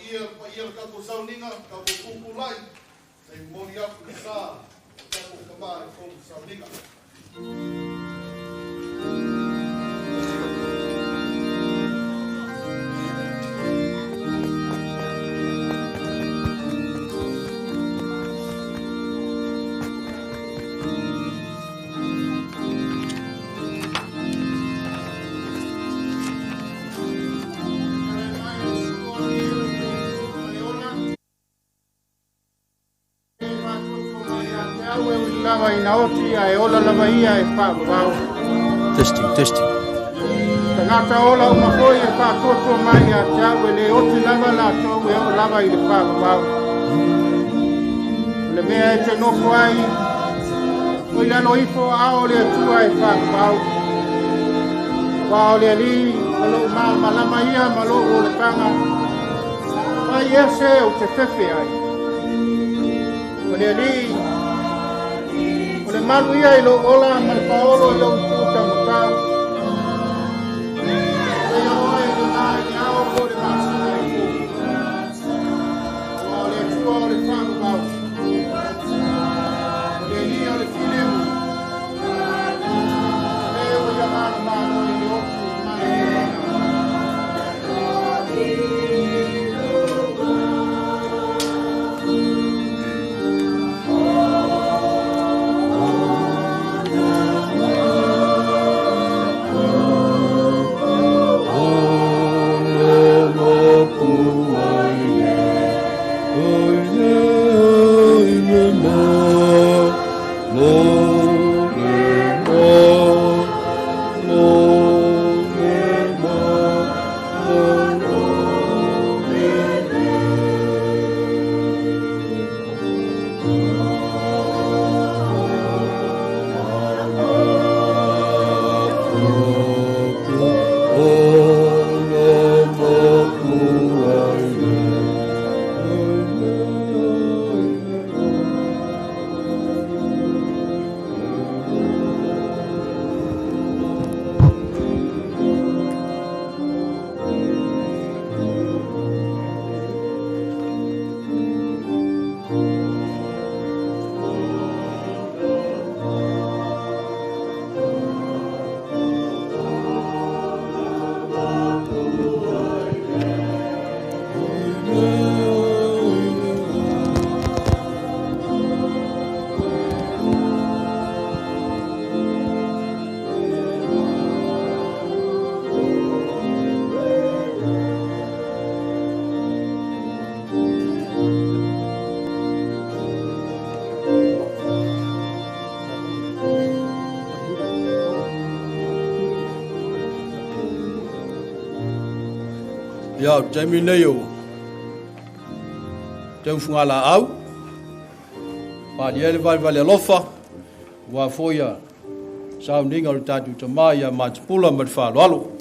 ia ka ko sauninga ka ko kupulai sei moni aku sa ka ko kama ko sauninga. Testing. Tangata ola umafoi e whātoto mai a te au e le oti lava la tau e o lava i le whāpapau. Le mea e te nofo ai, o i lano ifo a o le atua e whāpapau. Wa o le ali, malo malama ia, malo o le tanga. Ai ese o te fefe ai. O le ali, o le malu ia i lo ola, ma le paolo i lo ututa mutau. Ia, taimi nei o tau whungala au. Pāli ele vale alofa. Wa foia sau ninga o tātu tamai a Matapula mat whāloalo.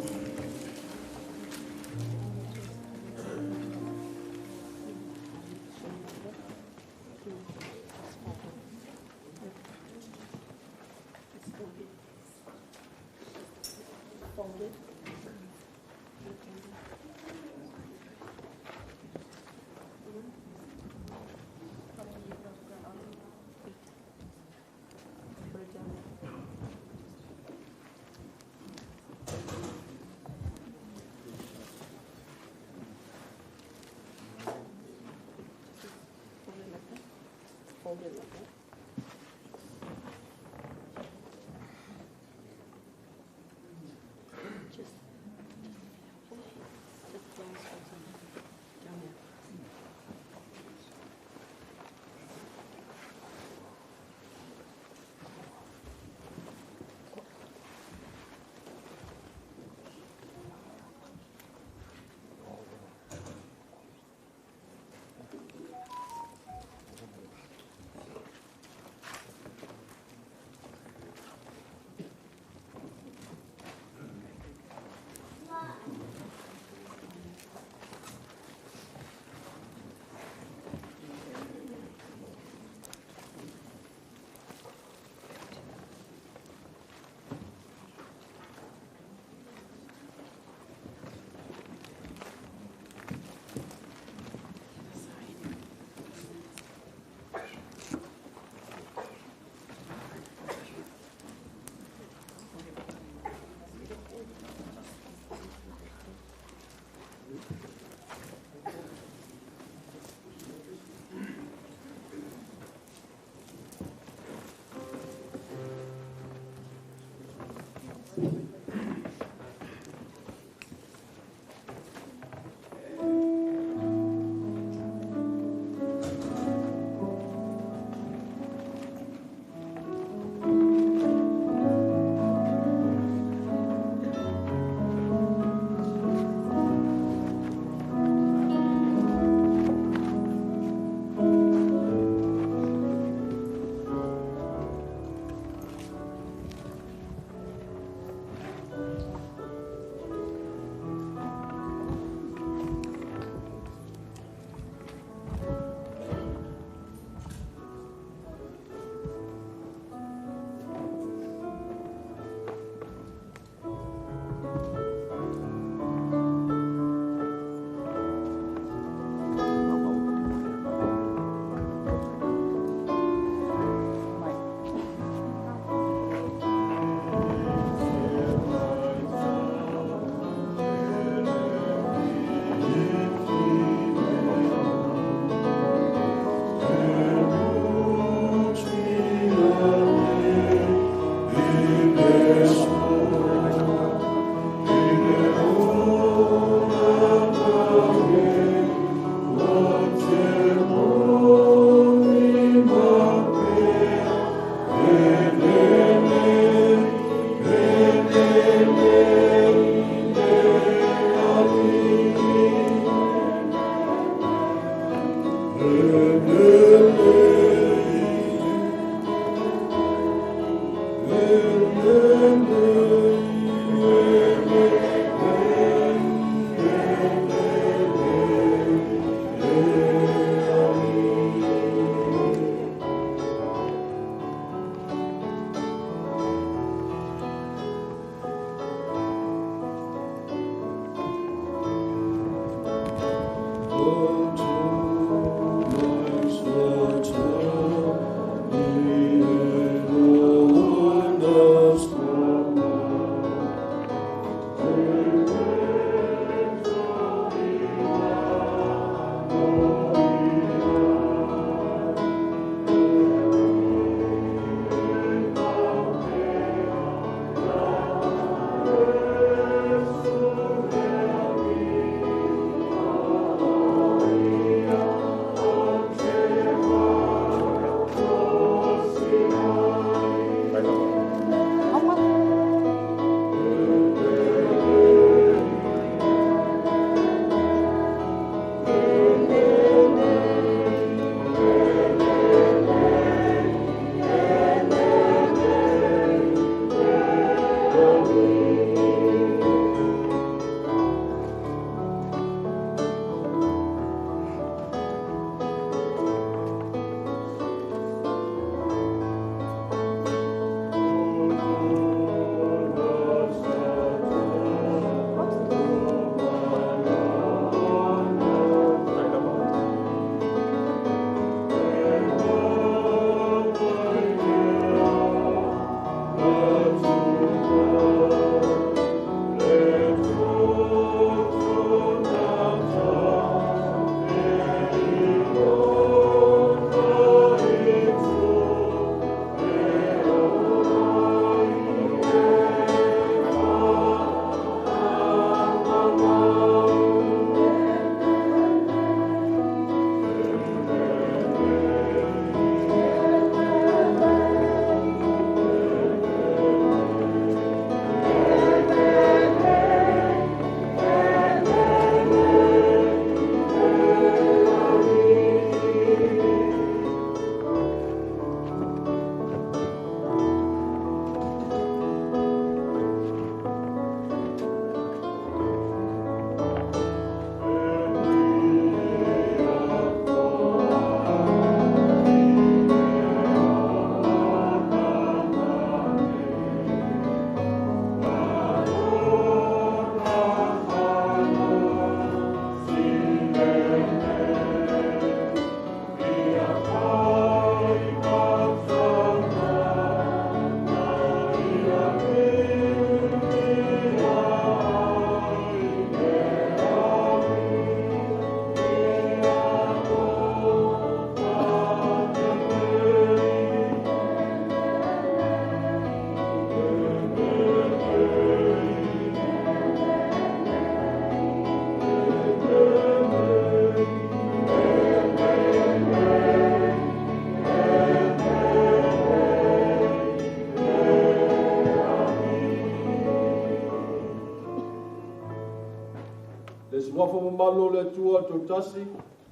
Wafo malo le tua to tasi.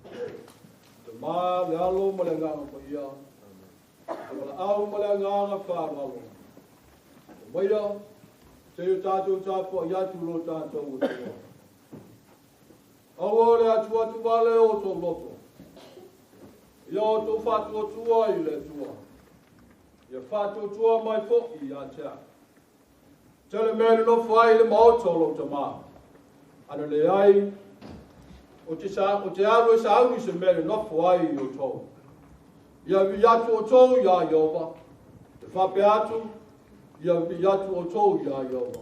Te maa le alo ma le nganga pa ia. Te wala au ma le nganga whānalo. Te maira, te o tātou tāpua i atu lo tātou o tua. Aua le atu atu wale o to loto. Ia o to whātua tua i le tua. Ia whātua tua mai foki i a tea. Tele mele no whai le maotolo te maa. Ana le ai, o te aru e sa auri se mele nofo ai i o tau. Ia vi atu o tau i a Iova. Te whape atu, ia vi atu o tau i a Iova.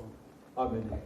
Amen.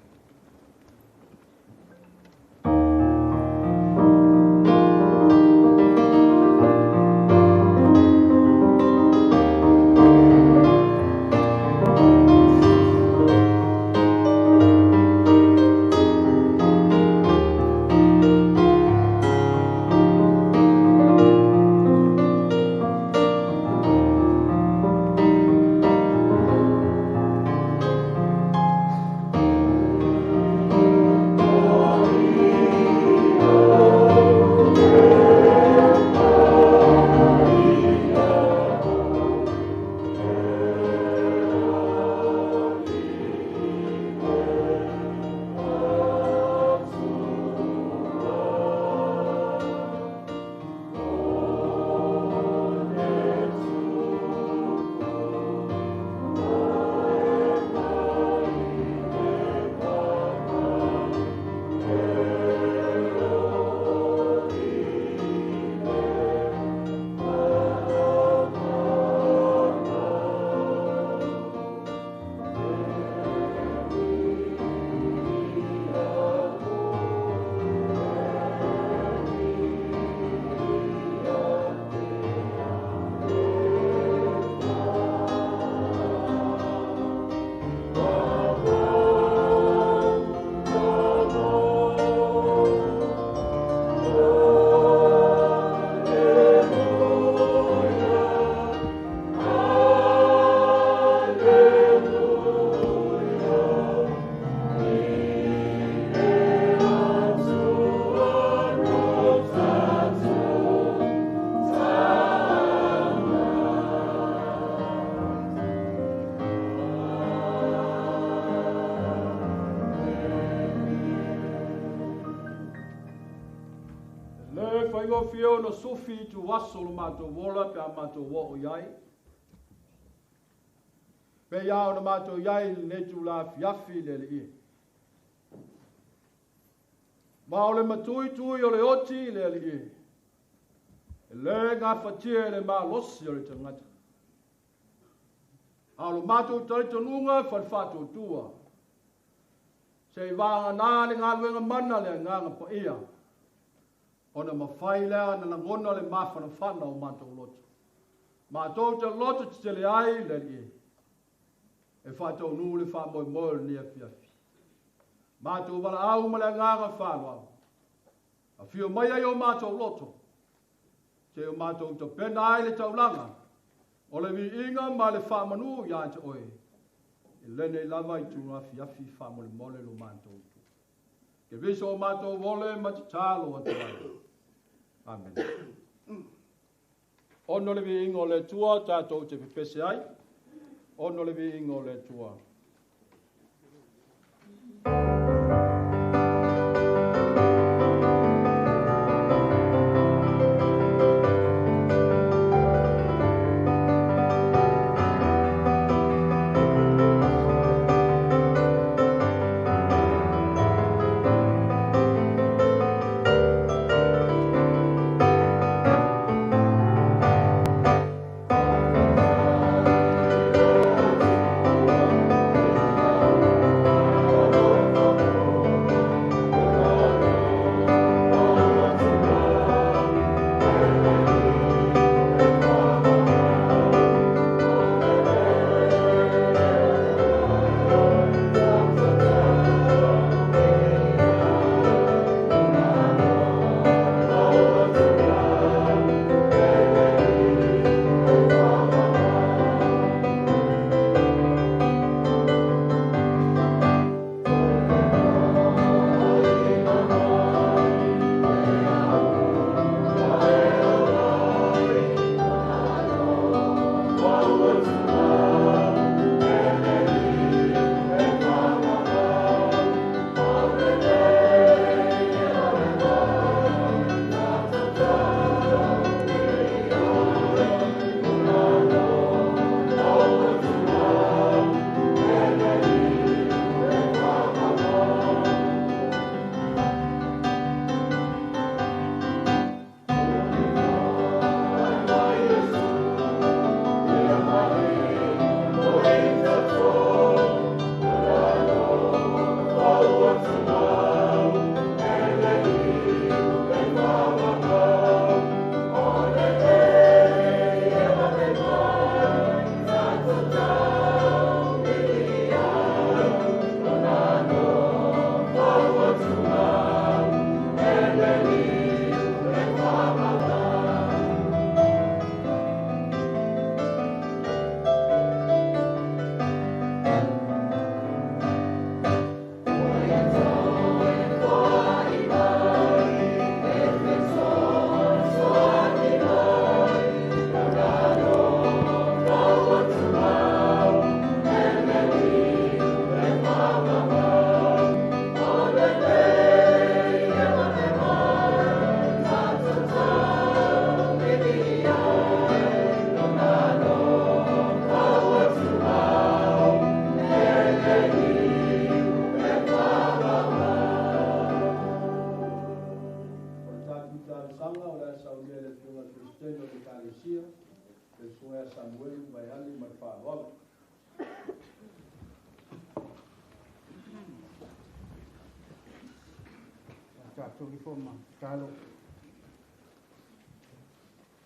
whaingo whio no sufi tu waso lo mātou wola pe a mātou wo o iai. Pe iau na mātou iai ne tu la fiafi le le i. Ma o le matui tui o le oti le le i. Le ngā whatia le mā losi o le tangata. A lo mātou tari tonunga whanwhato tua. Se i wānga nā le ngā luenga mana le nganga pa ia. Ona mawhai lea na ngona le mawhana whana o mātou loto. Mātou te loto te le ai le li. E whātou nū le wha moi moi ni a fiafi. Mātou wala au ma le nganga whanau. A whio mai ai o mātou loto. Te o mātou te pena ai le taulanga. O le vi inga ma le wha manu ia te oe. E lene lava i tu ngā fiafi wha mole mole lo mātou tu. Ke viso o mātou vole ma te tālo a te wai. Amen. Ono le vi ingo le tua tātou te pepese ai. Ono le vi ingo le tua.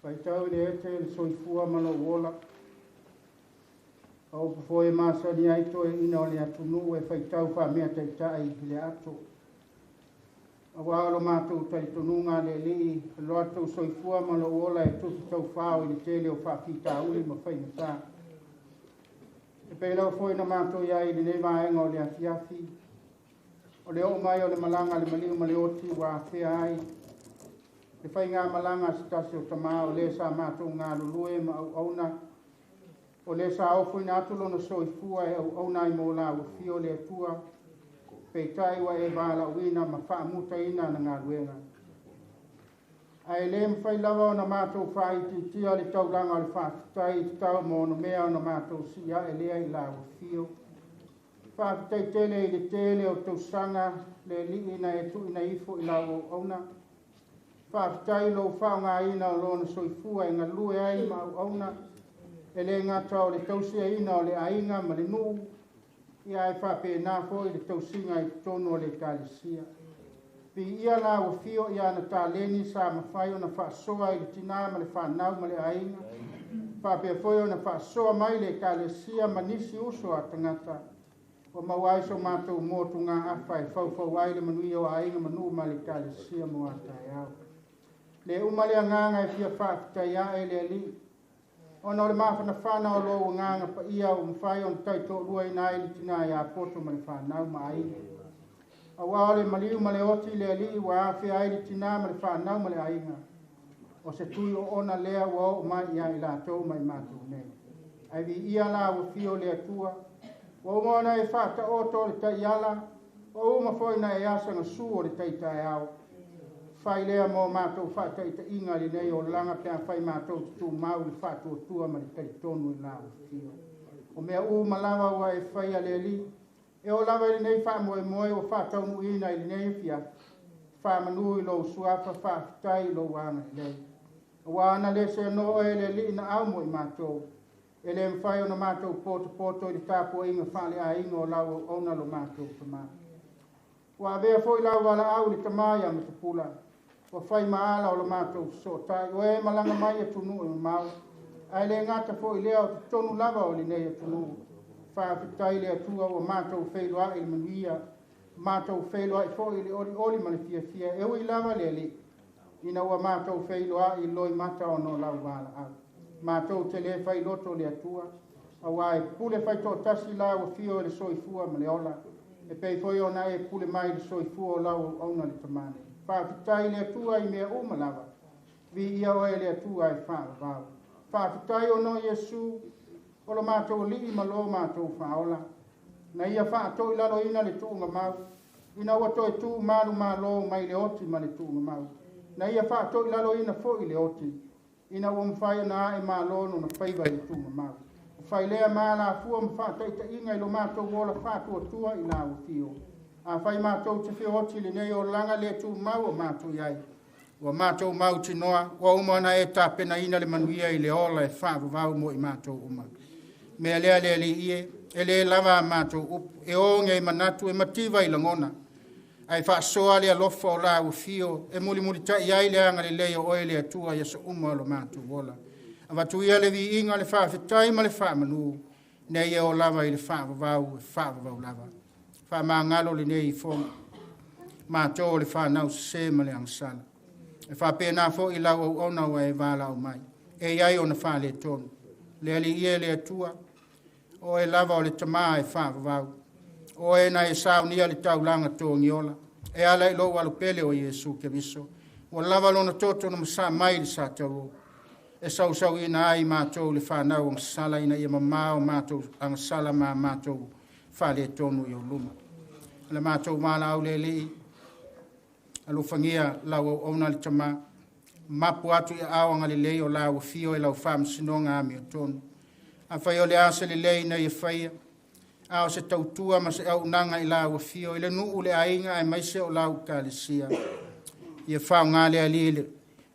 Pai tau le ete le soifua malo wola. Au pufo e masa ni aito e ina o le atunu e fai tau wha mea taitai le ato. Awa alo mātou taitununga le li lo ato soifua malo wola e tusi tau whao i le tele o whakita uli ma whai mata. E pei lau fwoi na mātou iai le nema enga o le atiafi. O le o mai o le malanga le maliu ma le oti wa whea ai. Le whai ngā malanga sitasi o tamā o le sa mātou ngā lulue ma au auna. O le sa au fwoi nā tulo na soifua e au auna i mō la wafio le atua. Pei tai wa e wāla uina ma wha amuta ina na ngā luenga. Ai le mwhai lawa o na mātou whai tia le tauranga o le whaafitai te tau mo no mea o na mātou sia e lea I la o fio. Whaafitai tele I le tele o tau sanga le li ina e tu ina ifo I la o ona. Whaafitai lo whaonga ina o lona soifua e ngā lue ai ma o ona. E le ngata o le tausia ina o le ainga ma le nuu. Ia e whape nā fo I le tausinga I tono o le kālesia. Pi ia la o fio ia na tāleni sa mawhai o na whaasoa I le tina ma le whanau ma le ainga. Whape foi o na whaasoa mai le kālesia ma nisi uso a tangata. O mawai so mātou mōtu ngā awhai whau ai le manui o ainga manu ma le kālesia mo a tai au. Le umale a nganga e fia whaafitai a e le li. Ona o le mawhana whana o lo nganga pa ia o mwhai o na taito rua I nai li tina ia poto ma le whanau ma ainga. A wale maliu ma le oti le ali wa awhi ai li tina ma le whanau ma le ainga. O se tui o ona lea wa o mai ia I la tau mai mātou nei. Ai vi ia la o fio le atua. Wa o moana e whata oto le tai ala. O uma foi na e asa na su o le tai tai au. Whai lea mo mātou whata I ta inga li nei o langa pia whai mātou tu mau li whata o tua ma le tai tonu I la o fio. O mea u malawa wa e whai a le ali. E o lawa I nei wha moe moe o wha taunu ina I nei fia. Wha manu I lo suafa, wha fitai I lo wana I nei. O wana le se no e le li ina au moe mātou. E le mwhai o na mātou poto I le tāpua inga wha le a inga o lau ona lo mātou tama. Wa bea foi lau wala au le tamaya Matapula. Wa whai maala o lo mātou so tai. O e malanga mai e tunu I mau. Ai le ngata foi lea o tonu lava o le nei e tunu. Whaafitai le atua o mātou whailoa I le manuia, mātou whailoa I fōi le oli ma le fia. E ui lava le li, ina ua mātou whailoa I loi mata o no lau wala au. Mātou te le whailoto le atua, a wai pule whaito tasi la o fio le soifua ma le ola, e pei fōi ona e pule mai le soifua o lau auna le tamane. Whaafitai le atua I mea uma lava, vi ia oe le atua e whaavau. Whaafitai o no Yesu, o lo mātou li ma lo mātou whaola. Na ia whaatou I lalo ina le tuunga mau. Ina ua toi tu maru ma lo mai le oti ma le tuunga mau. Na ia whaatou I lalo ina fo I le oti. Ina ua mwhai na e ma lo no na whaiva I le tuunga mau. Whai lea ma la fua mwhaatai ta inga I lo mātou wola whaatua tua I la ufio. A whai mātou te whio oti le nei o langa le tu mau o mātou iai. Wa mātou mau tinoa, wa umana e tāpena ina le manuia I le ola e whaavavau mo I mātou uma. Mea lea lea li ie, e le lava a mātou upu, e o ngai manatu e mativa I langona. Ai whaasoa lea lofa o la u fio, e muli ta iai lea ngale lea oe lea tua ia sa uma lo mātou wola. A watu ia le vi inga le whaafitai ma le whaamanu, ne ia o lava I le whaavavau lava. Whaamangalo le nei I fonga. Mātou le whanau se ma le angsala. E whaapena fo I lau au ona wa e wala au mai. E iai o na whaale tonu. Le ali ia le atua. O e lava o le tamaa e whaavavau. O e na e saunia le taulanga tōngi ola. E ala I lo walu pele o Yesu ke viso. O lava lona toto na masa mai le sa tau. E sau ina ai mātou le whanau ang sala ina ia mamao mātou ang sala ma mātou whale tonu I o luma. Le mātou mala au le li. Alo fangia lau o ona le tamaa. Mapu atu I awanga le lei o lau fio e lau wham sinonga ami o tonu. A whai o le asa le lei na ia whaia. A o se tautua ma se au nanga I lau fio. Ile nuu le ainga e maise o lau kālesia. Ia whao ngā le alile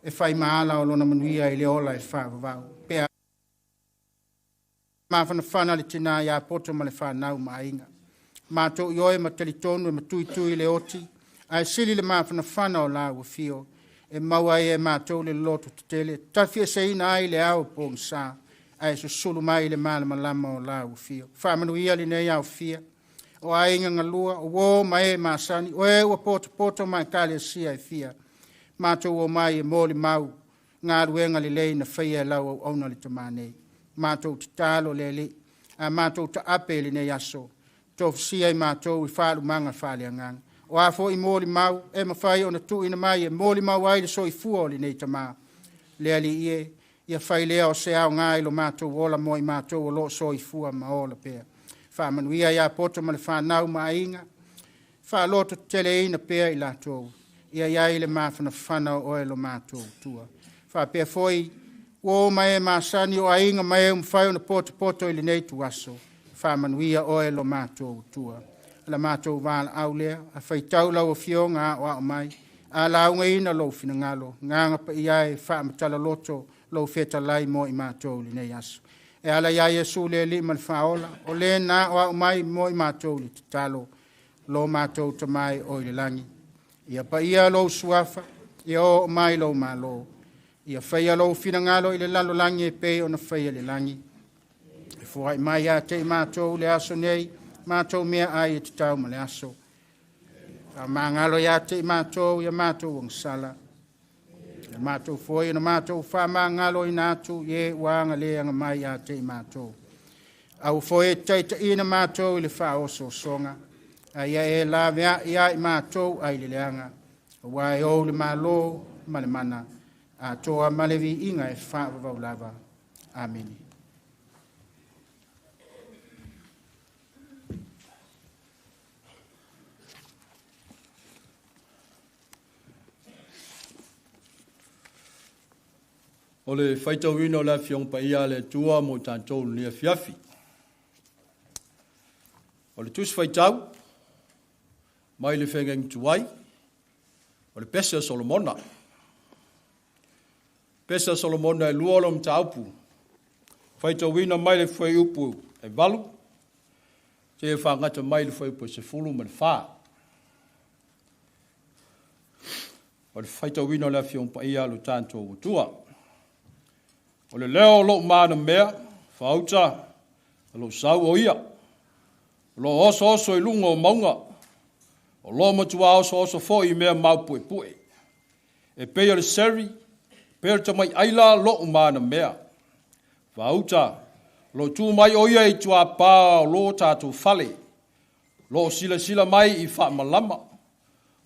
e whai maala o lona manuia I le ola e whaavavau. Pea mawhana whana le tina ia poto ma le whanau ma ainga. Mātou ioe ma talitonu e ma tui le oti. Ai sili le mawhana whana o lau fio. E maua e mātou le loto te tele. Tawhia se ina ai le au pōng sā. Ai so sulu mai le māla malama o lau fio. Whamanu ia li nei au fia. O ainga ngalua, o wō mai e māsani. O e ua poto mai kāle sia e fia. Mātou o mai e mōli mau. Ngā ruenga le lei na whaia lau au auna le tamanei. Mātou te tālo le li. A mātou ta ape le nei aso. Tofu sia I mātou I whālu manga whāle anganga. O a fo I mōli mau, e mawhai o na tu ina mai, e mōli mau ai le so I fua o li nei tamā. Lea li ie, ia whai lea o se au ngai lo mātou wola mo I mātou o lo so I fua ma ola pēr. Whamanuia ia poto ma le whanau ma inga. Wha loto tele ina pēr I lātou. ia iai le mawhanawhana o e lo mātou tua. Whapea foi, o mai e māsani o ainga mai e umwhai o na poto i le nei tu aso, whamanuia o e lo mātou tua. La mātou wāla au lea, a whaitau lau o fionga o mai, a launga ina lo fina ngalo, nganga pa iai whamatala loto, lo feta lai mo i mātou li nei aso. E ala ia Yesu le li man whaola, o le na o mai mo i mātou li talo, lo mātou tamai o i le langi. Ia pa ia lo suafa, ia o mai lo malo. Ia whaia lo fina ngalo i le lalo langi e pe o na whaia le langi. E fuai mai a te i mātou le aso nei, mātou mea ai e te tau ma le aso. A mangalo ia te i mātou, ia mātou ang sala. Ia mātou foi, na mātou wha mangalo i nātu, ie wanga leanga mai a te i mātou. Au foi teita ina mātou i le wha oso songa. A ia e la mea ia i mātou ai le leanga. A wai o le malo, ma le mana. A toa malevi inga e wha wavau lava. Amen. O le whaitawina o la fiong pa ia le tua mo tātou lia fiafi. O le tus whaitau, mai le whengeng tuai, o le pesa Solomona. Pesa Solomona e luolom ta upu. Whaitawina mai le whai upu e valu, te e whangata mai le whai upu se fulu man wha. O le whaitawina o la fiong pa ia lo tātou tua. O le leo lo mana mea, whauta, lo sau o ia. Lo oso oso i lunga o maunga. O lo matua oso oso fo i mea mau pue pue. E pea le seri, pea ta mai aila lo mana mea. Whauta, lo tu mai o ia i tua pā o lo tātou fale. Lo sila sila mai i wha malama.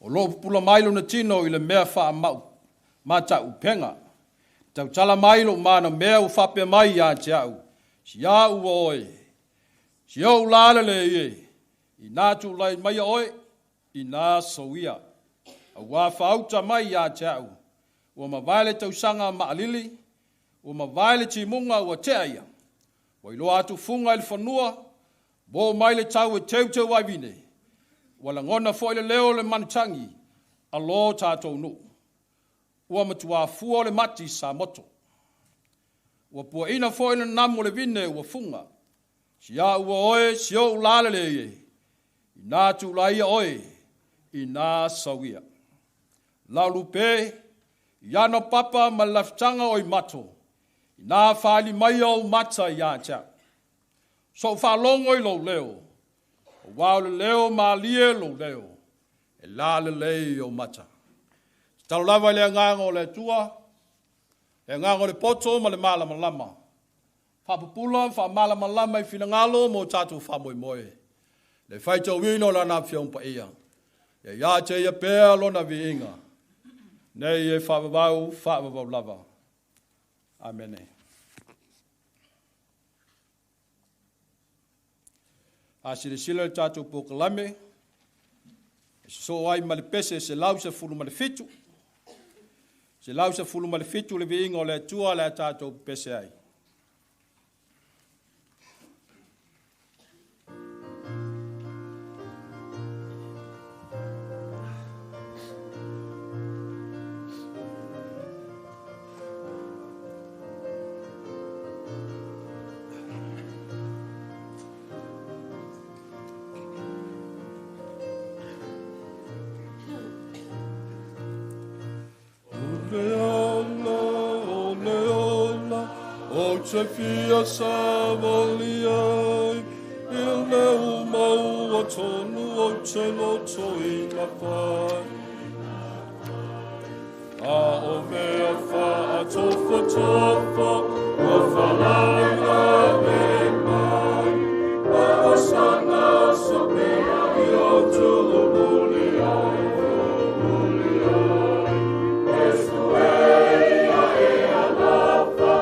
O lo pula mai lo na tino i le mea wha mau. Mata upenga. Tau tala mai lo mana mea u whape mai ia te au. Si au oi. Si au lale le ie. I nātu lai mai oi. I nā sauia. A wā whauta mai ia te au. Ua ma vaile tau sanga ma alili. Ua ma vaile ti munga ua te aia. Wa ilo atu funga il whanua. Bo mai le tau e teu teu waivine. Wala ngona fo ile leo le manitangi. A lo tātou nu. Ua matua fua le mati sa moto. Ua pua ina fo ina namu le vine ua funga. Si a ua oe, si o ulale le ie. I nā tu laia oe, i nā sawia. Laulu pe, i ano papa ma laftanga oi mato. I nā whaali mai au mata i atia. So whalongo i lo leo. O wau le leo ma lie lo leo. E la le lei o mata. Talo lava le nganga o le tua, le nganga o le poto ma le malama lama. Whapupula, wha malama lama i whina ngalo mo tātou whamoe moe. Le whaita wino la nā whiong pa ia. E ia te ia pēr lona vi inga. Nei e whawawau lava. Amen. A sile sile tātou pokalame. So ai ma le pese se lau se fulu ma le fitu. Se lau se fulu ma le fitu le vi inga o le tua le tātou pese ai. Se fia sa voli ai, il meu mau a tonu o te loto I na pai. A o mea wha a tofa tofa, o whalaunga me mai. A o sana o so mea I o tu o muli ai, muli ai. Esu e a lofa,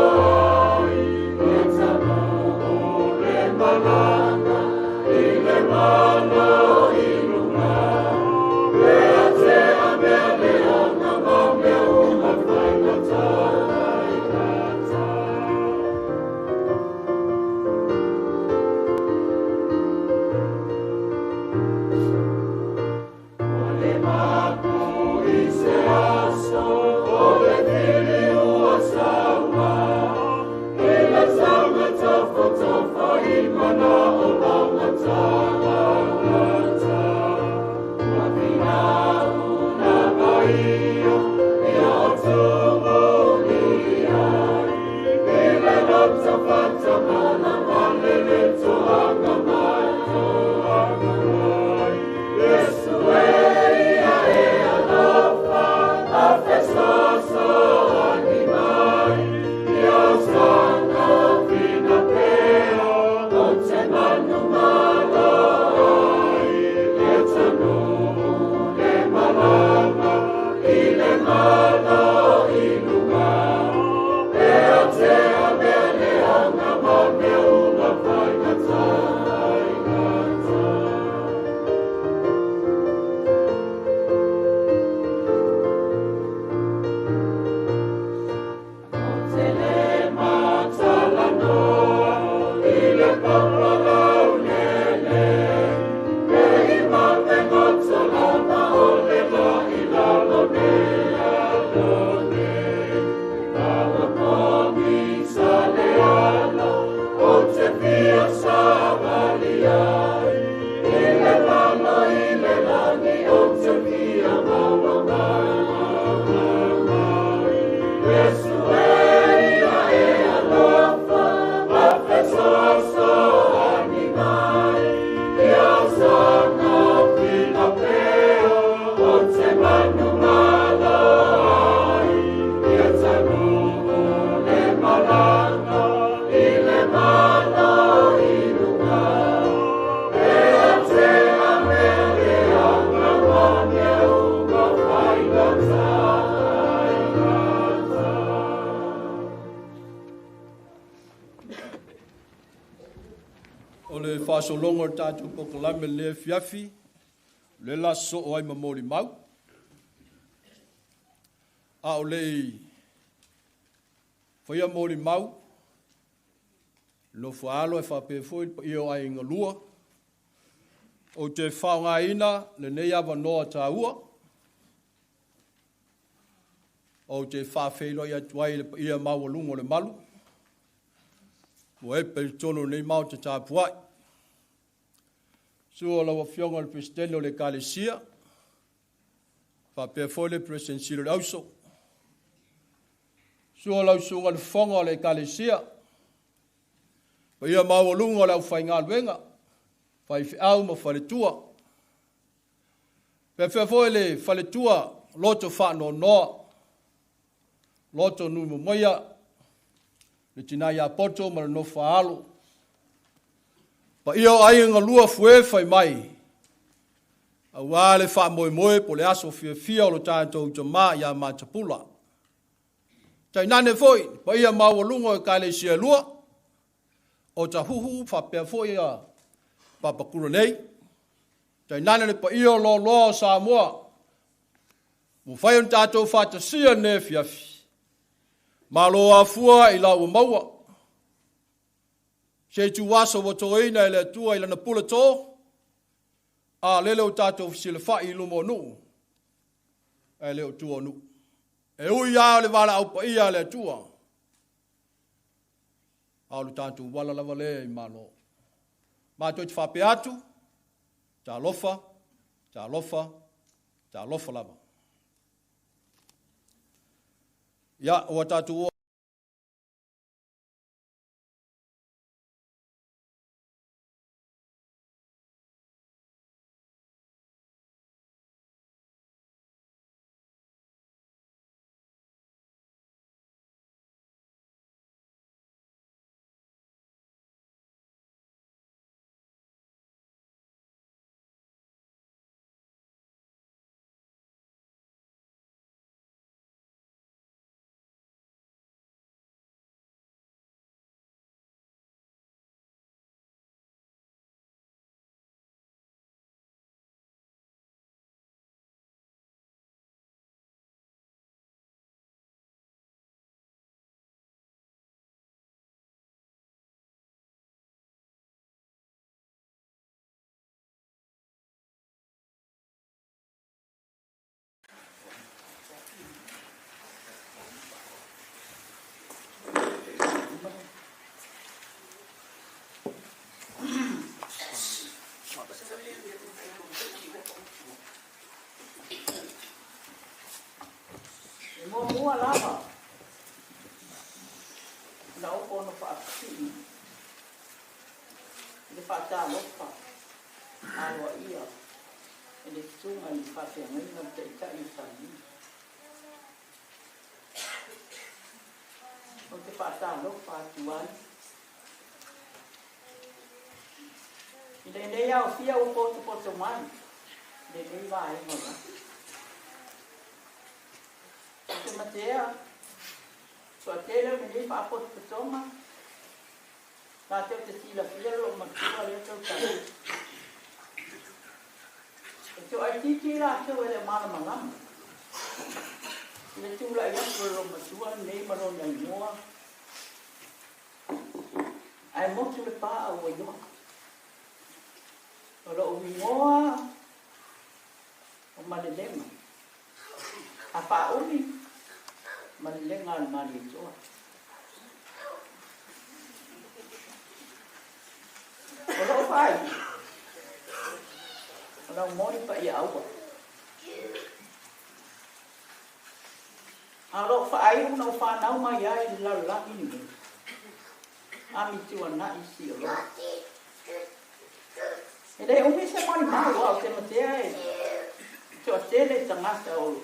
Oh, O le whasolongo tātou pokolame le fiafi, le laso o ai mamori mau. A o le whaia mori mau, lo whaalo e whapefoi i o ai inga lua. O te whaonga ina, le nei awa noa tā ua. O te whawhelo i atuai i a maua lungo le malu. O e pe tono nei mau te tāpuai. Sua lawa fionga le presidente o le Kalesia. Whapefoi le presidency le auso. Sua lau sunga le whonga o le Kalesia. Pa ia maua lungo le au whainga luenga. Whai au ma whaletua. Whawhoi le whaletua loto whano noa. Loto numu moia. Le tina ia poto ma le no whaalo. Pa ia ai ngā lua fue whai mai. A wale wha moe moe po le aso fia fia o lo tātou to maa ia Matapula. Tai nane foi, pa ia maua lungo e Kalesia lua. O ta huhu whapea foi a Papakura nei. Tai nane le pa ia lo loa Samoa. Mo whai on tātou whatasia ne fiafi. Ma lo afua i lau maua. Se tu waso wa toina ele tua ila na pula tō. A lele o tātou sile whai lumo nu. E leo tua nu. E ui au le wala au pa ia le tua. Au le tātou wala lava le i malo. Mātou te whape atu. Tā lofa, tā lofa, tā lofa lava. Ia, o tātou mua lava. Na opo no whaakiti. Le whaata lopa. Awa ia. E le tunga ni whaatea ngai na te ita i whani. O te whaata lopa atuai. I le nei au fia o poto mai. Le nei vai mora. Te matea, so tele me nei pa pot toma. La te sila fia lo matua le to ta. To ai tiki la to ele mana mangam. Le tu la ia lo matua nei maro nei moa. Ai mo tu le pa o yo. Lo o moa. O malelema. Apa umi malenga mali toa. Ora fai. Ora mori pa ia au. Aro fai una fa nau mai ai la la ni. Ami tu ana isi ro. Ele umi se mori mai wa te matea e. To tele tamasa o.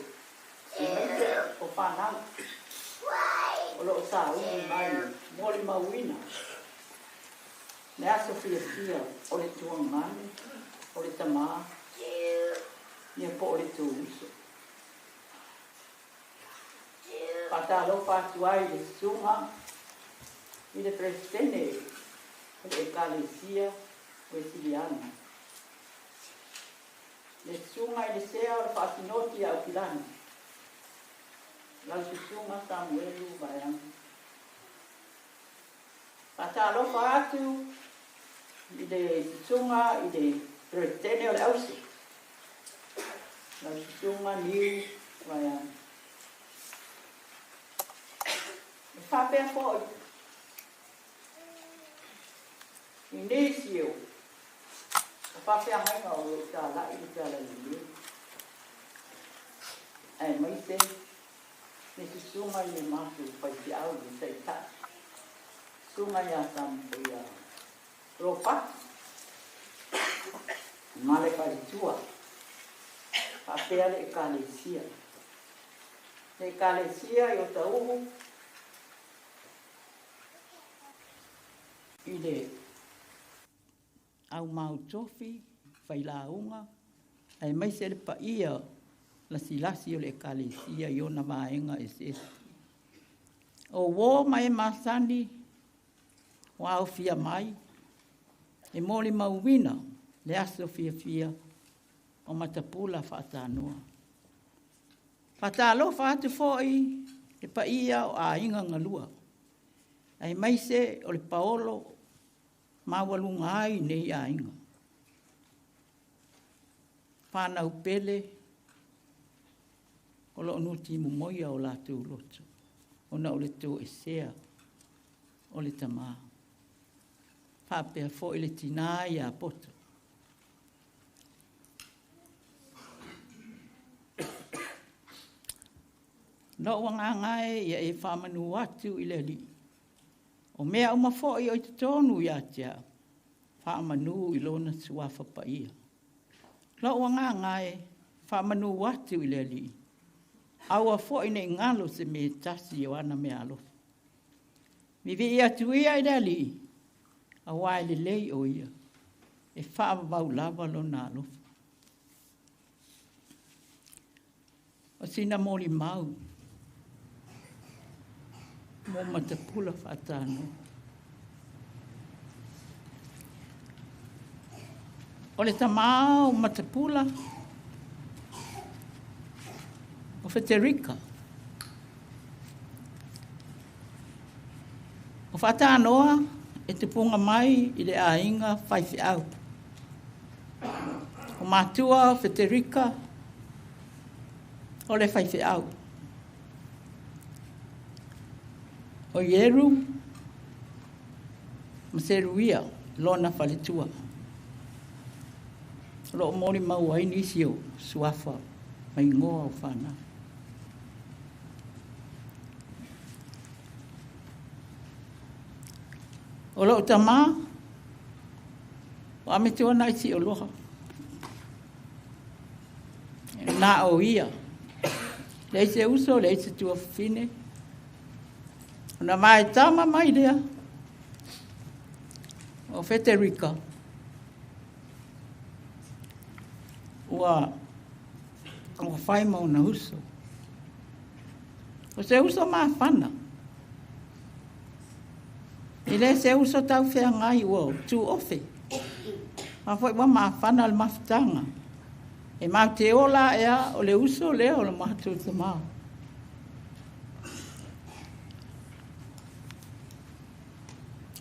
O whanau. O lo sa ui mai, mori mauina. Ne aso fia o le tuangani, o le tamā, nia po o le tuiso. Patalo patu ai le sunga, i le presidente, le Kalesia, o e siliana. Le sunga i le sea o le whaatinoti au kilani. Lau se sunga Samuelu Bayang. Pata alofa atu i le sunga i le pretene o le ausi. Lau se sunga niu Bayang. E whapea fōi. I nesio. Whawhea hainga o tā lai i tā lai i ai mai se, ne se sunga i le mātu pai te au i te tā. Sunga i a tampu i a ropa. Male pai tua. Whawhea le ekalesia. Le ekalesia i o ta uhu. I le au mau tofi, whailaunga, ai mai se le pa ia lasi o le kalesia i ona maenga NZST. O wō mai masani, wa au fia mai, e mōli mauwina, le aso fia o Matapula Faatanoa. Patalo whaatu fōi, e pa ia o a inga ngalua. Ai mai se o le paolo, mawalunga ai nei a inga. Whanau pele, o lo nuti mumoia o la tū loto. O na o le tū e sea, o le tamā. Whapea fo i le tina i a poto. No wanga ngai ia e whamanu atu i le li. O mea uma fo i o te tonu i atia, whamanu i lona suafa pa ia. Lo wanga ngai, whamanu atu i le li. Aua fo i ne ngalo se me tasi o ana me alo. Mi vi ia tu ia i le li, a wai le lei o ia, e whaamabau lava lo na alo. O sina mori mau, mo Matapula Faatanoa. O le tamao Matapula, o Federica. O Faatanoa, e te punga mai i le ainga whaifi au. O matua o Federica, o le whaifi au. O Ieru, Maseruia, lona whalitua. Lo mori mau ai nisio, suafa, mai ngoa o whana. O lo tamā, o ametua nai si o loha. Nā o ia, leise uso, leise tua fine. Ona mai tama mai lea. O Federica. Ua o whai mau na uso. O se uso maa whana. I le se uso tau whea ngai ua tu ofe. Ma fwoi wa maa whana le mawhitanga. E mau te ola ea o le uso lea o le mahatu te maa.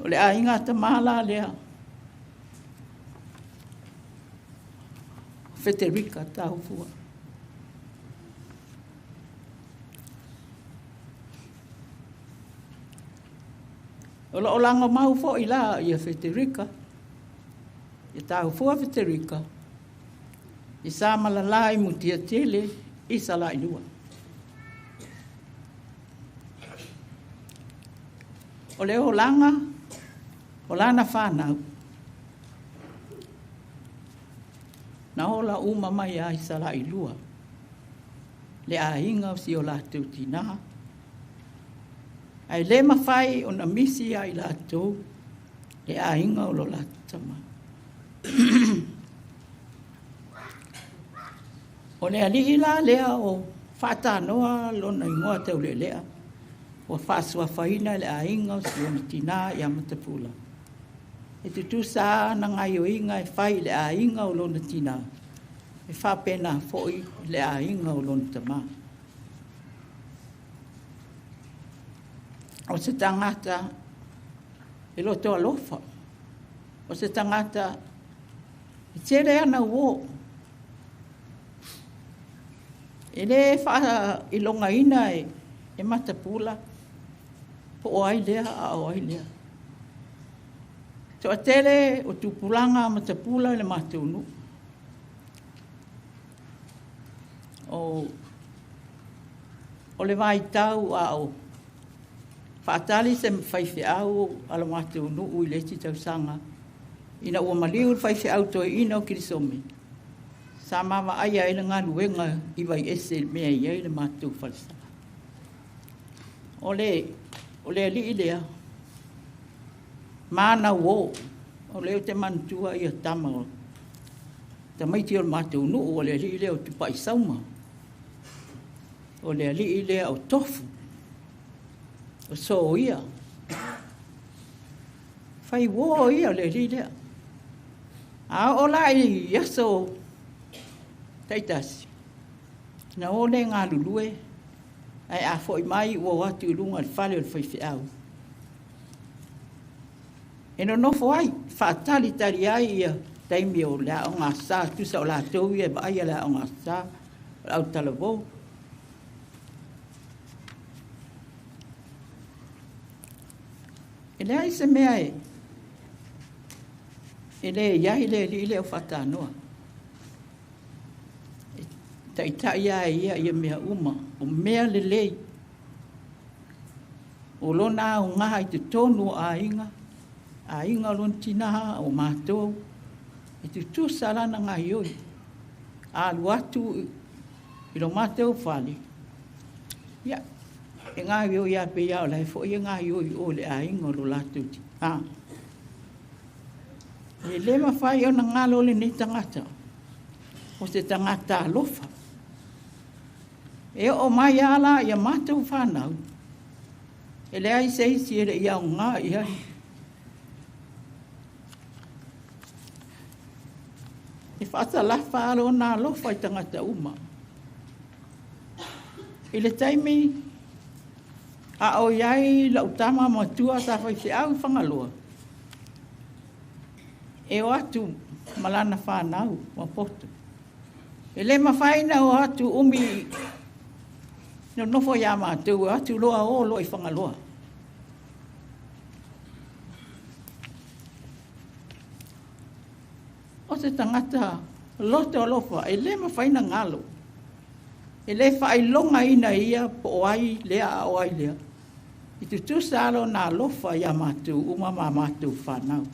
O le ainga ta mala lea. Federica Taufua. O la olanga mau fo i la ia Federica. I Taufua Federica. I sa malalai mutia tele i sa la ilua. O le olanga o lana whanau. Na hola uma mai a isala i lua. Le a inga o si o la tau tina. Ai le mawhai o na misi a i la tau. Le a inga o lo la tama. O le alihila lea o Faatanoa lona ingoa tau le lea. O whaasua whaina le a inga o si o na tina i a Matapula. E tutu sa na ngai o inga e whai le a inga o lona tina. E whapena foi le a inga o lona tama. O se tangata e loto alofa. O se tangata e tere ana uo. E le wha ilonga ina e matapula. Po o ai lea a o ai lea. So a tere o tupulanga matapula le mataunu. O le vai tau a o. Whaatali se mwhaiwhi au ala mataunu ui leti tau sanga. Ina ua maliu whaiwhi au toi ina o kirisome. Sa mama aia ina ngā nuenga i vai ese mea iei le matau whalisa. O le ali ilea. Mana wo. O leo te mantua i a tama o. Ta maiti o le mataunu o le ali ilea o tupai sauma. O le ali ilea o tofu. O so ia. Fai wo ia le ali ilea. A o la i yaso taitasi. Na o le ngā lulue. Ai a fo i mai ua watu lunga le whale o le whaiwhi au. E no nofo ai, whaatali tari ai ia taimi o lea o ngā sā, tusa o la tau ia ba ai lea o ngā sā, au talavo. E lea i se mea e le iai le o Faatanoa. Taitai ia mea uma, o mea le lei. O lona o ngaha i te tonu a inga lon tinaha o mātou. I te tu salana ngā ioi. A luatu i lo mātou whale. Ia, e ngā ioi a pe iau lai fo i ngā ioi o le a inga lo lātou ti. E le mawhai o na ngalo le ni tangata. O te tangata alofa. E o mai ala ia mātou whanau. E lea i seisi e le iau ngā i ai. E whaata lafa alo nā lofa i tangata uma. I le taimi, a o iai la utama matua sa whaiwhi au i whangaloa. E o atu malana whanau, wapoto. E le mawhaina o atu umi no nofo ia mātou, atu loa o loa i whangaloa. O se tangata loto alofa, e le mawhaina ngalo. E le whailonga ina ia po ai lea a o ai lea. I tu tusalo nā lofa ia mātou, umama mātou whanau.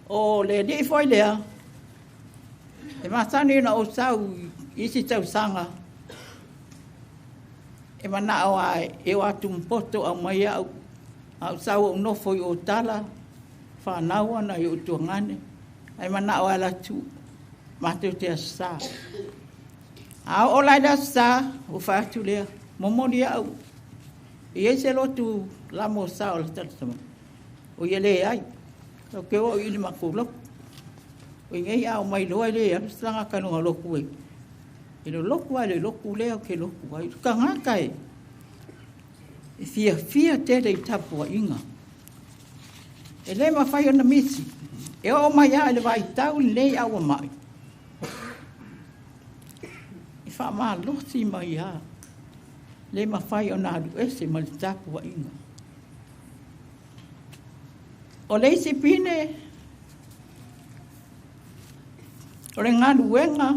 O le li foi lea, e mātani na o sau, isi tau sanga, e mana o ai, e o atu mpoto au mai au sau o nofo i o tala, whanau ana i o tuangane, e mana o ala tu, mātou te asa. A o lai da sa, o whaatu lea, momori au, i e se lotu lamo sa o la taratama, o i le ai, o ke o i ni makulok, o i ngei au mai loa le, anu sanga kanunga loku e. E no loku ai le loku lea o ke loku ai. Ka ngaka e. E fia tere i tapua inga. E le mawhai o na misi. E o mai a le vai tau nei awa mai. E wha maa losi mai a. Le mawhai o na adu ese ma le tapua inga. O le isi pine. O le ngā luenga.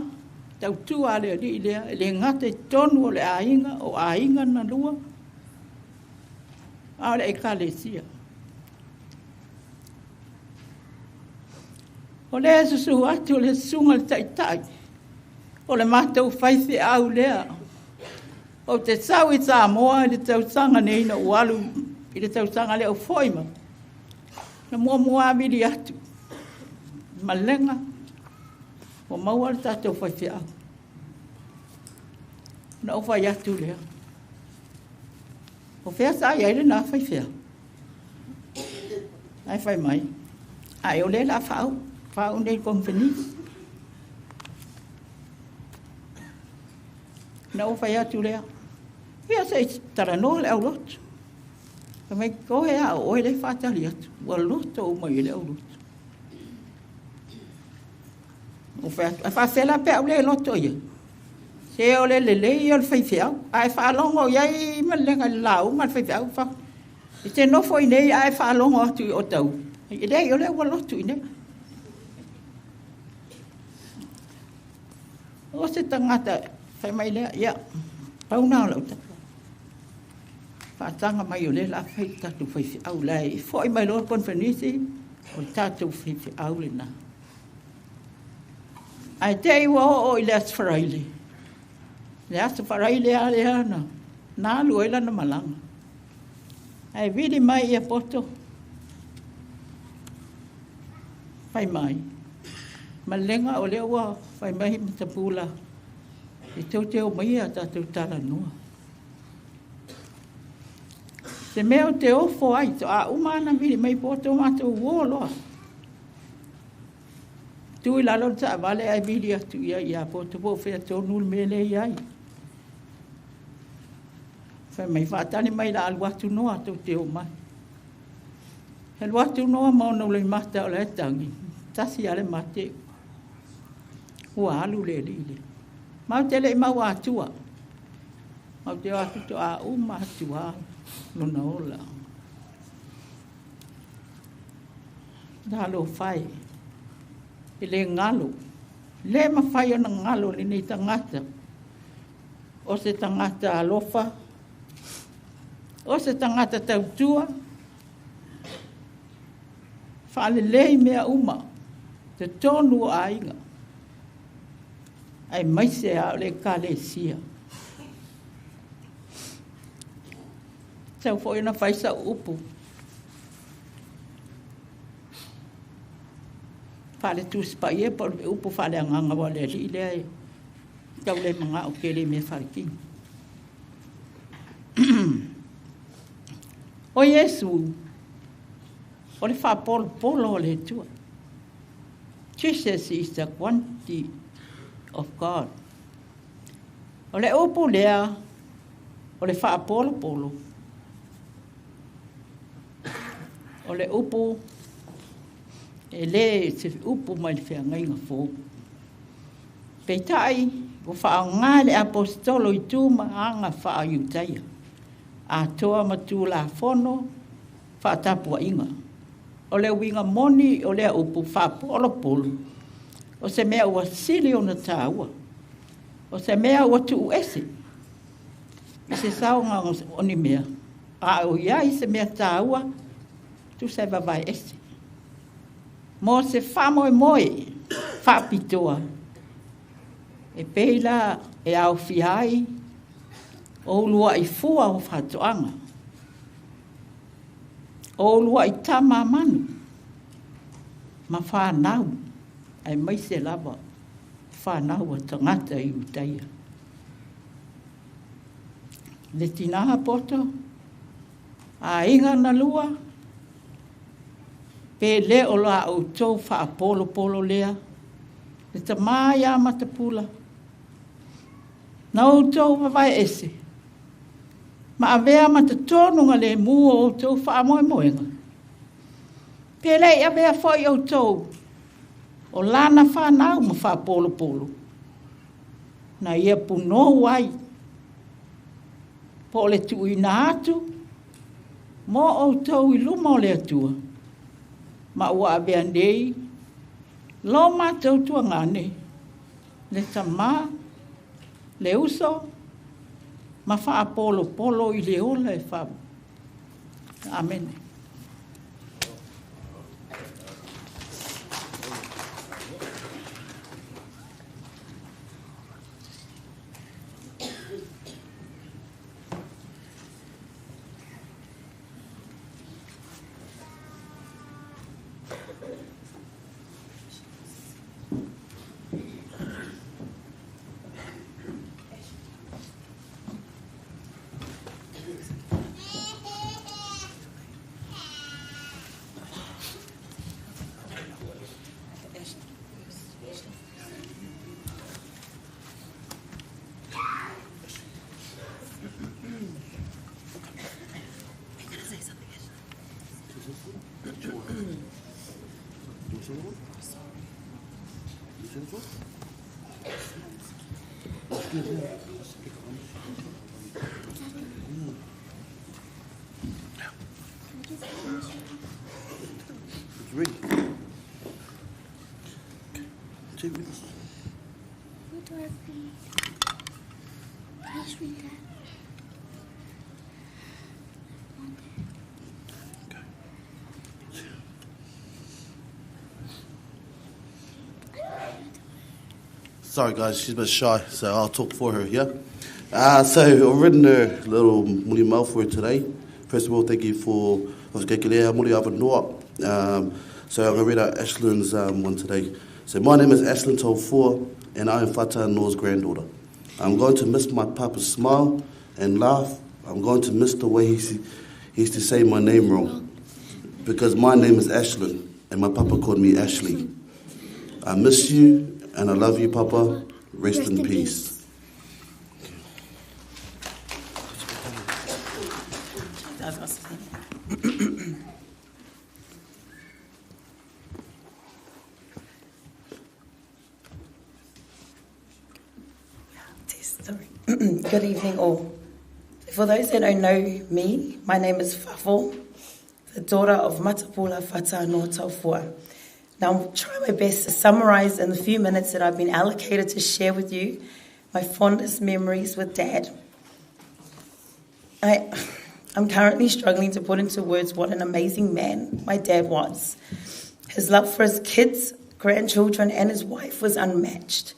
Tau tu ale ali lea, le ngate tonu o le ainga, o ainga na lua. A le ekalesia. O le susu atu le sunga le taitai. O le matau whaithi au lea. O te sau i tā moa i le tausanga nei na ualu, i le tausanga lea o foima. Na mua amiri atu. Malenga. O maua le tātou whaiwhi au. Na o whai atu lea. O whea sa iai le nā whaiwhi au. Ai whai mai. Ai o le la whao. Whao nei konfenis. Na o whai atu lea. Ia se tara no le au lotu. Ka mai kohe a o le whatari atu. Wa loto o mai le au lotu. O whawhela pe au le loto ia. Se o le i o le whaiwhiau. Ai whaalongo iai ma lenga lau ma le whaiwhiau wha. I te nofo i nei ai whaalongo atu i o tau. I rei o le wa lotu i nei. O se tangata whai mai lea ia. Pau nao lau tau. Whaatanga mai o le la whai tatu whaiwhiau lai. Fo i mai loa konfenisi. O tatu whaiwhiau le na. Ai te iwa o i le asfaraile. Le asfaraile a le ana. Nā luela na malanga. Ai vili mai ia poto. Whai mai. Malenga o le ua. Whai mai Matapula. I tau teo mai a tātou tala noa. Se meo te ofo ai. A umana vili mai poto mātou uoloa. Tui lalo ta vale ai vili atu ia poto po whea tonu mele iai. Whai mai whaatani mai la aluatu noa tau teo mai. He luatu noa mauna ule mata o le tangi. Tasi ale mate. Ua alu le lile. Mau te le mau atua. Mau te atu to a uma atua. Luna ola. Dalo whai. I le ngalo. Le mawhai o na ngalo le nei tangata. O se tangata alofa. O se tangata tautua. Whaale lei mea uma. Te tonu a inga. Ai maise a le kale sia. Tau fo ina whaisa upu. Whaale tu spaie por upu whaale anganga wa le ri le. Tau le mga o kele me whariki. O Yesu. O le wha polo le tua. Jesus is the quantity of God. O le upu lea. O le wha polo. O le upu. E le se upu mai le whengai ngā fō. Peitai, o wha ngā le apostolo i tū maanga wha iutaia. A toa matu la fono, wha tapua inga. O le winga moni, o le upu wha polo. O se mea ua sili o na tāua. O se mea ua tu ese. I se saonga o ni mea. A o ia i se mea tāua, tu se vavai ese. Mo se whamoe, whapitoa. E peila e au fiai, o lua i fua o whatoanga. O lua i tama manu. Ma whanau, ai mai se lava, whanau a tangata i utaia. Le tinaha poto, a inga na lua, pe le o la o tau wha polo lea, le ta mai a Matapula. Na o tau wawai ese. Ma a vea matatonunga le mua o tau wha moenga. Pe le a vea foi o tau. O lana whanau ma wha polo. Na ia puno wai. Po le tu i na atu. Mo o tau i luma o le atua. Ma ua avea nei, lo mātou tua ngane, le tamā, le uso, ma wha polo i le ola e wha. Amen. Ready. Take with us. What do I read? Please read that. Sorry guys, she's a bit shy, so I'll talk for her, yeah? So I've written a little muri mau for her today. First of all, thank you for muri Faatanoa. So I'm going to read out Ashlyn's one today. So my name is Ashlyn Taufua, and I am Faatanoa's granddaughter. I'm going to miss my papa's smile and laugh. I'm going to miss the way he used to say my name wrong. Because my name is Ashlyn, and my papa called me Ashley. I miss you, and I love you, Papa. Rest in peace. Good evening all. For those that don't know me, my name is Fafo, the daughter of Matapula Faatanoa Taufua. Now I'll try my best to summarise in the few minutes that I've been allocated to share with you my fondest memories with Dad. I'm currently struggling to put into words what an amazing man my dad was. His love for his kids, grandchildren and his wife was unmatched.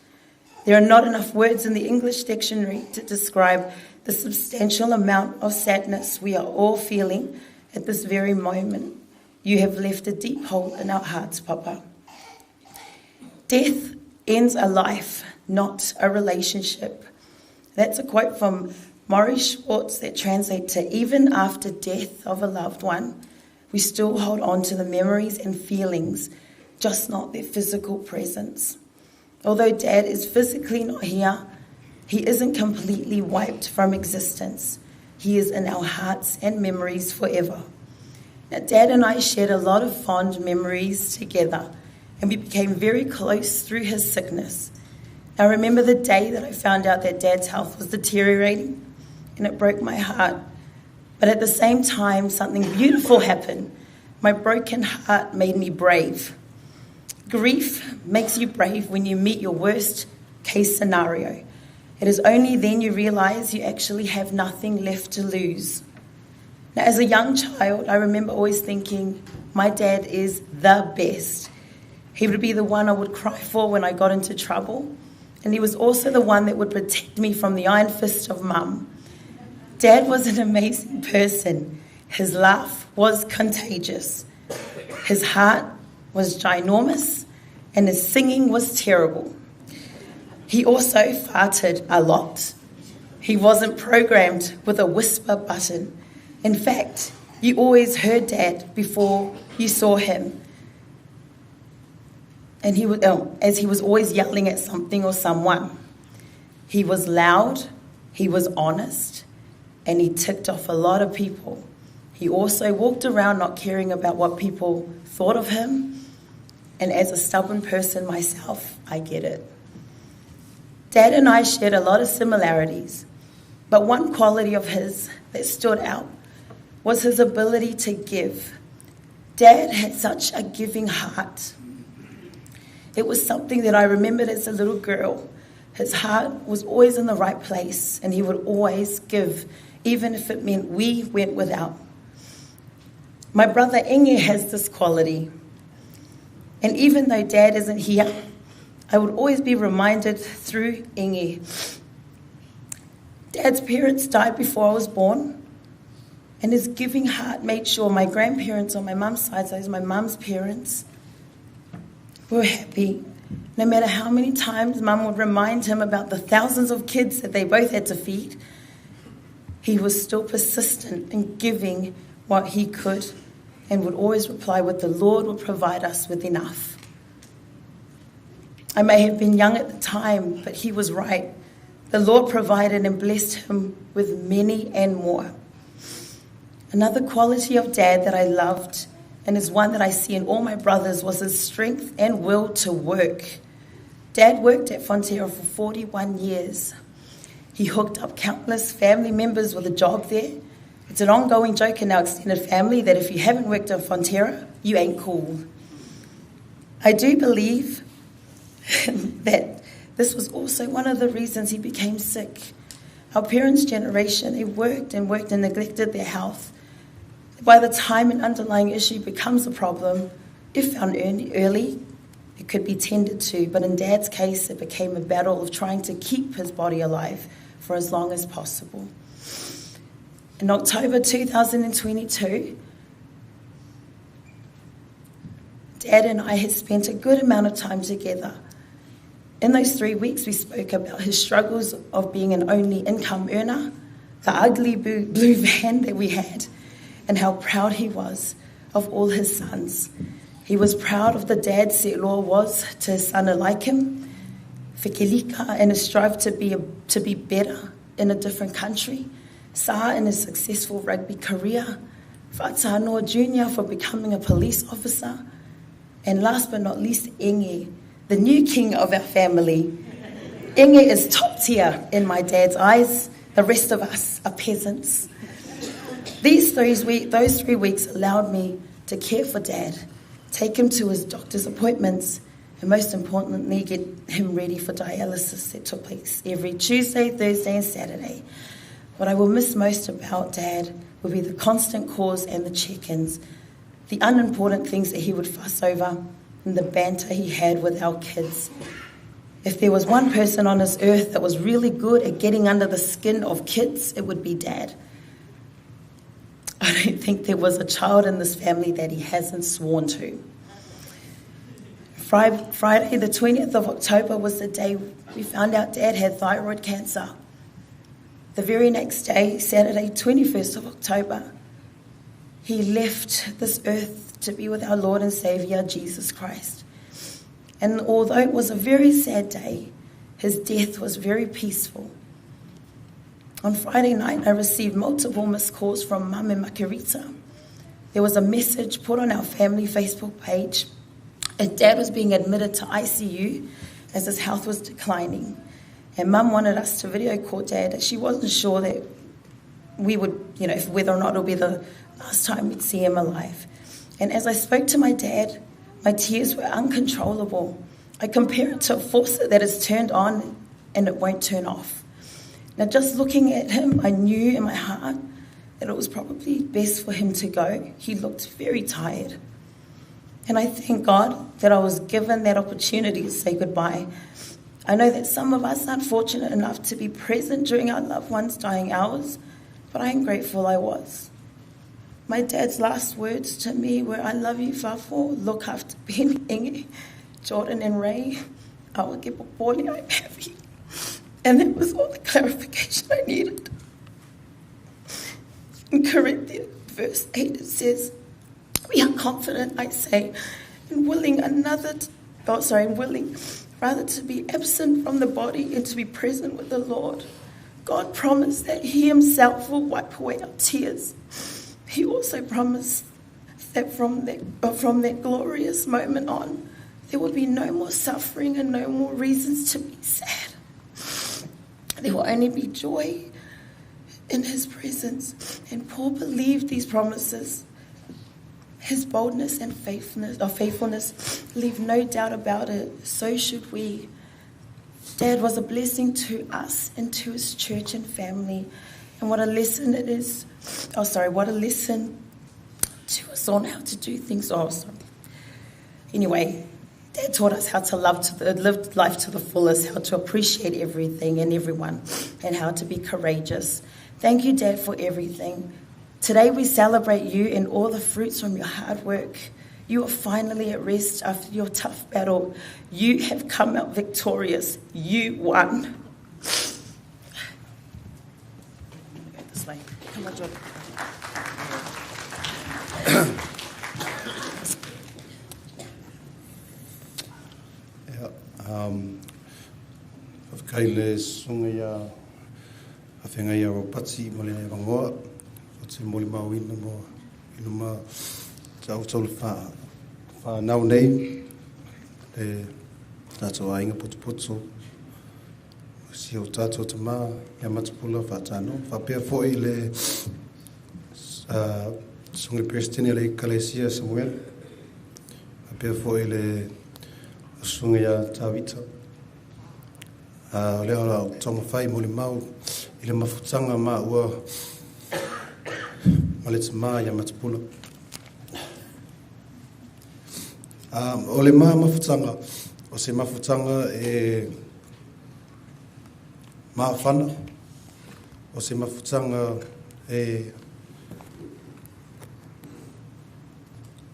There are not enough words in the English dictionary to describe the substantial amount of sadness we are all feeling at this very moment. You have left a deep hole in our hearts, Papa. Death ends a life, not a relationship. That's a quote from Maurice Schwartz that translates to, even after death of a loved one, we still hold on to the memories and feelings, just not their physical presence. Although Dad is physically not here, he isn't completely wiped from existence. He is in our hearts and memories forever. Now, Dad and I shared a lot of fond memories together, and we became very close through his sickness. I remember the day that I found out that Dad's health was deteriorating, and it broke my heart. But at the same time, something beautiful happened. My broken heart made me brave. Grief makes you brave when you meet your worst case scenario. It is only then you realise you actually have nothing left to lose. Now, as a young child, I remember always thinking, my dad is the best. He would be the one I would cry for when I got into trouble. And he was also the one that would protect me from the iron fist of Mum. Dad was an amazing person. His laugh was contagious. His heart was ginormous, and his singing was terrible. He also farted a lot. He wasn't programmed with a whisper button. In fact, you always heard Dad before you saw him. And he was always yelling at something or someone. He was loud, he was honest, and he ticked off a lot of people. He also walked around not caring about what people thought of him. And as a stubborn person myself, I get it. Dad and I shared a lot of similarities, but one quality of his that stood out was his ability to give. Dad had such a giving heart. It was something that I remembered as a little girl. His heart was always in the right place, and he would always give, even if it meant we went without. My brother Inge has this quality. And even though Dad isn't here, I would always be reminded through Inge. Dad's parents died before I was born, and his giving heart made sure my grandparents on my mum's side, so those my mum's parents, were happy. No matter how many times Mum would remind him about the thousands of kids that they both had to feed, he was still persistent in giving what he could, and would always reply with, the Lord will provide us with enough. I may have been young at the time, but he was right. The Lord provided and blessed him with many and more. Another quality of Dad that I loved and is one that I see in all my brothers, was his strength and will to work. Dad worked at Fonterra for 41 years. He hooked up countless family members with a job there. It's an ongoing joke in our extended family that if you haven't worked at Fonterra, you ain't cool. I do believe that this was also one of the reasons he became sick. Our parents' generation, they worked and neglected their health. By the time an underlying issue becomes a problem, if found early, it could be tended to. But in Dad's case, it became a battle of trying to keep his body alive for as long as possible. In October 2022, Dad and I had spent a good amount of time together. In those 3 weeks, we spoke about his struggles of being an only income earner, the ugly blue van that we had, and how proud he was of all his sons. He was proud of the dad Se'loa was to his son like him, Whikelika, and his strive to be better in a different country, Sa in his successful rugby career, Faatanoa Jr. for becoming a police officer, and last but not least, Inge, the new king of our family. Inge is top tier in my dad's eyes. The rest of us are peasants. Those 3 weeks allowed me to care for Dad, take him to his doctor's appointments, and most importantly, get him ready for dialysis that took place every Tuesday, Thursday, and Saturday. What I will miss most about Dad will be the constant calls and the check-ins, the unimportant things that he would fuss over, and the banter he had with our kids. If there was one person on this earth that was really good at getting under the skin of kids, it would be Dad. I don't think there was a child in this family that he hasn't sworn to. Friday, the 20th of October, was the day we found out Dad had thyroid cancer. The very next day, Saturday, 21st of October, he left this earth to be with our Lord and Saviour, Jesus Christ. And although it was a very sad day, his death was very peaceful. On Friday night, I received multiple missed calls from Mum and Makarita. There was a message put on our family Facebook page that Dad was being admitted to ICU as his health was declining. And Mum wanted us to video call Dad, as she wasn't sure that we would, whether or not it'll be the last time we'd see him alive. And as I spoke to my dad, my tears were uncontrollable. I compare it to a faucet that is turned on and it won't turn off. Now, just looking at him, I knew in my heart that it was probably best for him to go. He looked very tired. And I thank God that I was given that opportunity to say goodbye. I know that some of us aren't fortunate enough to be present during our loved ones' dying hours, but I am grateful I was. My dad's last words to me were, "I love you, Fafo. Look after Ben, Inge, Jordan, and Ray. I will give a boy, I'm happy." And that was all the clarification I needed. In Corinthians, verse 8, it says, "We are confident, I say, and willing rather to be absent from the body and to be present with the Lord. God promised that He Himself will wipe away our tears. He also promised that from that glorious moment on, there will be no more suffering and no more reasons to be sad. There will only be joy in His presence." And Paul believed these promises. His boldness and faithfulness leave no doubt about it. So should we. Dad was a blessing to us and to his church and family. And what a lesson it is. What a lesson to us on how to do things. Anyway, Dad taught us how to live life to the fullest, how to appreciate everything and everyone, and how to be courageous. Thank you, Dad, for everything. Today we celebrate you and all the fruits from your hard work. You are finally at rest after your tough battle. You have come out victorious. You won. This way. Come on, Jordan. Kaile sunga ya afenga ya wapatsi mole ya bangoa. It's more about we no more Tau tolu whanau nei, le tātou ainga putu. Si o tātou te mā, ia Matapula Faatanoa. Whapea fōi le sungi Prestini le Kalesia Samuel. Whapea fōi le sungi a Tawita. Leo la tonga whai moli mau, i le mafutanga mā ua maleta mā ia Matapula. O le mā mafutanga, o se mafutanga e mawhana, o se mafutanga e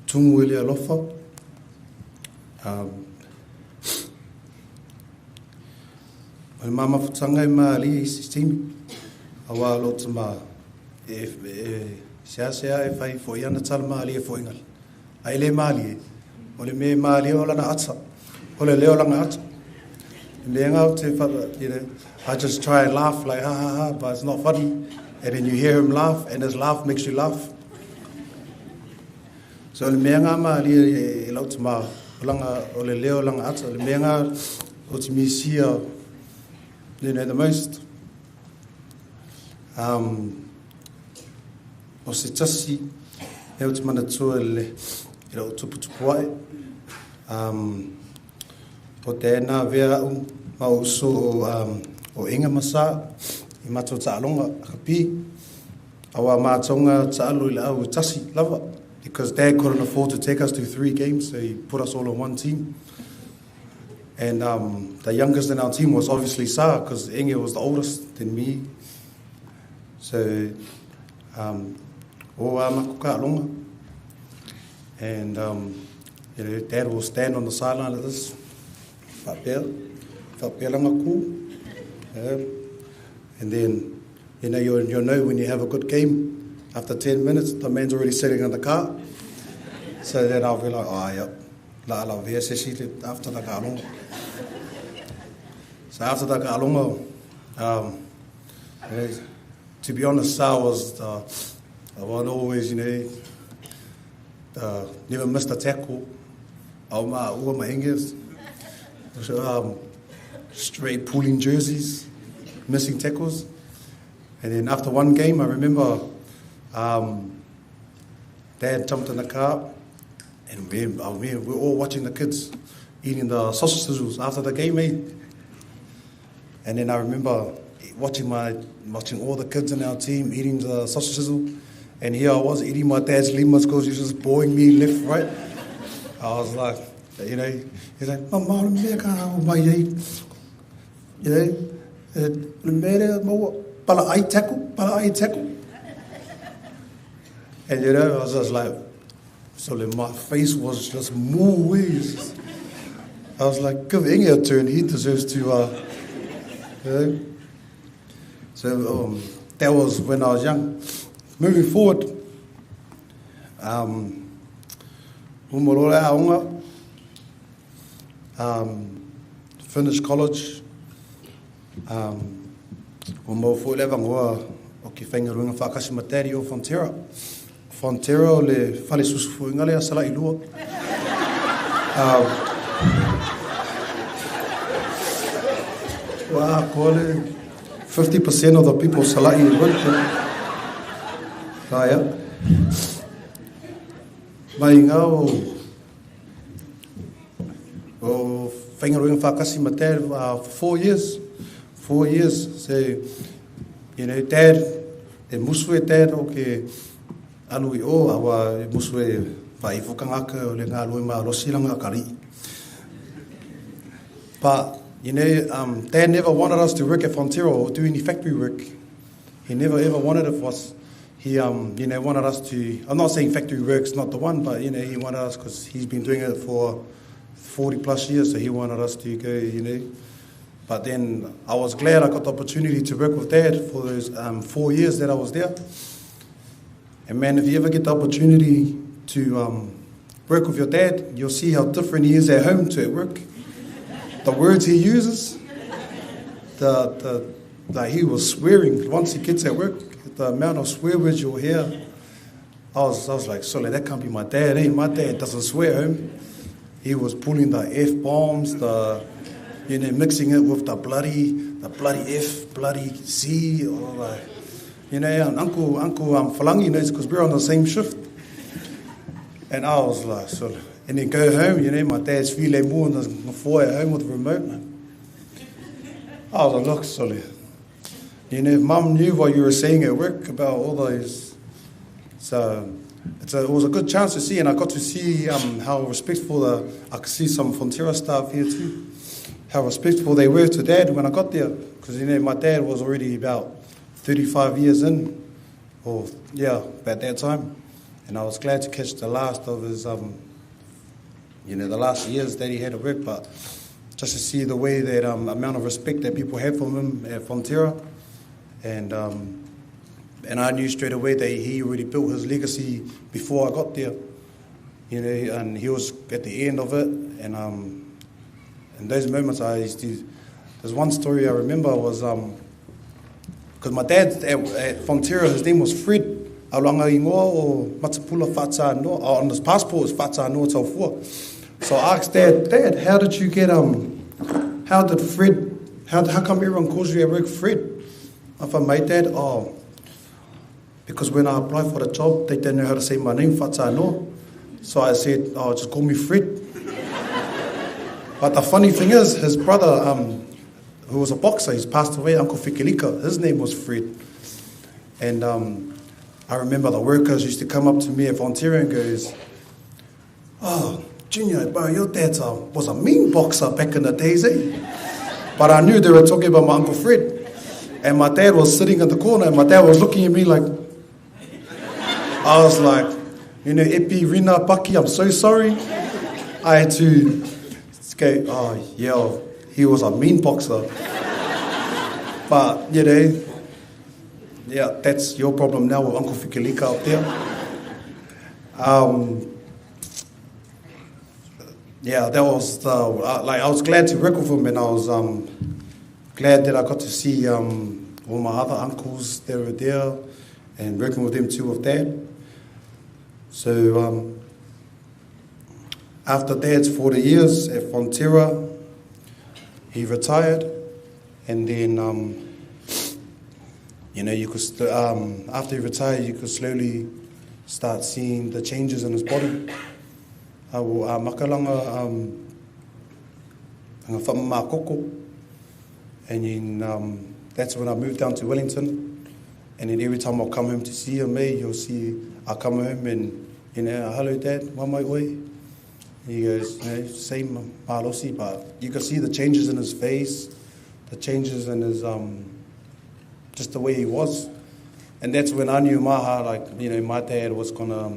tungu ili alofa. O le mā mafutanga e mā li i sistemi, awa lota mā sea e whai fo iana tala mā li e fo ingal. Ai le mā li e, o le me mā li o lana ata, o le leo langa ata. Me ngau te whata, I just try and laugh like ha ha ha, but it's not funny. And then you hear him laugh, and his laugh makes you laugh. So le mea ngā mā li e lau te mā, o le leo langa ata, le mea ngā o te misia, the most. O se tasi, e o te mana tua le, o tupu ai. O tēnā vea ma uso o inga masa, I mato ta alonga kapi, awa mātonga ta alu I le au tasi lava, because Dad couldn't afford to take us to 3 games, so he put us all on one team. And the youngest in our team was obviously Sa, because Inge was the oldest than me. So, o makuka alonga. And, Dad will stand on the sideline like this. Whapelanga cool. And then, you'll know when you have a good game. After 10 minutes, the man's already sitting in the car. So then I'll be like, oh, yeah. After the kalonga. So after the kalonga, to be honest, Sa was the one always, never missed a tackle. All my English. Straight pulling jerseys, missing tackles. And then after one game, I remember Dad jumped in the car. And we're all watching the kids eating the sausage sizzles after the game, eh? And then I remember watching all the kids in our team eating the sausage sizzle. And here I was eating my dad's limas because he was just boring me left, right? I was like, he's like, Mama, pala ai tackle. And I was just like, so my face was just moist. I was like, give Inge a turn. He deserves to, So that was when I was young. Moving forward, finished college. Fontero le fale susufuinga le asala ilua. 50% of the people salai in work. Kaya. Mainga o whaingaruinga whakasi materi for 4 years. 4 years. So, Dad, musue Dad, okay. Alui awa musue pai fukangaka o le ngā loi mā rosilanga kari. But, Dad never wanted us to work at Fontero or do any factory work. He never ever wanted it for us. He, wanted us to, I'm not saying factory work's not the one, but, he wanted us because he's been doing it for 40 plus years, so he wanted us to go, But then I was glad I got the opportunity to work with Dad for those 4 years that I was there. And man, if you ever get the opportunity to work with your dad, you'll see how different he is at home to at work. The words he uses, he was swearing. Once he gets at work, the amount of swear words you'll hear, I was like, surely that can't be my dad, eh? My dad doesn't swear at home. He was pulling the F-bombs, mixing it with the bloody F, bloody C, or like, and Uncle Falangi knows because we're on the same shift. And I was like, so, and then go home, my dad's filet more on the floor at home with the remote. I was like, look, Sully, if Mum knew what you were saying at work about all those, so it was a good chance to see, and I got to see how respectful I could see some Fonterra staff here too, how respectful they were to Dad when I got there, because my dad was already about 35 years in, about that time, and I was glad to catch the last of his, the last years that he had at work, but just to see the way that amount of respect that people had for him at Fonterra, and I knew straight away that he already built his legacy before I got there, and he was at the end of it, and in those moments there's one story I remember was, because my dad at Fonterra, his name was Fred, Aulanga Ingoa or Matapula Faatanoa, on his passport was Faatanoa Taufua. So I asked Dad, how did you get, how come everyone calls you at work Fred? If I made Dad, because when I applied for the job, they didn't know how to say my name, Faatanoa. So I said, just call me Fred. But the funny thing is, his brother, who was a boxer, he's passed away, Uncle Fikelika, his name was Fred. And I remember the workers used to come up to me at Fonterra and goes, Junior, bro, your dad was a mean boxer back in the days, eh? But I knew they were talking about my Uncle Fred. And my dad was sitting in the corner, and my dad was looking at me like, I was like, Epi, Rina, Paki, I'm so sorry. I had to go, he was a mean boxer. But, that's your problem now with Uncle Fikelika up there. That was I was glad to work with him, and I was glad that I got to see all my other uncles that were there, and working with them too with Dad. So after Dad's 40 years at Fonterra, he retired, and then you could after he retired, you could slowly start seeing the changes in his body. Makalanga whamākoko, and then that's when I moved down to Wellington, and then every time I'll come home to see him, you'll see I come home and hello Dad, wamai oi. He goes, same malosi, but you can see the changes in his face, the changes in his just the way he was, and that's when I knew my dad was gonna.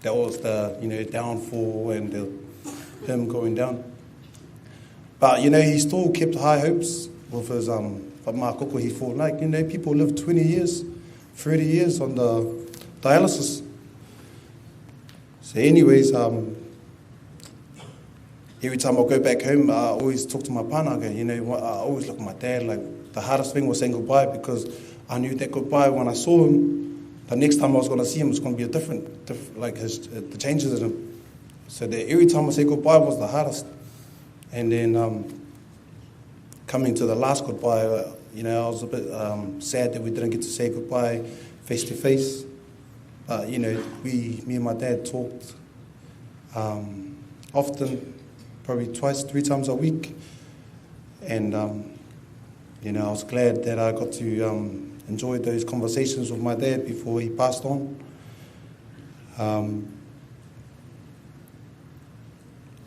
That was the downfall and him going down. But he still kept high hopes with his whamākoko he fought. People live 20 years, 30 years on the dialysis. So anyways, every time I go back home, I always talk to my partner. I always look at my dad like the hardest thing was saying goodbye, because I knew that goodbye when I saw him. The next time I was going to see him, it's going to be a different like the changes in him. So that every time I say goodbye was the hardest. And then coming to the last goodbye, I was a bit sad that we didn't get to say goodbye face to face. Me and my dad talked often, probably 2-3 times a week. And I was glad that I got to enjoyed those conversations with my dad before he passed on.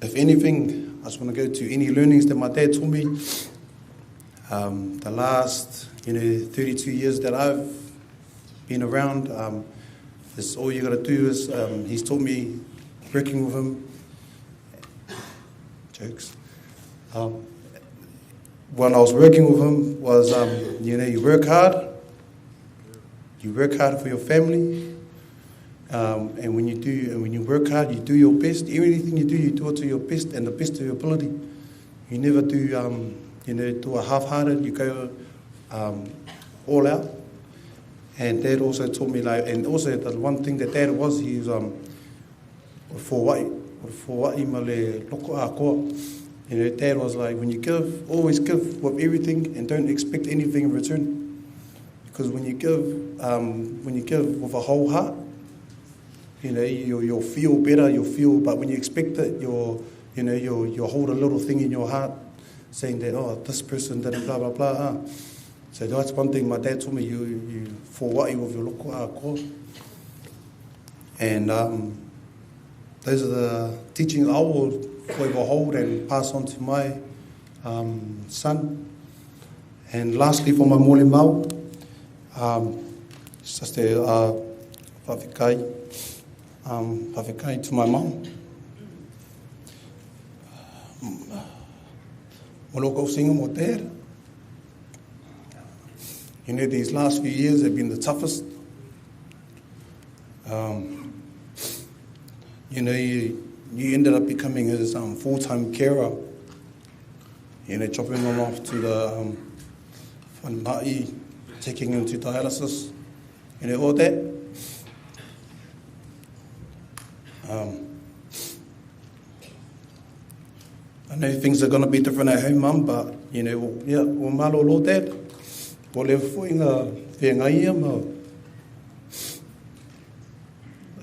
If anything, I just want to go to any learnings that my dad taught me. The last 32 years that I've been around, is all you got to do is, he's taught me working with him. Jokes. When I was working with him was, you work hard. You work hard for your family, and when you work hard, you do your best. Everything you do it to your best and the best of your ability. You never do, do a half-hearted. You go all out, And Dad also taught me, like, and also the one thing that Dad was, he was for what male loko a koa. You know, Dad was like, when you give, always give with everything and don't expect anything in return. Because when you give with a whole heart, you know, you'll feel better, but when you expect it, you'll hold a little thing in your heart saying that, oh, this person didn't blah, blah, blah. So that's one thing my dad told me, you for what with your loko a koa. And those are the teachings I will hold and pass on to my son. And lastly, for my mole mau, just te whawhikai to my mum. Moloko singa mo te. You know, these last few years have been the toughest. You know, you ended up becoming his full-time carer. You know, chopping him off to the whanma'i, taking him to dialysis. You know, all that. I know things are going to be different at home, Mum, but, you know, yeah, we'll malo lo Dad. We'll live for inga whenga ia ma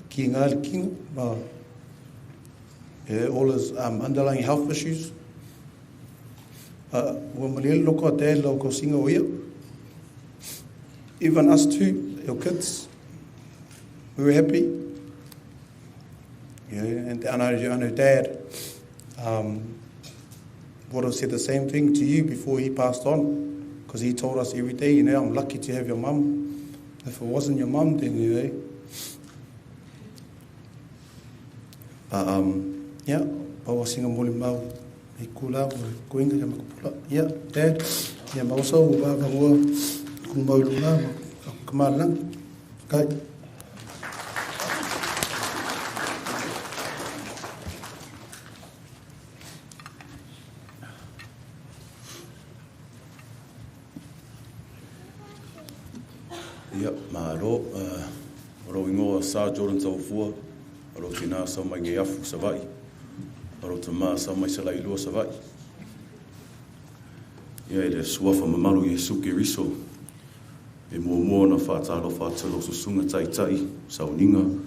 ki ngā kingo ma all his underlying health issues. We'll malele loko a Dad loko singa o ia. Even us too, our kids, we were happy. Yeah, and I know Dad would have said the same thing to you before he passed on, because he told us every day, you know, I'm lucky to have your mum. If it wasn't your mum, then, you know. But, yeah, bawa singa mole mau, e kula, ko inga ya makapula. Yeah, Dad, yeah, mausa, o baba ngua, kung mau luna, kamalang, kai. Ro ingoa Sir Jordan Taufua, ro tina sa mai nge afu sa vai, ro te maa sa mai sa lai lua sa vai. Ia le suafa mamalu i suke riso, e mua na whātalo whātalo susunga tai tai, sa uninga,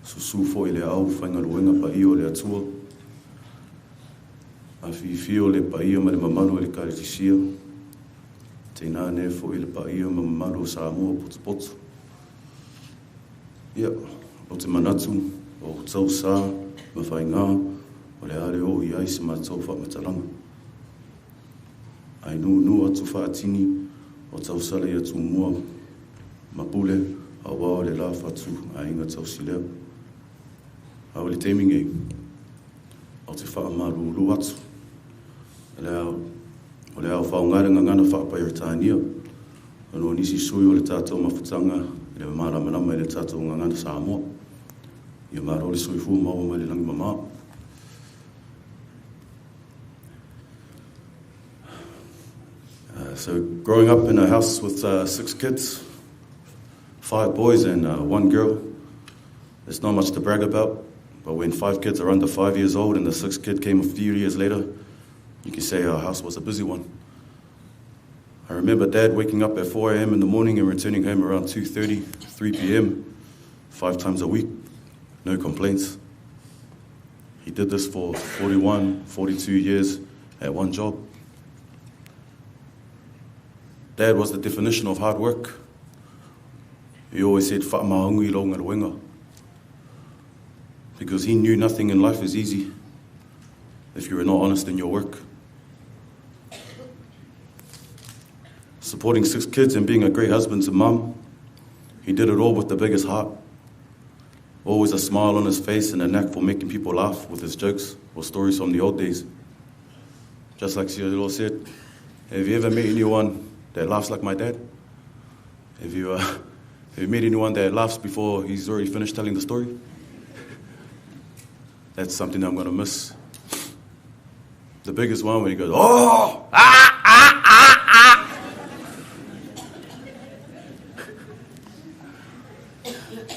susu fo i le au whainga luenga pa io le atua, a whiwhio le pa io ma le mamalu le karetisia, te nāne fo i le pa io ma mamalu sa mua potu potu. Ia, o te manatu, o tau sā, ma whainga, o le are o i aise ma tau whamatalanga. Ai nu atu whaatini, o tau sale i atu mua, ma pule, a wao le la whatu, a inga tau silea. A o le teimingei, o te whaamaru ulu atu. O le au whaungarenga ngana whaapairtānia, anu nisi sui o le tātou mawhutanga, le marama i le tātou ngangana Samoa. Ia maro le sui fu mau mai le langi mama. So growing up in a house with 6 kids, 5 boys and 1 girl, there's not much to brag about. But when 5 kids are under 5 years old and the 6th kid came a few years later, you can say our house was a busy one. I remember Dad waking up at 4 a.m. in the morning and returning home around 2:30, 3 p.m, 5 times a week. No complaints. He did this for 41, 42 years at one job. Dad was the definition of hard work. He always said, "Whaamahangi lo ngā ruenga," because he knew nothing in life is easy if you were not honest in your work. Supporting 6 kids and being a great husband to Mum, he did it all with the biggest heart. Always a smile on his face and a knack for making people laugh with his jokes or stories from the old days. Just like Cyril said, have you ever met anyone that laughs like my dad? Have you met anyone that laughs before he's already finished telling the story? That's something I'm going to miss. The biggest one when he goes, "Oh! Ah! Ah! Ah! Ah!"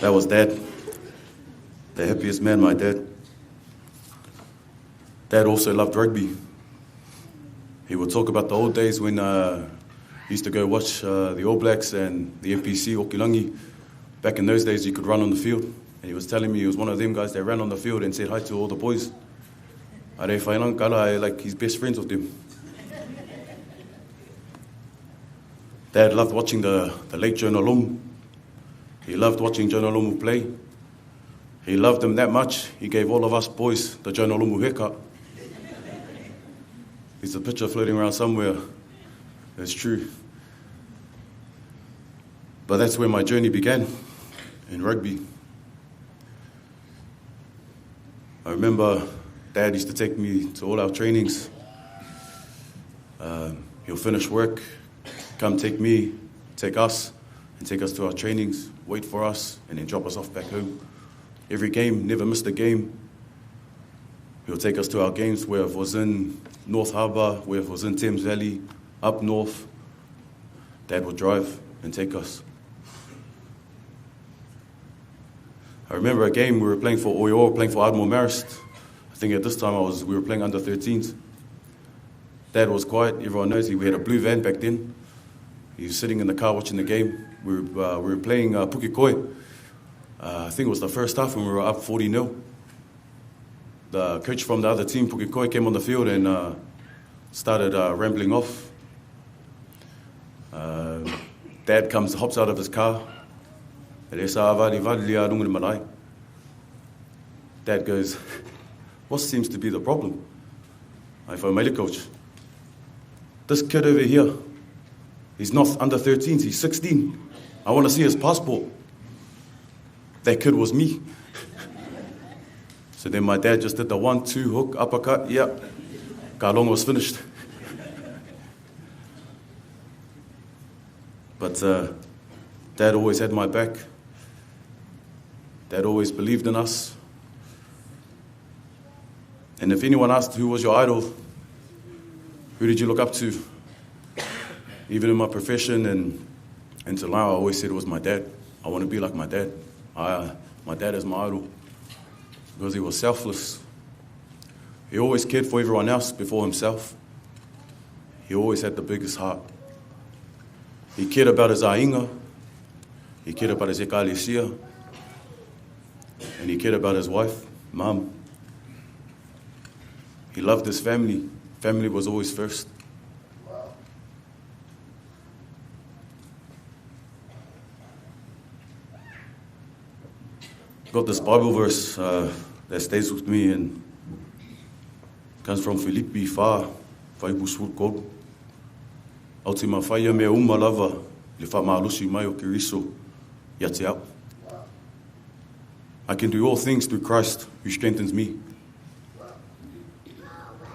That was Dad. The happiest man, my dad. Dad also loved rugby. He would talk about the old days when he used to go watch the All Blacks and the NPC, Okilangi. Back in those days, you could run on the field. And he was telling me he was one of them guys that ran on the field and said hi to all the boys. Like he's best friends with them. Dad loved watching the late Jonah Lomu. He loved watching Jonah Lomu play. He loved him that much, he gave all of us boys the Jonah Lomu haircut. There's a picture floating around somewhere. It's true. But that's where my journey began, in rugby. I remember Dad used to take me to all our trainings. He'll finish work, come take me, take us, and take us to our trainings, wait for us, and then drop us off back home. Every game, never missed a game. He'll take us to our games, where it was in North Harbour, where it was in Thames Valley, up north. Dad would drive and take us. I remember a game we were playing for Oyo, playing for Admiral Marist. I think at this time we were playing under 13s. Dad was quiet, everyone knows we had a blue van back then. He was sitting in the car watching the game. We were playing Pukikoi. I think it was the first half when we were up 40-0. The coach from the other team, Pukikoi, came on the field and started rambling off. Dad hops out of his car. Dad goes, what seems to be the problem? I phone my coach. This kid over here, he's not under 13s, he's 16. I want to see his passport. That kid was me. So then my dad just did the 1-2 hook, uppercut, yep. Kalong was finished. But Dad always had my back. Dad always believed in us. And if anyone asked who was your idol, who did you look up to? Even in my profession and till now, I always said it was my dad. I want to be like my dad. My dad is my idol because he was selfless. He always cared for everyone else before himself. He always had the biggest heart. He cared about his ainga. He cared about his ekalesia. And he cared about his wife, Mum. He loved his family. Family was always first. Got this Bible verse that stays with me and comes from Philippi 5:4. Ultima whaia mea lava le whamaalusi mai o Kiriso ia te au. I can do all things through Christ who strengthens me.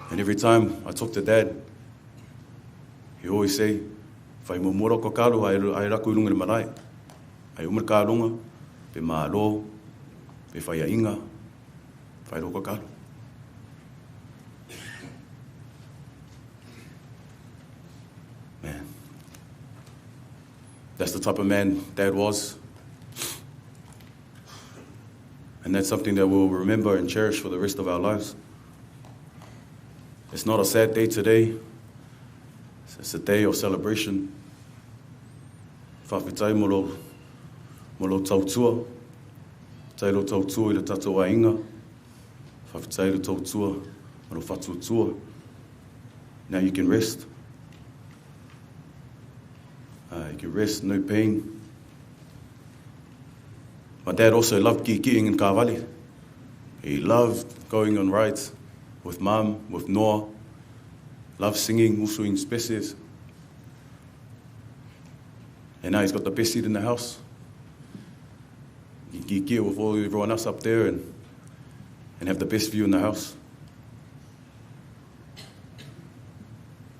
And every time I talk to Dad, he always say, whai mo mora ko karo ai raku ilunga le marae. Ai umar ka runga, pe maalo, pe whai a inga, whai roko karo. Man, that's the type of man Dad was. And that's something that we'll remember and cherish for the rest of our lives. It's not a sad day today. It's a day of celebration. Whawhitai molo tautua. Tailo tautua I le tatou ainga. Whawhitai le tautua molo whatutua. Now you can rest. You can rest, no pain. My dad also loved kikiing in Kāwali. He loved going on rides with Mum, with Noah. Loved singing, usuing species. And now he's got the best seat in the house. He gear with everyone else up there and have the best view in the house.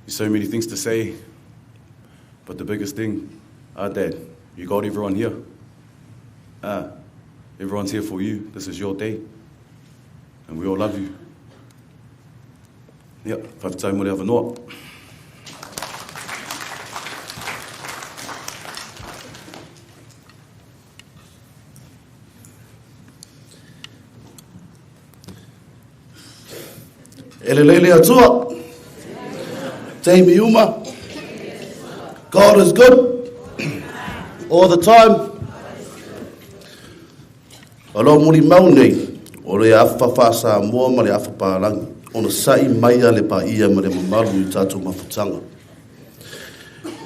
There's so many things to say, but the biggest thing, Dad, you got everyone here. Everyone's here for you. This is your day. And we all love you. Yeah, whawhitai mo le awanoa. Elelele atua. Jamie Uma. God is good all the time. Alo muri mau nei. O le afa whasa mua ma le afa pārangi. Ona sai maia le pa ia ma le mamalu I tātou mafutanga.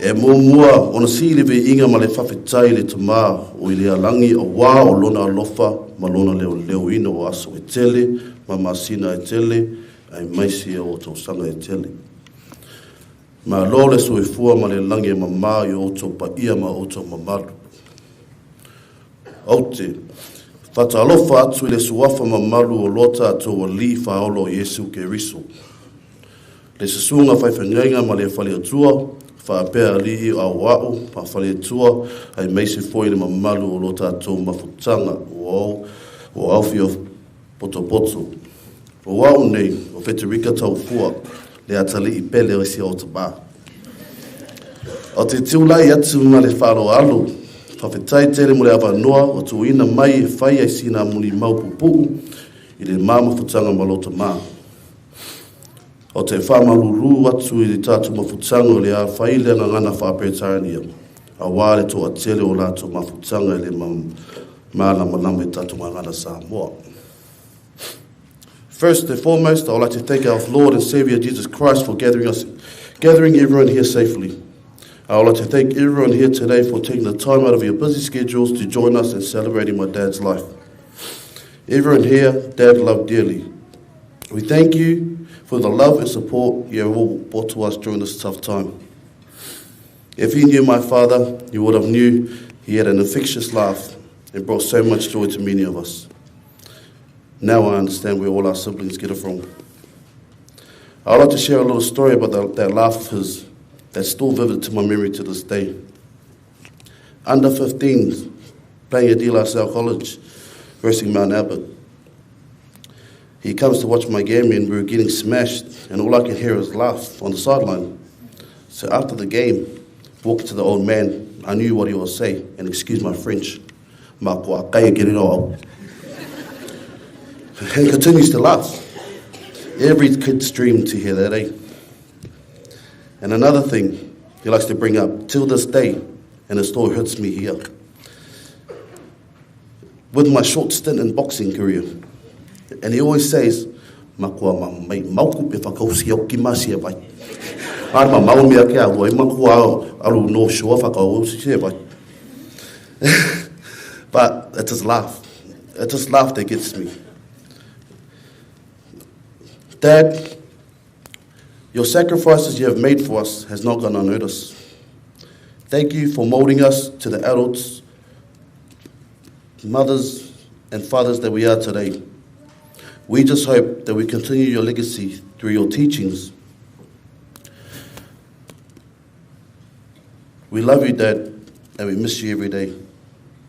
E mua ona silive inga ma le whawhitai le tamā o I le alangi o wā o lona alofa ma lona leo ino o aso e tele, ma masina e tele, ai maisi o tausanga e tele. Ma lo le soifua ma le langi e mamā I o tau pa ia ma o tau mamalu. Aute, whata alofa atu I le suafa mamalu o lota atu o li whaolo Yesu ke riso. Le sasunga whaiwhengainga ma le whale atua, whaapea lihi a wao, pa whale atua, ai meisi foi le mamalu o lota atu mafutanga o awhi o poto. O wao nei, o Papakura Taufua, le atali I pele o isi o taba. O te tiulai atu ma le whalo alu, whawhetai tere mo le awanoa o tuina mai e whai ai sina muli mau pupu I le mamafutanga malota maa. O te whamaruru atu I le tātu mafutanga o le a whaile ngana whapetarania. A wāre to a tele o lātu mafutanga I le malama e tātu ngana Samoa. First and foremost, I would like to thank our Lord and Savior Jesus Christ for gathering everyone here safely. I would like to thank everyone here today for taking the time out of your busy schedules to join us in celebrating my dad's life. Everyone here, Dad loved dearly. We thank you for the love and support you have all brought to us during this tough time. If you knew my father, you would have knew he had an infectious laugh and brought so much joy to many of us. Now I understand where all our siblings get it from. I would like to share a little story about that laugh of his that's still vivid to my memory to this day. Under 15, playing at De La Salle College, versus Mount Abbott. He comes to watch my game and we were getting smashed and all I could hear was laugh on the sideline. So after the game, walking to the old man, I knew what he would say, and excuse my French, "Makua kaya get it all." And he continues to laugh. Every kid's dream to hear that, eh? And another thing he likes to bring up till this day, and it still hurts me here. With my short stint in boxing career, and he always says, "Makua mai mauku pe whakausi au ki masi e vai." Arma mau mea ke au e makua alu no shua whakausi e vai. But it's his laugh. It's his laugh that gets me. Dad, your sacrifices you have made for us has not gone unnoticed. Thank you for molding us to the adults, mothers and fathers that we are today. We just hope that we continue your legacy through your teachings. We love you, Dad, and we miss you every day.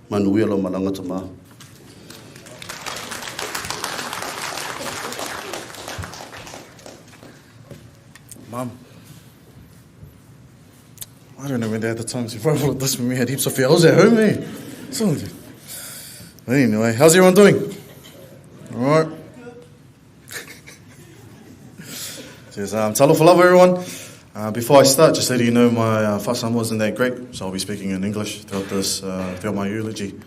Manuelo Malangatama. Mum, I don't know when Dad had the time to write all of this when we had heaps of fear. I was at home, eh? So, anyway, how's everyone doing? All right. Says, talofa lava, everyone. Before I start, just letting you know my whasam wasn't that great, so I'll be speaking in English throughout my eulogy.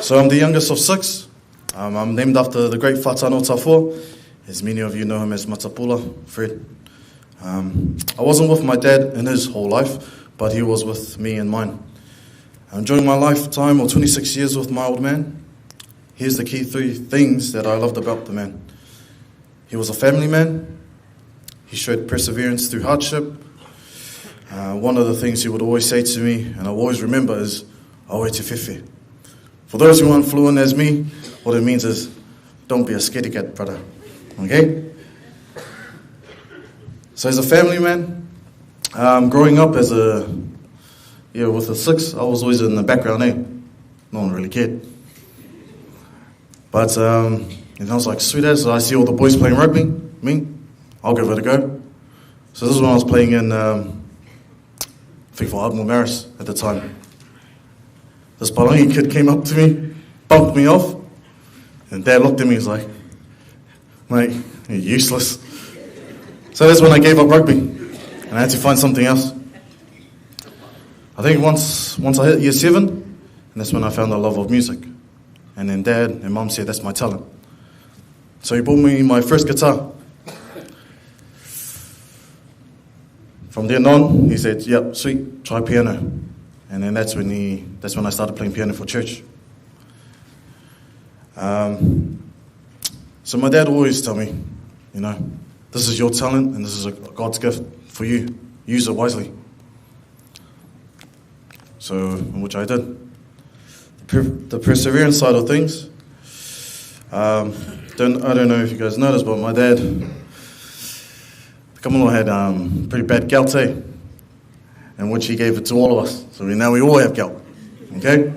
So I'm the youngest of 6. I'm named after the great Faatanoa Taufua. As many of you know him as Matapula, Fred. I wasn't with my dad in his whole life, but he was with me and mine. During my lifetime of 26 years with my old man, here's the key 3 things that I loved about the man. He was a family man. He showed perseverance through hardship. One of the things he would always say to me, and I always remember, is, "Aoe te whiwhi." For those who aren't fluent as me, what it means is, don't be a scaredy cat, brother. Okay? So as a family man, growing up as with a 6, I was always in the background, eh? No one really cared. But, I was like, sweet as, I see all the boys playing rugby, me, I'll give it a go. So this is when I was playing in, I think for Admiral Maris at the time. This Palangi kid came up to me, bumped me off, and Dad looked at me, he's like, "Mate, you're useless." So that's when I gave up rugby, and I had to find something else. I think once I hit year 7, and that's when I found the love of music. And then Dad and Mum said, that's my talent. So he bought me my first guitar. From then on, he said, yep, sweet, try piano. And then that's when I started playing piano for church. So my dad always tell me, you know, this is your talent and this is God's gift for you. Use it wisely. So, which I did. The perseverance side of things. I don't know if you guys noticed, but my dad, Kamalo had pretty bad gout, and which he gave it to all of us. So now we all have gout. Okay?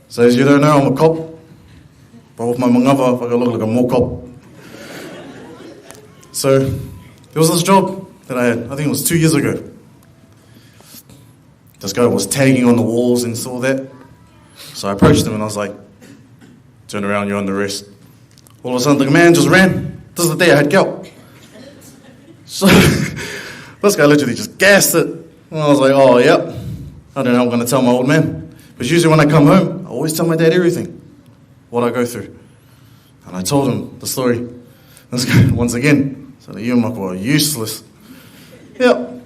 So as you don't know, I'm a cop. But with my mangava, I look like a more cop. So there was this job that I had, I think it was 2 years ago. This guy was tagging on the walls and saw that. So I approached him and I was like, turn around, you're under arrest. All of a sudden the man just ran. This is the day I had gout. So this guy literally just gassed it. And I was like, oh, yep. I don't know how I'm going to tell my old man. But usually when I come home, I always tell my dad everything, what I go through. And I told him the story. This guy, once again, said, you are useless. Yep.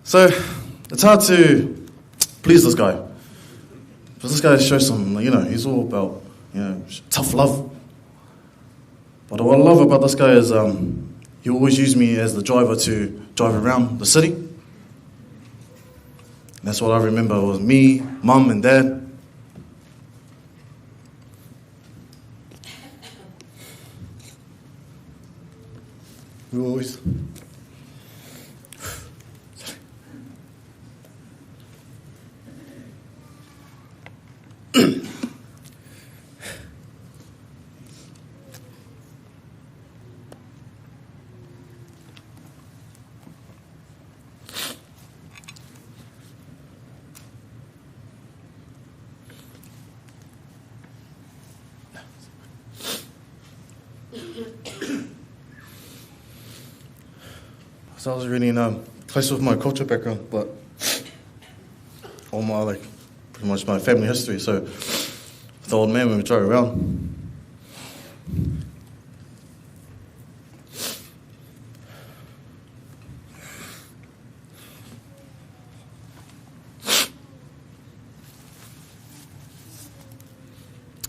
So it's hard to please this guy. But this guy shows some, he's all about, tough love. But what I love about this guy is he always used me as the driver to drive around the city. And that's what I remember was me, Mum and Dad. We always... So I was really close with my culture background, but all my pretty much my family history. So with the old man, when we drove around,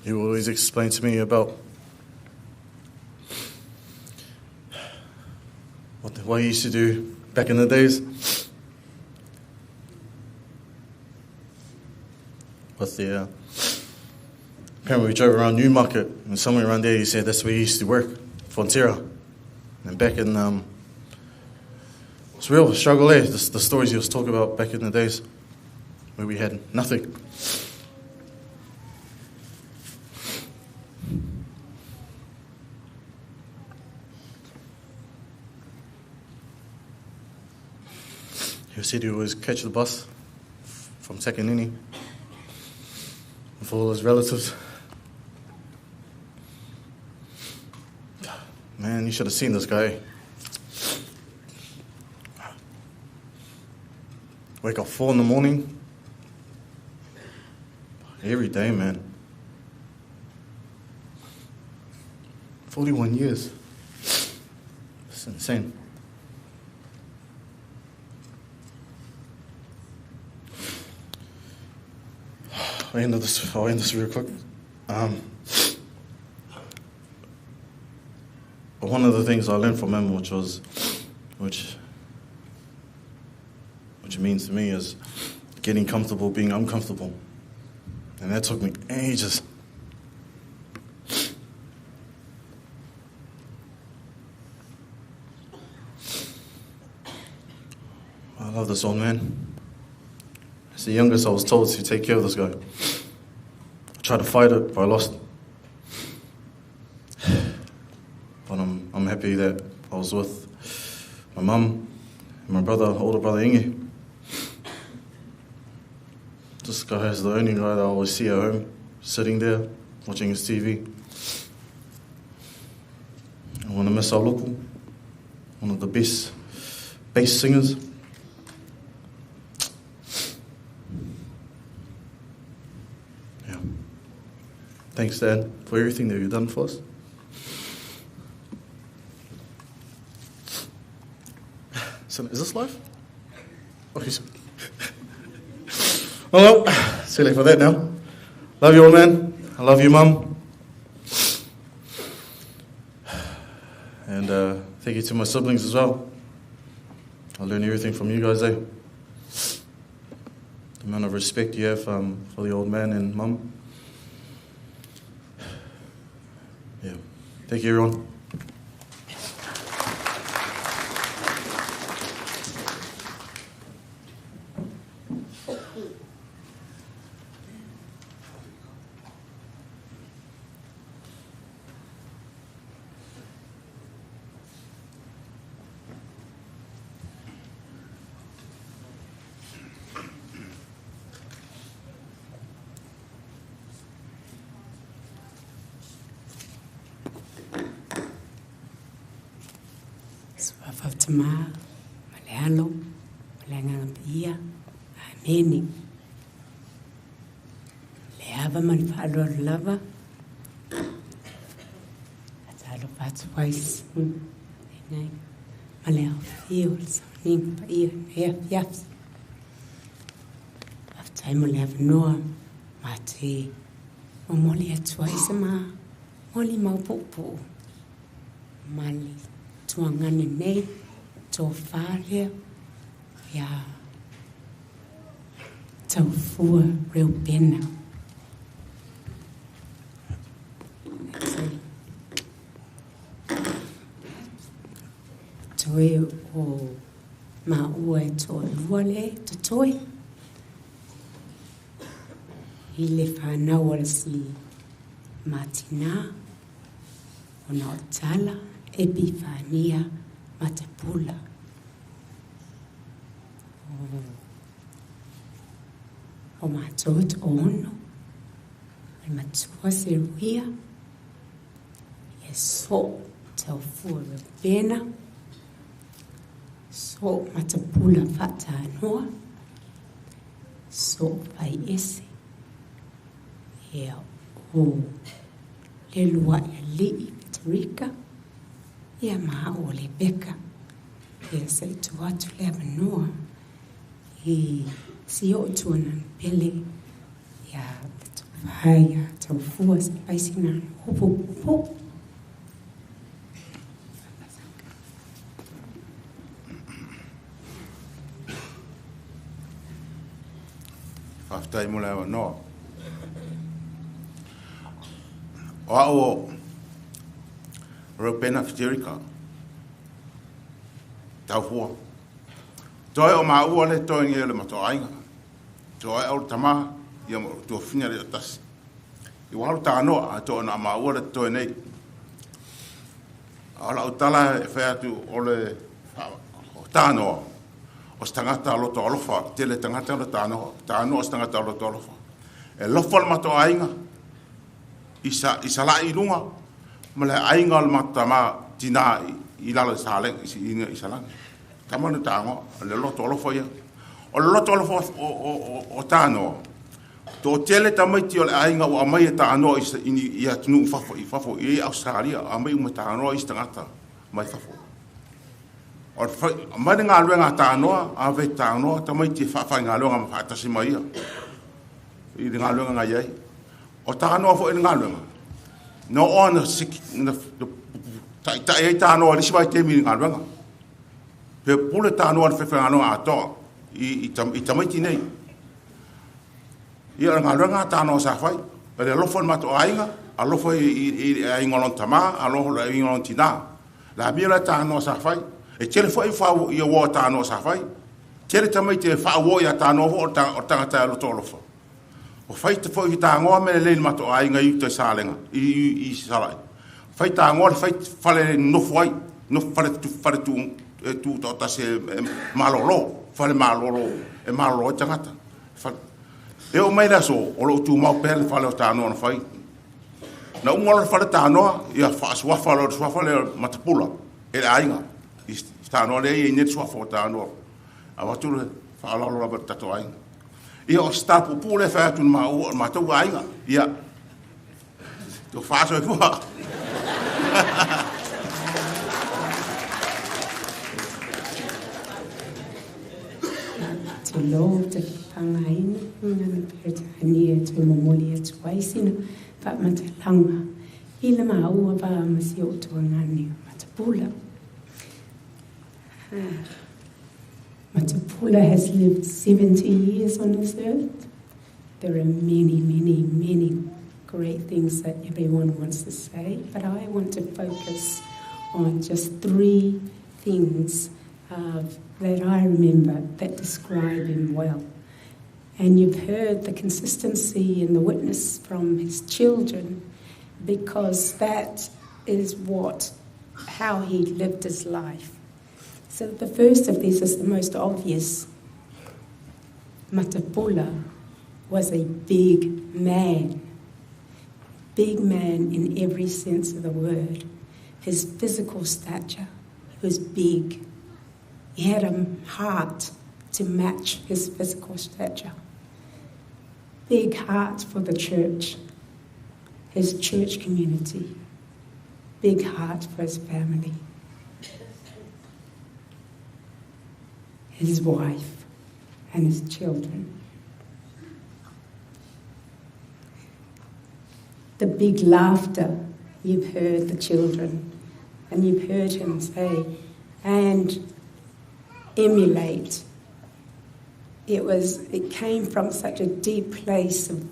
he would always explain to me about what he used to do back in the days. With the apparently we drove around Newmarket, and somewhere around there he said that's where he used to work, Fonterra. And back in it's real struggle there. The stories he was talking about back in the days where we had nothing. He said he would always catch the bus from Takanini with all his relatives. Man, you should have seen this guy. Wake up 4 a.m. Every day, man. 41 years. It's insane. I'll end this real quick. But one of the things I learned from him, which means to me, is getting comfortable being uncomfortable. And that took me ages. I love this old man. As the youngest, I was told to take care of this guy. I tried to fight it, but I lost. But I'm happy that I was with my mum and my older brother Inge. This guy is the only guy that I always see at home, sitting there, watching his TV. I want to miss our local, one of the best bass singers. Yeah. Thanks, Dad, for everything that you've done for us. So, is this live? Oh, well, silly for that now. Love you all, man. I love you, Mum. And thank you to my siblings as well. I learned everything from you guys, eh? The amount of respect you have for the old man and Mum. Yeah. Thank you, everyone. Fatima, Malealo, Malangambia, Ameni. Leava Manfalo Lava. That's all of that's wise. Maleo feels, Ning, Ear, Yaps. After time will have Noah, Mate, Omoli at twice a ma, Molly Maupopo, Mali. Tuangane nei, Taufua, ya Taufua reo pena. Toe o maua e toa luale, to toe. Ile whanau ala si matina, ona o tala. Epifania Matapula. O matot ono. El matua seruia. E so Taufua pena. So Matapula Faatanoa. So pai ese. E o lelua e li Rika. Ia maha o le beka. Ia sei tu atu le abanoa. I si o tuana pele. Ia tu vai a Taufua se paisina. Hopo hopo. Whaftai mo le abanoa. O ao Ropena Fiterica Taufua. Toi o maua le toi nge le matoainga. Toi au tama ia tu fina le tas. I walu tano a to na maua le toi nei. Ala utala e fa tu ole tano. O stangata lo to alofa, tele tangata lo tano o stangata lo to alofa. E lofa le matoainga. Isa la ilunga. Male aingal matama tina ilala saleng isalang. Tamanu tango le loto lo foya. O loto lo o tano. To tele tamai ti o ainga o mai tano ini ia tunu fafo i Australia amai mo tano istangata mai fafo. O mai nga luenga tano ave tano tamai ti fa nga luenga ma fata simaia. I nga luenga nga yai. O tano fo nga luenga. No on sik ta no ali sibai temi ngalwanga pe pule ta no fe no ato I tamai nei ia ngalwanga ta no sa fai pe lo fon mato ainga a lo foi ai ngolon tama a lo la ngolon tina la mira ta no sa fai e tele foi fa ia wo ta no sa fai tele tamai te fa wo ia ta no o ta lo to lo fo o fai te foi ta ngo me le mato ainga I te salenga I salai fai ta ngo fai fale no foi no fale tu ta se malolo fale malolo e malolo tangata e o mai la so o lo tu mau per fale ta no fai Na umolo fale tanoa ia whaaswafa lo swafa le matapula e ainga i tanoa le i net swafa tanoa a watu le whaalalo la tato ainga ia o stapu pule whaatun ma tau ainga ia to whaaso e fua Te lo te pangaina ngana pertani e tu momoli e tu aisina pa matalanga ila maua pa masi o tu ngani Matapula. Matapula has lived 70 years on this earth. There are many, many, many great things that everyone wants to say, but I want to focus on just 3 things that I remember that describe him well. And you've heard the consistency and the witness from his children, because that is how he lived his life. So the first of these is the most obvious. Matapula was a big man in every sense of the word. His physical stature, he was big. He had a heart to match his physical stature. Big heart for the church, his church community. Big heart for his family. His wife and his children. The big laughter, you've heard the children, and you've heard him say, and emulate. It came from such a deep place of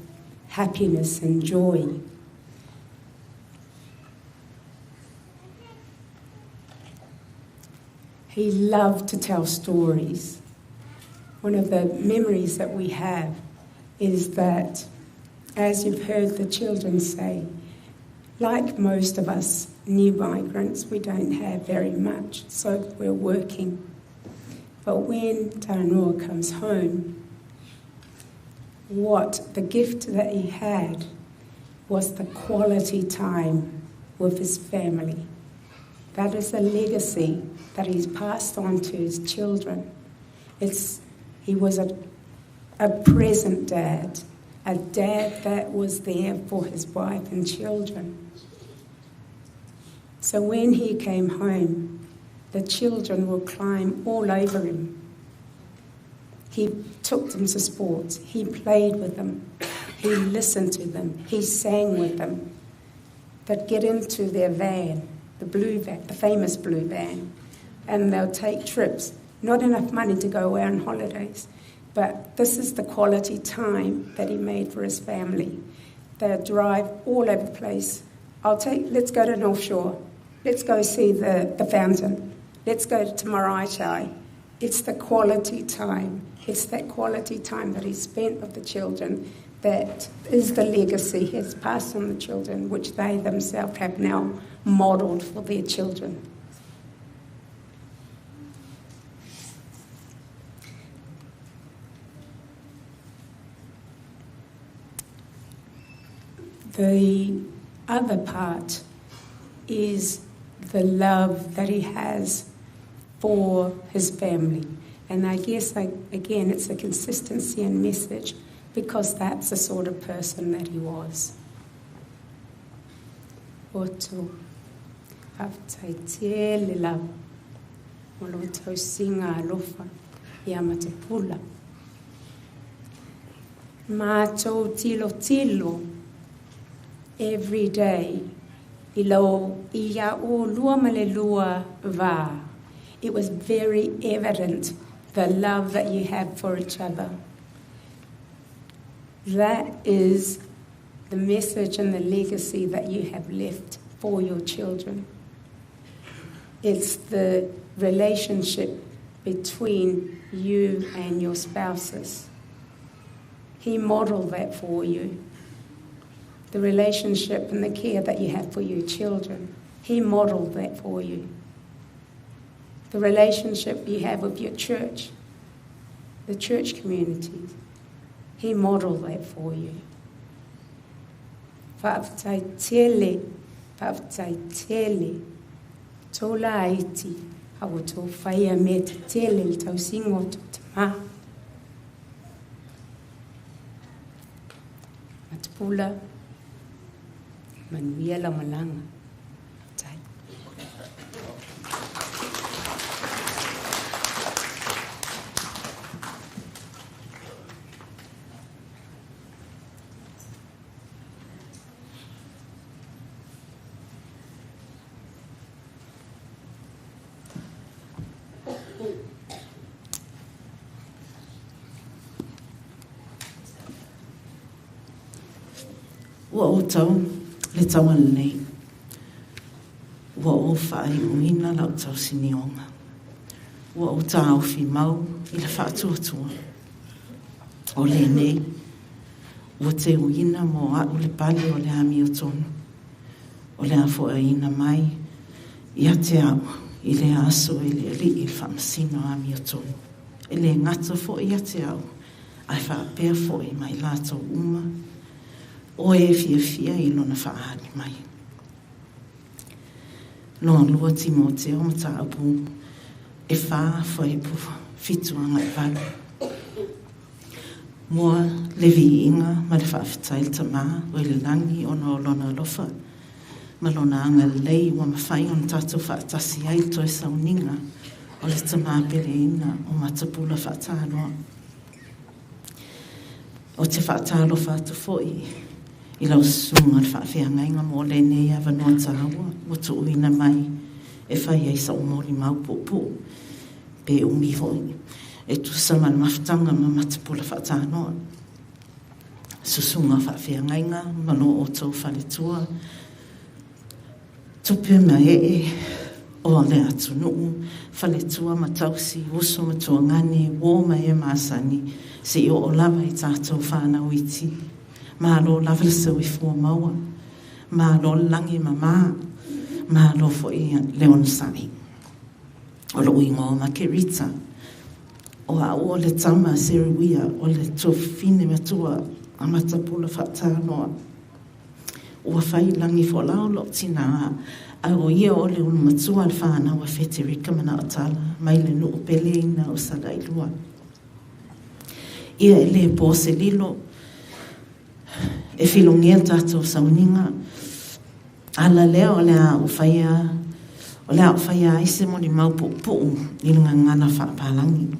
happiness and joy. He loved to tell stories. One of the memories that we have is that, as you've heard the children say, like most of us new migrants, we don't have very much, so we're working. But when Tanoa comes home, the gift that he had was the quality time with his family. That is a legacy that he's passed on to his children. He was a present dad, a dad that was there for his wife and children. So when he came home, the children would climb all over him. He took them to sports. He played with them. He listened to them. He sang with them. They'd get into their van, the blue van, the famous blue van, and they'll take trips. Not enough money to go away on holidays, but this is the quality time that he made for his family. They'll drive all over the place. Let's go to North Shore. Let's go see the fountain. Let's go to Maraitai. It's the quality time. It's that quality time that he spent with the children that is the legacy he has passed on the children, which they themselves have now modelled for their children. The other part is the love that he has for his family. And I guess, again, it's a consistency and message, because that's the sort of person that he was. Oto, aftaite lela, moloto singa alofa, ya Matapula. Mato tilo, every day, ilo iya o lua malelua va. It was very evident, the love that you have for each other. That is the message and the legacy that you have left for your children. It's the relationship between you and your spouses. He modelled that for you. The relationship and the care that you have for your children. He modelled that for you. The relationship you have with your church, the church communities. He modelled that for you. Whaafitai tele, tōla aiti, hawa tō whaia me te tele le tau singo tō te mā. Matapula, manuia la malanga. Tai. Ua o tau, le tau ana nei. Ua o whae uina lau tau sinionga. Ua o tā au fi mau i le whaatuatua. O le nei, ua te uina mo au le pali o le ami o tonu. O le afo ina mai, ia te au i le aso i le li i whamasino ami o tonu. E le ngata fo ia te au, ai whaapea fo i mai lato uma, o e fia i lona whaahani mai. Loa lua Timoteo ma ta apu, e wha whai pu fituanga e walu. Mua levi inga ma le whaafetai ta mā, o le langi o no lona lofa, ma lona anga lei wa mawhai on tātou whaatasi ai toi sauninga, o le ta mā pere ina o Matapula Faatanoa. O te whaatalo whaatu foi, I lau sunga le whaawhiangainga mo le nei awa noa tāua, o tu uina mai, e whai ei sa umori mau pōpō, pe umi hoi, e tu sama maftanga ma Matapula Faatanoa. Susunga whaawhiangainga, mano o tau whaletua, tupe ma o le atu nuu, whaletua ma tausi, uso ma tuangane, wō ma e māsani, se o lava I tātou whānau iti, Mālo lawala sau I fua maua, mālo langi mamā, mālo fo I leon sai. O lo ingo o makerita, o a o le tama seruia, o le tofine matua, a Matapula Faatanoa. O a whai langi fo lao lo tina, a o ia o le unu matua al whānau a wheterika mana o tala, mai le nuu pele ina o sadailua. Ia e le pōse lilo, e filongia tātou sauninga, ala lea o lea o whaia aise mo ni maupōpō I lunga ngana whaapalangi.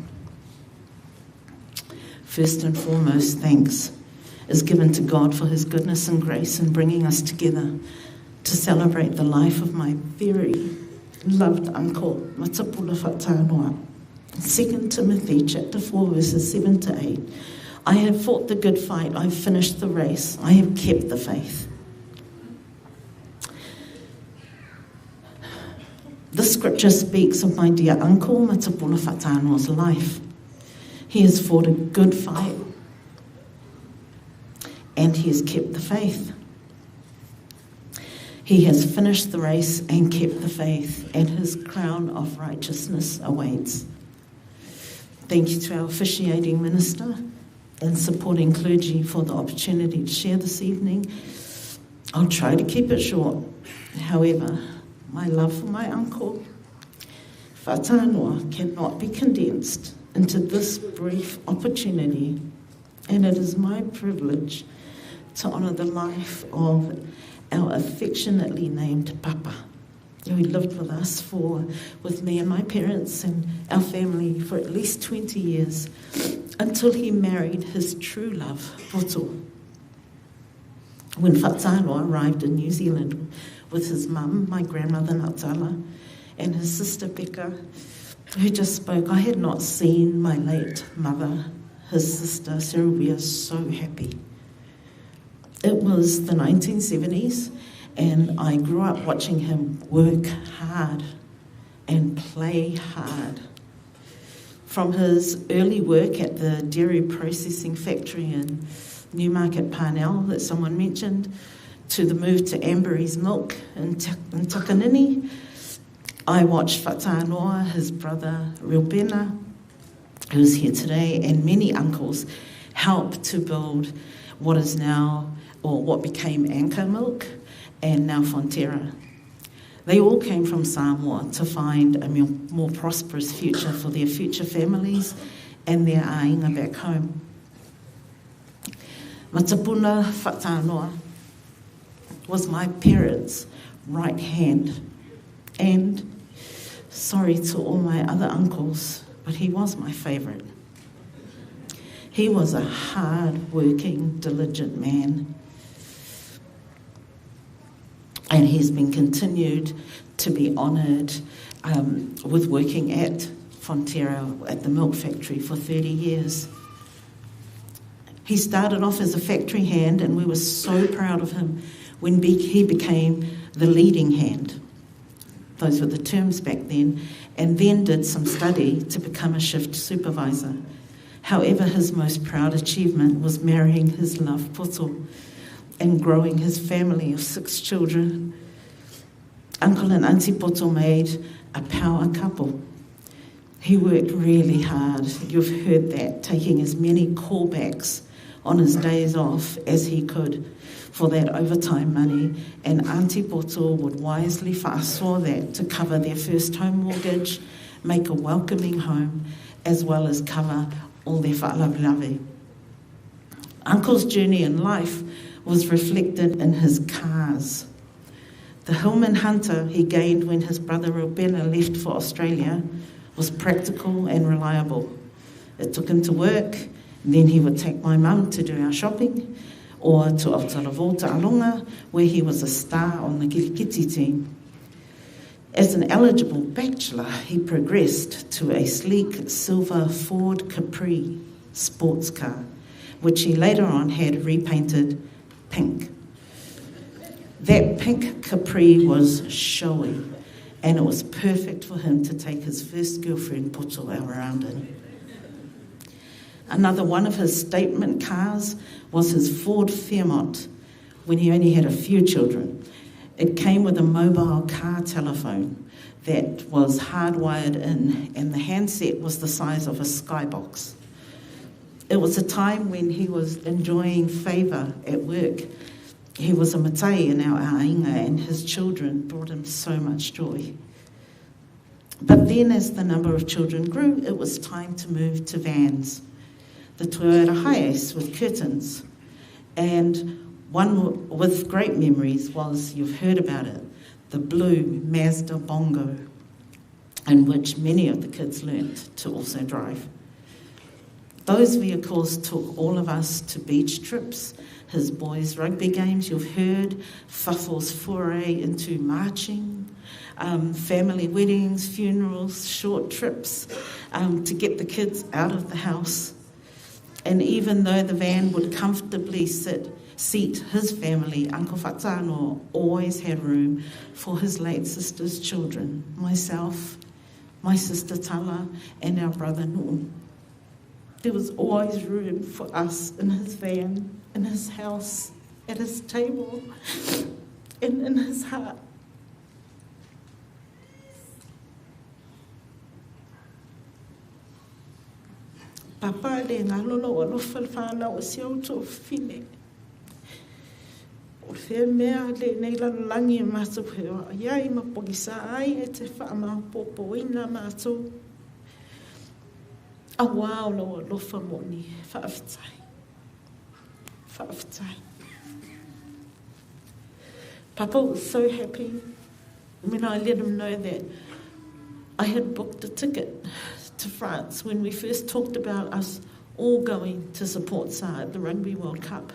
First and foremost, thanks is given to God for his goodness and grace in bringing us together to celebrate the life of my very loved uncle, Matapula Faatanoa. 2 Timothy chapter 4, verses 7 to 8. I have fought the good fight, I have finished the race, I have kept the faith. The scripture speaks of my dear uncle Matapula Faatanoa's life. He has fought a good fight and he has kept the faith. He has finished the race and kept the faith, and his crown of righteousness awaits. Thank you to our officiating minister and supporting clergy for the opportunity to share this evening. I'll try to keep it short. However, my love for my uncle, Faatanoa, cannot be condensed into this brief opportunity, and it is my privilege to honour the life of our affectionately named Papa, who lived with us with me and my parents and our family for at least 20 years, until he married his true love, Poto. When Faatanoa arrived in New Zealand with his mum, my grandmother Nautala, and his sister Becca, who just spoke, I had not seen my late mother, his sister Sylvia, so happy. It was the 1970s, and I grew up watching him work hard and play hard. From his early work at the dairy processing factory in Newmarket Parnell that someone mentioned, to the move to Amberry's Milk in Takanini, I watched Faatanoa, his brother Rilbena, who's here today, and many uncles help to build what is now or what became Anchor Milk, and now Fonterra. They all came from Samoa to find a more prosperous future for their future families and their ainga back home. Matapula Faatanoa was my parents' right hand, and sorry to all my other uncles, but he was my favourite. He was a hard-working, diligent man, and he's been continued to be honoured with working at Fonterra at the milk factory for 30 years. He started off as a factory hand, and we were so proud of him when he became the leading hand. Those were the terms back then, and then did some study to become a shift supervisor. However, his most proud achievement was marrying his love poto and growing his family of 6 children. Uncle and Auntie Poto made a power couple. He worked really hard, you've heard that, taking as many callbacks on his days off as he could for that overtime money, and Auntie Poto would wisely whaasoa that to cover their first home mortgage, make a welcoming home, as well as cover all their whaalavilavi. Uncle's journey in life was reflected in his cars. The Hillman Hunter he gained when his brother Robena left for Australia was practical and reliable. It took him to work, and then he would take my mum to do our shopping, or to Aotearoa Alonga, where he was a star on the Kirikiti team. As an eligible bachelor, he progressed to a sleek silver Ford Capri sports car, which he later on had repainted pink. That pink Capri was showy, and it was perfect for him to take his first girlfriend, Poto, around in. Another one of his statement cars was his Ford Fairmont when he only had a few children. It came with a mobile car telephone that was hardwired in, and the handset was the size of a skybox. It was a time when he was enjoying favour at work. He was a matai in our ainga, and his children brought him so much joy. But then as the number of children grew, it was time to move to vans. The Toyota Hiace with curtains. And one with great memories was, you've heard about it, the blue Mazda Bongo, in which many of the kids learnt to also drive. Those vehicles took all of us to beach trips, his boys' rugby games, you've heard, Fafo's foray into marching, family weddings, funerals, short trips to get the kids out of the house. And even though the van would comfortably seat his family, Uncle Faatanoa always had room for his late sister's children, myself, my sister Tala, and our brother Nu'u. There was always room for us in his van, in his house, at his table, and in his heart. Papa le ngā lolo o lofa whānau o siau tō whine. O whea mea le nei lalangi e mātou heo. Iai ma poki sa ai e te whaamaupopo ina mātou. A wāo lo o lofa moni. Whaawhitai. Whaawhitai. Papa was so happy when I let him know that I had booked a ticket to France when we first talked about us all going to support Sa at the Rugby World Cup.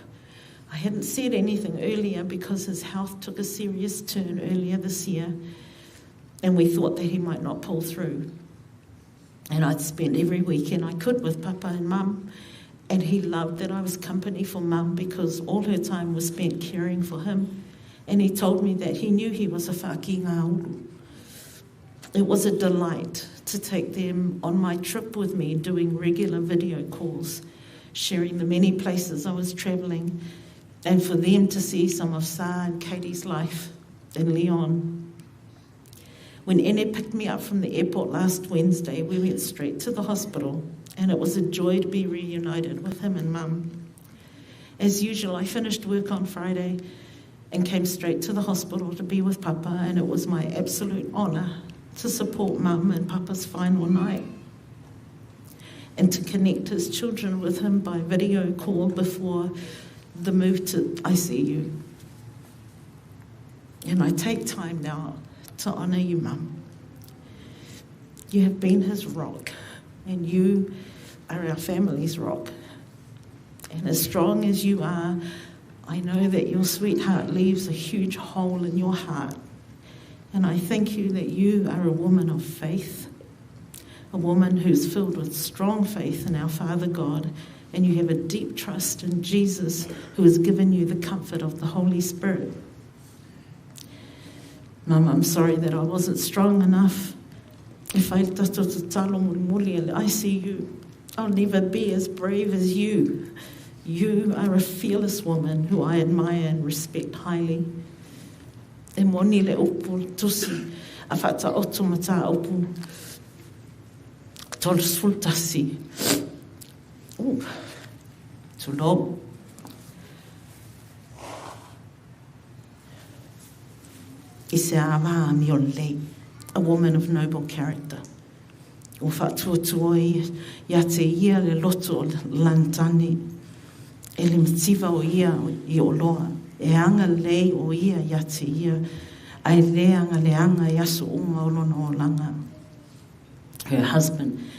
I hadn't said anything earlier because his health took a serious turn earlier this year, and we thought that he might not pull through. And I'd spend every weekend I could with Papa and Mum, and he loved that I was company for Mum because all her time was spent caring for him, and he told me that he knew he was a whākinga uru. It was a delight to take them on my trip with me, doing regular video calls, sharing the many places I was travelling, and for them to see some of Sa and Katie's life in Lyon. When Ene picked me up from the airport last Wednesday, we went straight to the hospital, and it was a joy to be reunited with him and Mum. As usual, I finished work on Friday and came straight to the hospital to be with Papa, and it was my absolute honour to support Mum and Papa's final night and to connect his children with him by video call before the move to ICU. And I take time now to honour you, Mum. You have been his rock, and you are our family's rock. And as strong as you are, I know that your sweetheart leaves a huge hole in your heart. And I thank you that you are a woman of faith, a woman who's filled with strong faith in our Father God, and you have a deep trust in Jesus, who has given you the comfort of the Holy Spirit. Mum, I'm sorry that I wasn't strong enough. If I see you, I'll never be as brave as you. You are a fearless woman who I admire and respect highly. E moni le opu tusi, a whata otu mata opu tolos fultasi. To lob. Ise ama miole, a woman of noble character. O whatuatuoi, ia te ia le loto lantani, e le mtiva o ia I o loa, e anga lei o ia te ia, ai le anga le anga I aso uma o lona o langa. Her husband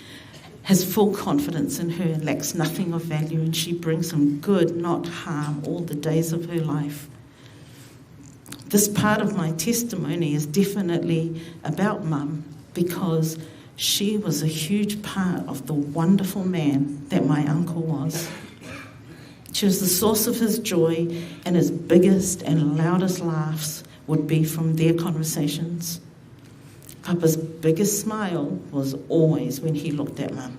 has full confidence in her and lacks nothing of value, and she brings him good, not harm, all the days of her life. This part of my testimony is definitely about Mum, because she was a huge part of the wonderful man that my uncle was. She was the source of his joy, and his biggest and loudest laughs would be from their conversations. Papa's biggest smile was always when he looked at Mum.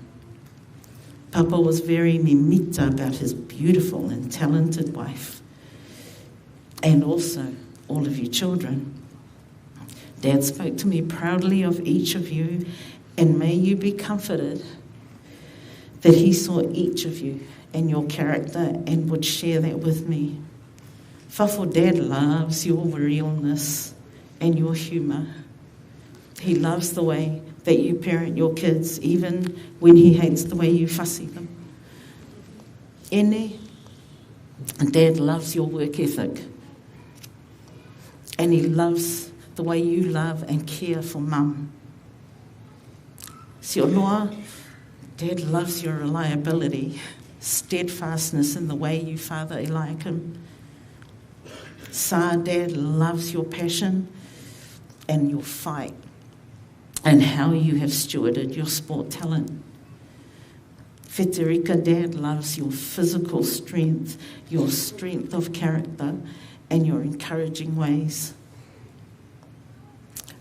Papa was very mimita about his beautiful and talented wife, and also all of you children. Dad spoke to me proudly of each of you, and may you be comforted that he saw each of you and your character and would share that with me. Fafo, Dad loves your realness and your humour. He loves the way that you parent your kids, even when he hates the way you fussy them. Ene, Dad loves your work ethic. And he loves the way you love and care for Mum. Si o noa, Dad loves your reliability, steadfastness in the way you father Eliakim. Sa, Dad loves your passion and your fight, and how you have stewarded your sport talent. Feterika, Dad loves your physical strength, your strength of character, and your encouraging ways.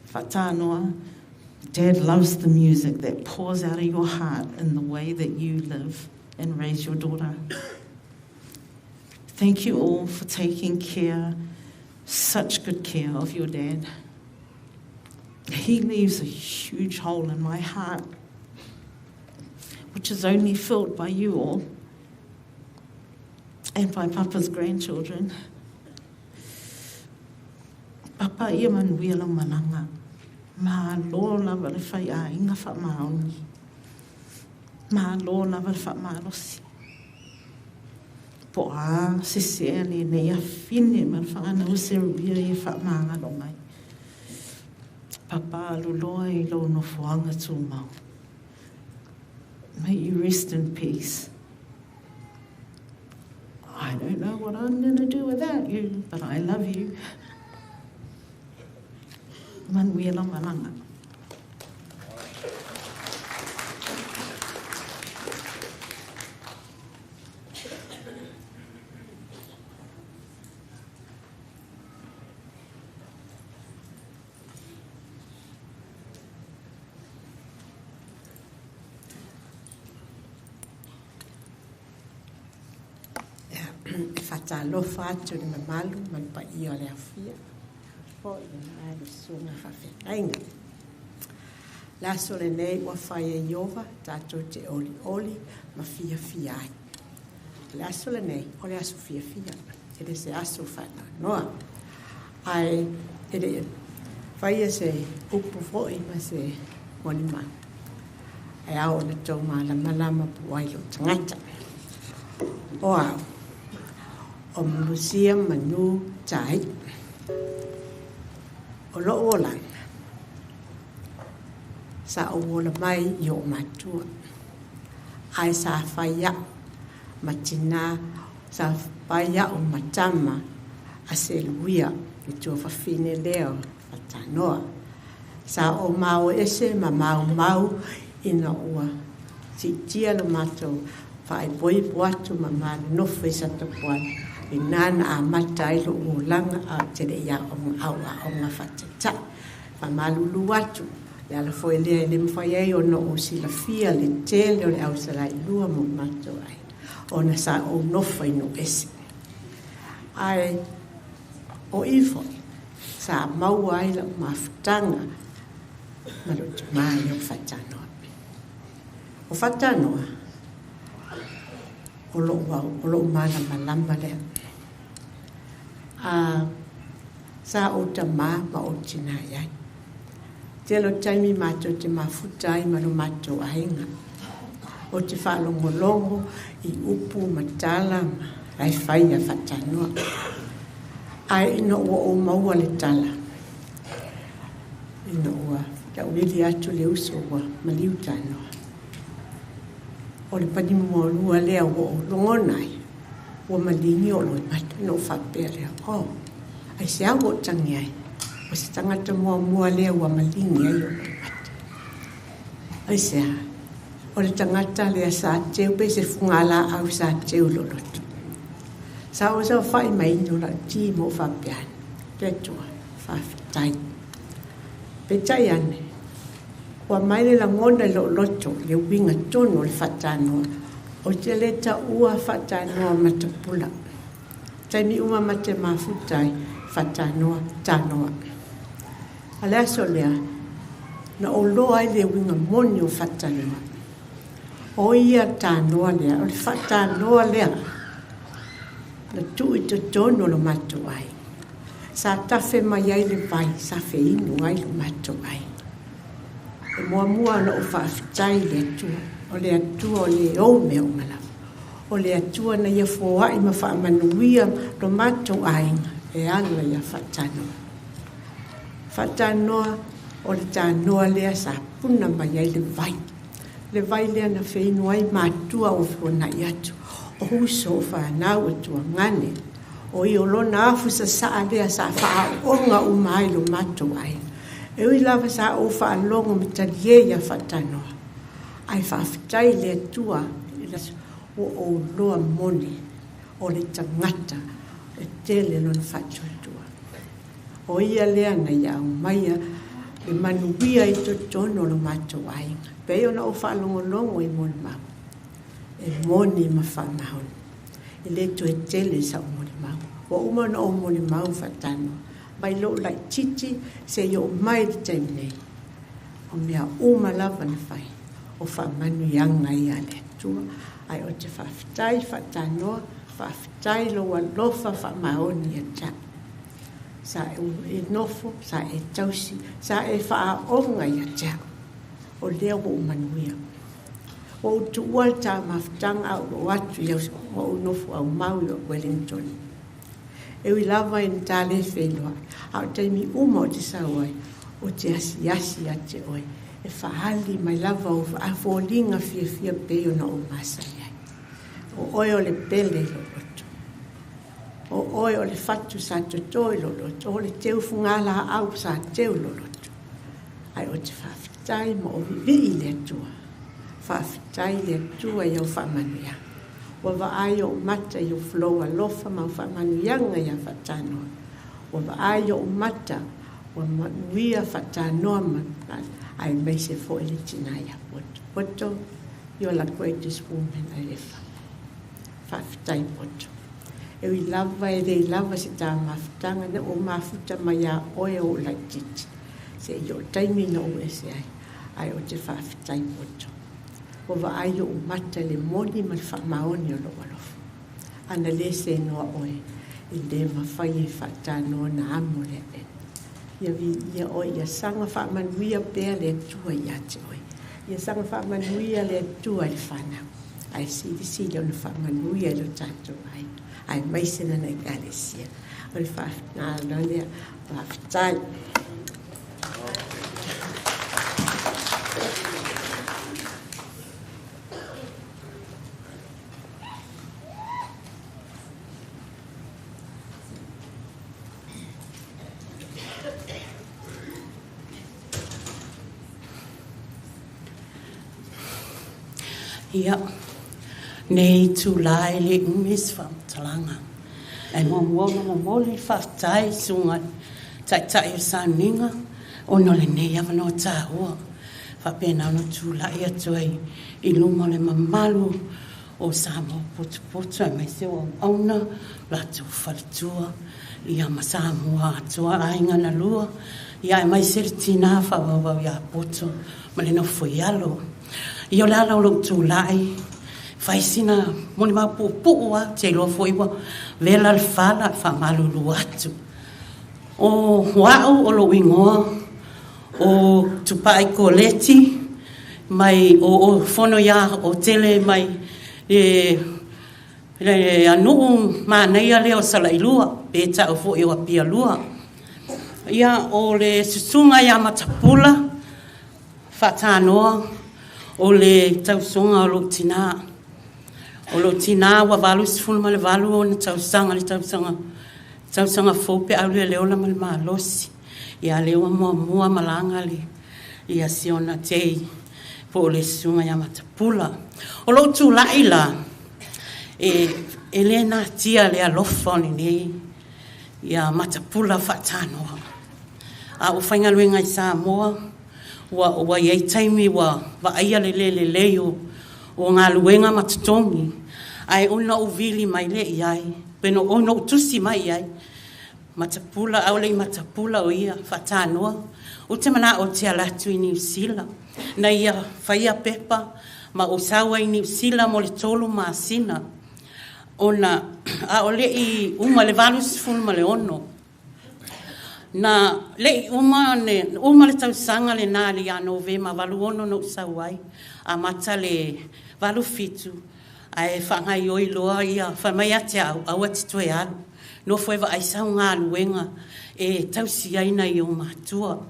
Faatanoa, Dad loves the music that pours out of your heart in the way that you live and raise your daughter. Thank you all for taking care, such good care of your dad. He leaves a huge hole in my heart, which is only filled by you all and by Papa's grandchildren. Papa ia manuia la mananga. Ma lo lava le whai a inga wha maoni. Ma lo lava le wha maalosi. Po a se se le nei a fine ma le whaana o se rubia I wha maanga lo mai. Papa luloa I lo no fuanga tū mau. May you rest in peace. I don't know what I'm going to do without you, but I love you. Manuela Malanga. Fatalofa atu le mamalu malpa I o le afia. Po I le sunga whawhetainga. Laso le nei ua whaia Iova, tātou te oli oli, ma fia fia ai. le aso le nei, o le aso fia fia, ele se aso whananoa. Ai, ele whaia se upu foi ma se moni ma. Ai ao le tau malama puai lo tangata. O au, o mulusia manu tai, o lo olang, sa o wola mai yo matua. Ai sa whaia matina, sa whaia o matama, a se luia, i tua whawhine leo, Faatanoa. Sa o mau ese ma mau ina ua. Si tia lo matou, whae boi buatu ma maa nofu sa tapuan. I nana a mata ilo o langa a tere ia o aua o ngā whatata. Pa malulu watu. Le ala foi lea le mwhai o no o sila fia le tele o le au salai lua mo matou ai. O na sa o nofu ino ese. Ai o ifo. Sa mau ai la mafutanga. Malutu mai o Faatanoa. O Faatanoa. O lo mana malamba lea. Sa o ta ma o tina iai. Te lo taimi mato te mafutai ma lo mato ainga. O te whalongolongo i upu matala ai whaia Faatanoa. Ai ino ua o maua le tala. Ino ua ta uili atu le uso ua maliu tanoa. O le pani mo lua lea ua o longonai. Ua malini o loi mata no whapere. O, ai se au o tangi ai. O se tangata mua lea ua malini ai o loi mata. Ai se a. O le tangata lea sa teo pe se fungala au sa teo lolotu. Sa o sa whai mai ino la ti mo whapean. Petua, whawhitai. Petai ane. Ua maile la ngona lo loto le winga tono le Faatanoa. O te leta ua Faatanoa Matapula. Taimi uma mate mafutai Faatanoa tanoa. Ale aso lea, na o loa ai le winga moni o Faatanoa. O ia tanoa lea, o le Faatanoa lea. Na tui to tono lo mato ai. Sa tafe mai ai le vai, sa fe inu ai lo mato ai. E mua na o whaafitai le atua. O le atua o le au me o ngala. O le atua na ia fua i ma whaamanuia lo mato ai. E anga ia Faatanoa. Faatanoa o le tanoa lea sa puna mai ai le vai. Le vai lea na fe inu ai matua o funa i atu. O huso whanau atua ngane. O i o lona afu sa saa lea sa wha onga umai lo mato ai. E ui lava sa o wha alongo me talie ia Faatanoa. Ai whaafitai lea tua o loa moni o le tangata e tele lona whatuatua. O ia lea na ia umaia e manuia i to tono lo mato ai. Peo na o wha alongo longo i moni mau. E moni ma whamahon. E le to e tele sa o moni mau. O uma na o moni mau Faatanoa. Mai lo lai titi se yo mai te taimi nei. O mea uma lava na whai. O whamanu yanga i ale tua. Ai o te whawhitai Faatanoa. Whawhitai lo wa lofa whamahoni a ta. Sa e nofo, sa e tausi, sa e whaonga i a ta. O lea o manuia. O tu ua ta mawhtanga o atu iau o nofo au mau i o Wellington. E ui lava i tale whenua. Au taimi uma o te sauai. O te asi a te oi. E whahali mai lava o whaafolinga fia peo na o masai ai. O oi o le pele lo loto. O oi o le fatu sa totoi lo loto. O le teu fungala au sa teu lo loto. Ai o te whawhitai ma o vivi le atua. Whawhitai le atua i au whamanuia. Wa vaai o mata i o floa lofa ma whamanuianga i a Faatanoa. Wa vaai o mata wa manuia Faatanoa ma ai mai se fo ele tinai a poto. Poto, you're the greatest woman I ever. Whawhitai poto. E ui lava e rei lava se tā mawhitanga na o mawhita mai a oe o lai titi. Se i o taimi na o e se ai. Ai o te whawhitai poto. O wa ai o mata le moni ma le whamaoni o loa lofu. ana le se no oe i le mawhai e whaatanoa na amo le e. Ia vi ia oe ia sanga whaamanuia pēr le tua ia te oe. Ia sanga whaamanuia le tua le whanau. Ai si le ona whaamanuia le tātou ai. Ai maisena na ekalesia. O le whaafnāra lea whaafitai. Ia, nei tu lai le umis whamtalanga. E mo le whaftai sunga tai o Saninga, o no le nei avano tā ua. Whapena no tu lai atuai i luma le mamalu o Samo putu e mai se o auna, latu whalitua, ia masamua atua ainga na lua, ia e mai se tina whawawau ia putu, ma le no fuialo. Io la lo tu lai fai sina moni ma pu wa te lo foi wa vela al fala fa malu luatu o o lo wingo o tu pai coleti mai o fono ya o tele mai le anu ma nei ale o sala ilua pe ta o foi wa pia lua ia o le susunga ya Matapula Faatanoa o le tausonga o lo tina. O lo tina wa valu sifunu ma le valu o na tausanga le tausanga. Tausanga fōpe au le leola ma le malosi. Ia lewa mua malanga le. Ia siona tei po le sunga ya Matapula. O lo tu laila. E le na tia le alofa ni nei. Ia Matapula Faatanoa. A o whainga luenga i Samoa. Wa ye taimi wa aia le o ngā luenga matatongi ai ona uvili mai le iai peno ona tusi mai iai Matapula au le Matapula o ia Faatanoa o te mana o te alatu i New Zealand na ia whaia pepa ma o sawa i New Zealand mo le tolu maasina ona a o le i uma le valus fulu ma le ono na le uma le tausanga le nā le a Novema valu ono no usawai a mata le valu fitu ai whangai oi loa ia whamai ate au ati toe alu no fueva ai sau ngā luenga e tausi aina i o matua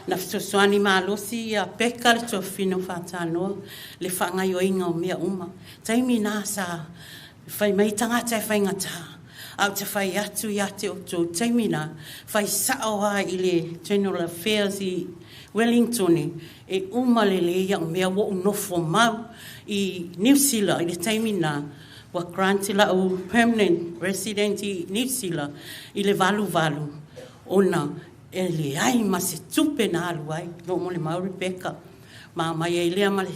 na fitosoani malosi ia peka le tofino Faatanoa le whangai oi ngā o mea uma taimi nā sa whaimai tangata e whaingata au te whai atu i ate o tō taimina, whai saoa i le General Affairs i Wellington e umalele ia o mea wo unofo mau i New Zealand i le taimina wa granti la o permanent resident i New Zealand i le valu ona e le ai ma se tupe na alu ai no mo le Maori peka ma mai e lea ma le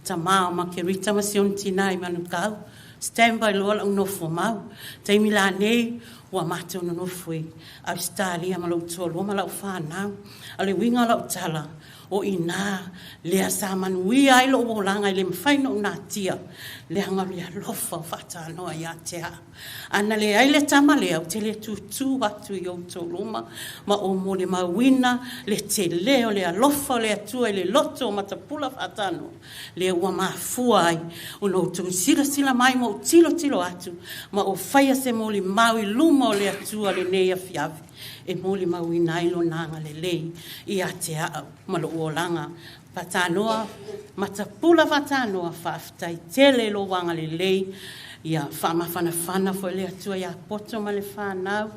tamao ma ke rita ma sion tina i manukau stand by lola unofo mau taimi la nei wa mate ono nofoi Australia ma lo tolo ma lo whanau ale winga lo tala o ina lea sa manui ai lo wolanga i le mwhaino na tia lea nga lea lofa Faatanoa ia tea ana le ai le tama lea o te le tutu watu i o toloma ma o mo le mawina le te leo lea lofa lea tua i le loto o Matapula Faatanoa lea ua mafua ai o no tu sila mai mo tilo atu ma o whaia se mo le mau i luma o lea tua le nei a fiavi e moli mawina ilo nanga le lei i ate a malo uolanga Faatanoa Matapula Faatanoa whaftai tele lo wanga le lei ia whamawhanawhana fo le atua ia poto ma le whanau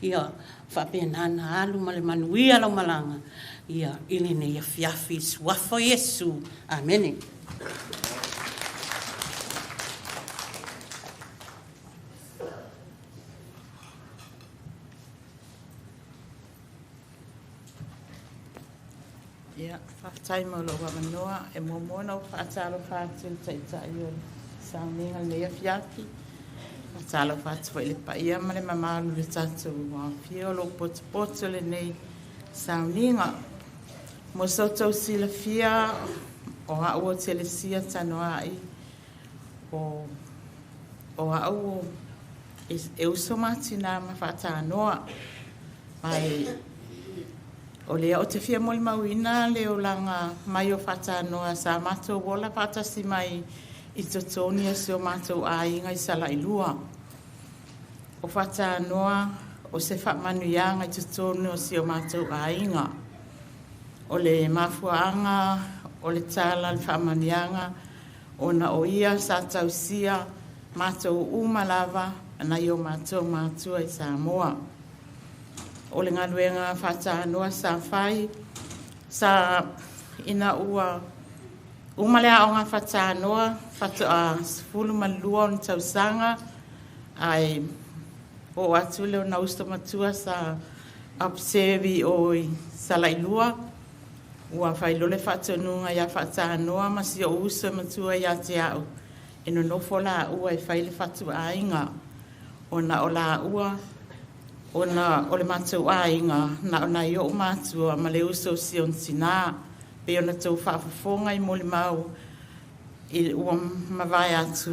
ia whapenana alu ma le manuia lau malanga ia ilene ia fiafi suafo Yesu amene. Ia, whaftai mo lo wamanoa, e mōmona o whaatalo whātiu taitai o Saninga lea fiaki. Whaatalo whātua i le paia ma le mamalu le tatu wa fio lo poto le nei Saninga. Mo soto sila fia o hao te le sia tanoa ai o hao e uso matina ma whaatanoa. Mai o lea o te fia moli mauina le o langa mai o whaatanoa sa matou wola patasi mai i totoni e se o matou a inga i sala i lua. O whaatanoa o se whaamanuianga i totoni o se o matou a inga. O le mafuaanga, o le tala le whaamanuianga, o na o ia sa tausia matou umalava na i o matou matua i Samoa. O le ngaluenga whaatanoa sa whai, sa ina ua umalea o ngā whaatanoa, whaatoa sifulu malua o ni tausanga, ai o atu leo na usta matua sa observi o i salailua, ua whailole whaatonunga ia whaatanoa, masi o usa matua ia te au, ino nofo la ua i whaile whaatua ainga, o na o la ua, ona o le matou ainga na ona i o matua ma le uso si on sina pe ona tau whaafafonga i moli mau i ua mawai atu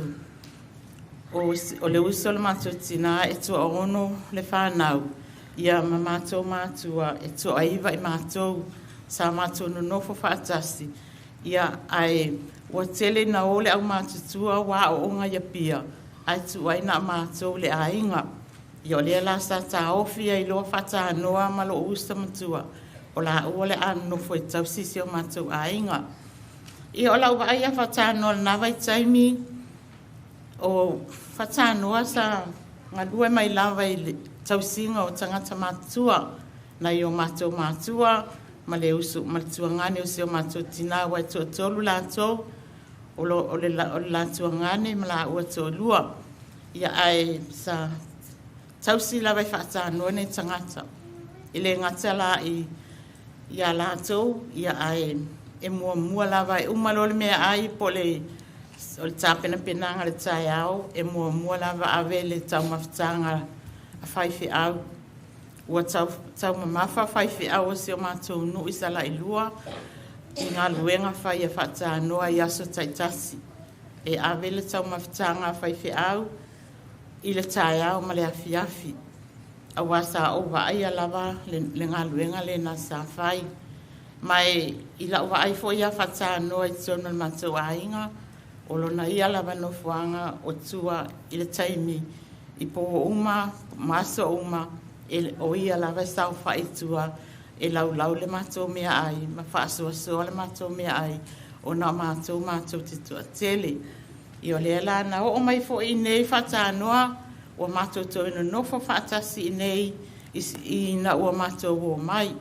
o le uso le matou tina e tua ono le whanau ia ma matou matua e tua aiva i matou sa matou no nofo whaatasi ia ai ua tele na ole au matutua wa o onga ia pia ai tua ina matou le ainga Yo le la sa ta ofi ai lo fata noa ma lo usta matua. O la o le an no foi tau sisi o matua ainga. I o la wa ia fata no na vai taimi o fata noa sa nga due mai lava i tau singa o tangata matua na i o matua ma le usu matua ngane o se o matua tina wa to tolu la to o le la tua ngane ma la o to lua. Ia ai sa tausi la vai whaatanoa nei tangata. I le ngata la i ia lātou, ia ai e mua lava e umalole mea ai po le o le tāpena penanga le tai au, e mua lava ave le tau mawhitanga a whaiwhi au. Ua tau mamafa whaiwhi au o se o mātou nu i sala i lua, i ngā luenga whai a whaatanoa i aso taitasi. E ave le tau mawhitanga a whaiwhi au, I le tai au ma le afiafi. A wasa o wa ai lava le ngā luenga le na sa whai. Mai I la wa ai fo ia whaatanoa I tonu matou ainga, o lona ia lava no fuanga o tua I le taimi I po uma, maso uma, o ia lava sau whai tua e lau le matou mea ai, ma whaasua le matou mea ai, o na matou te tua tele. I o le la na o mai fo I nei whaatanoa o matou to ino nofo whaatasi I nei I na ua matou o mai.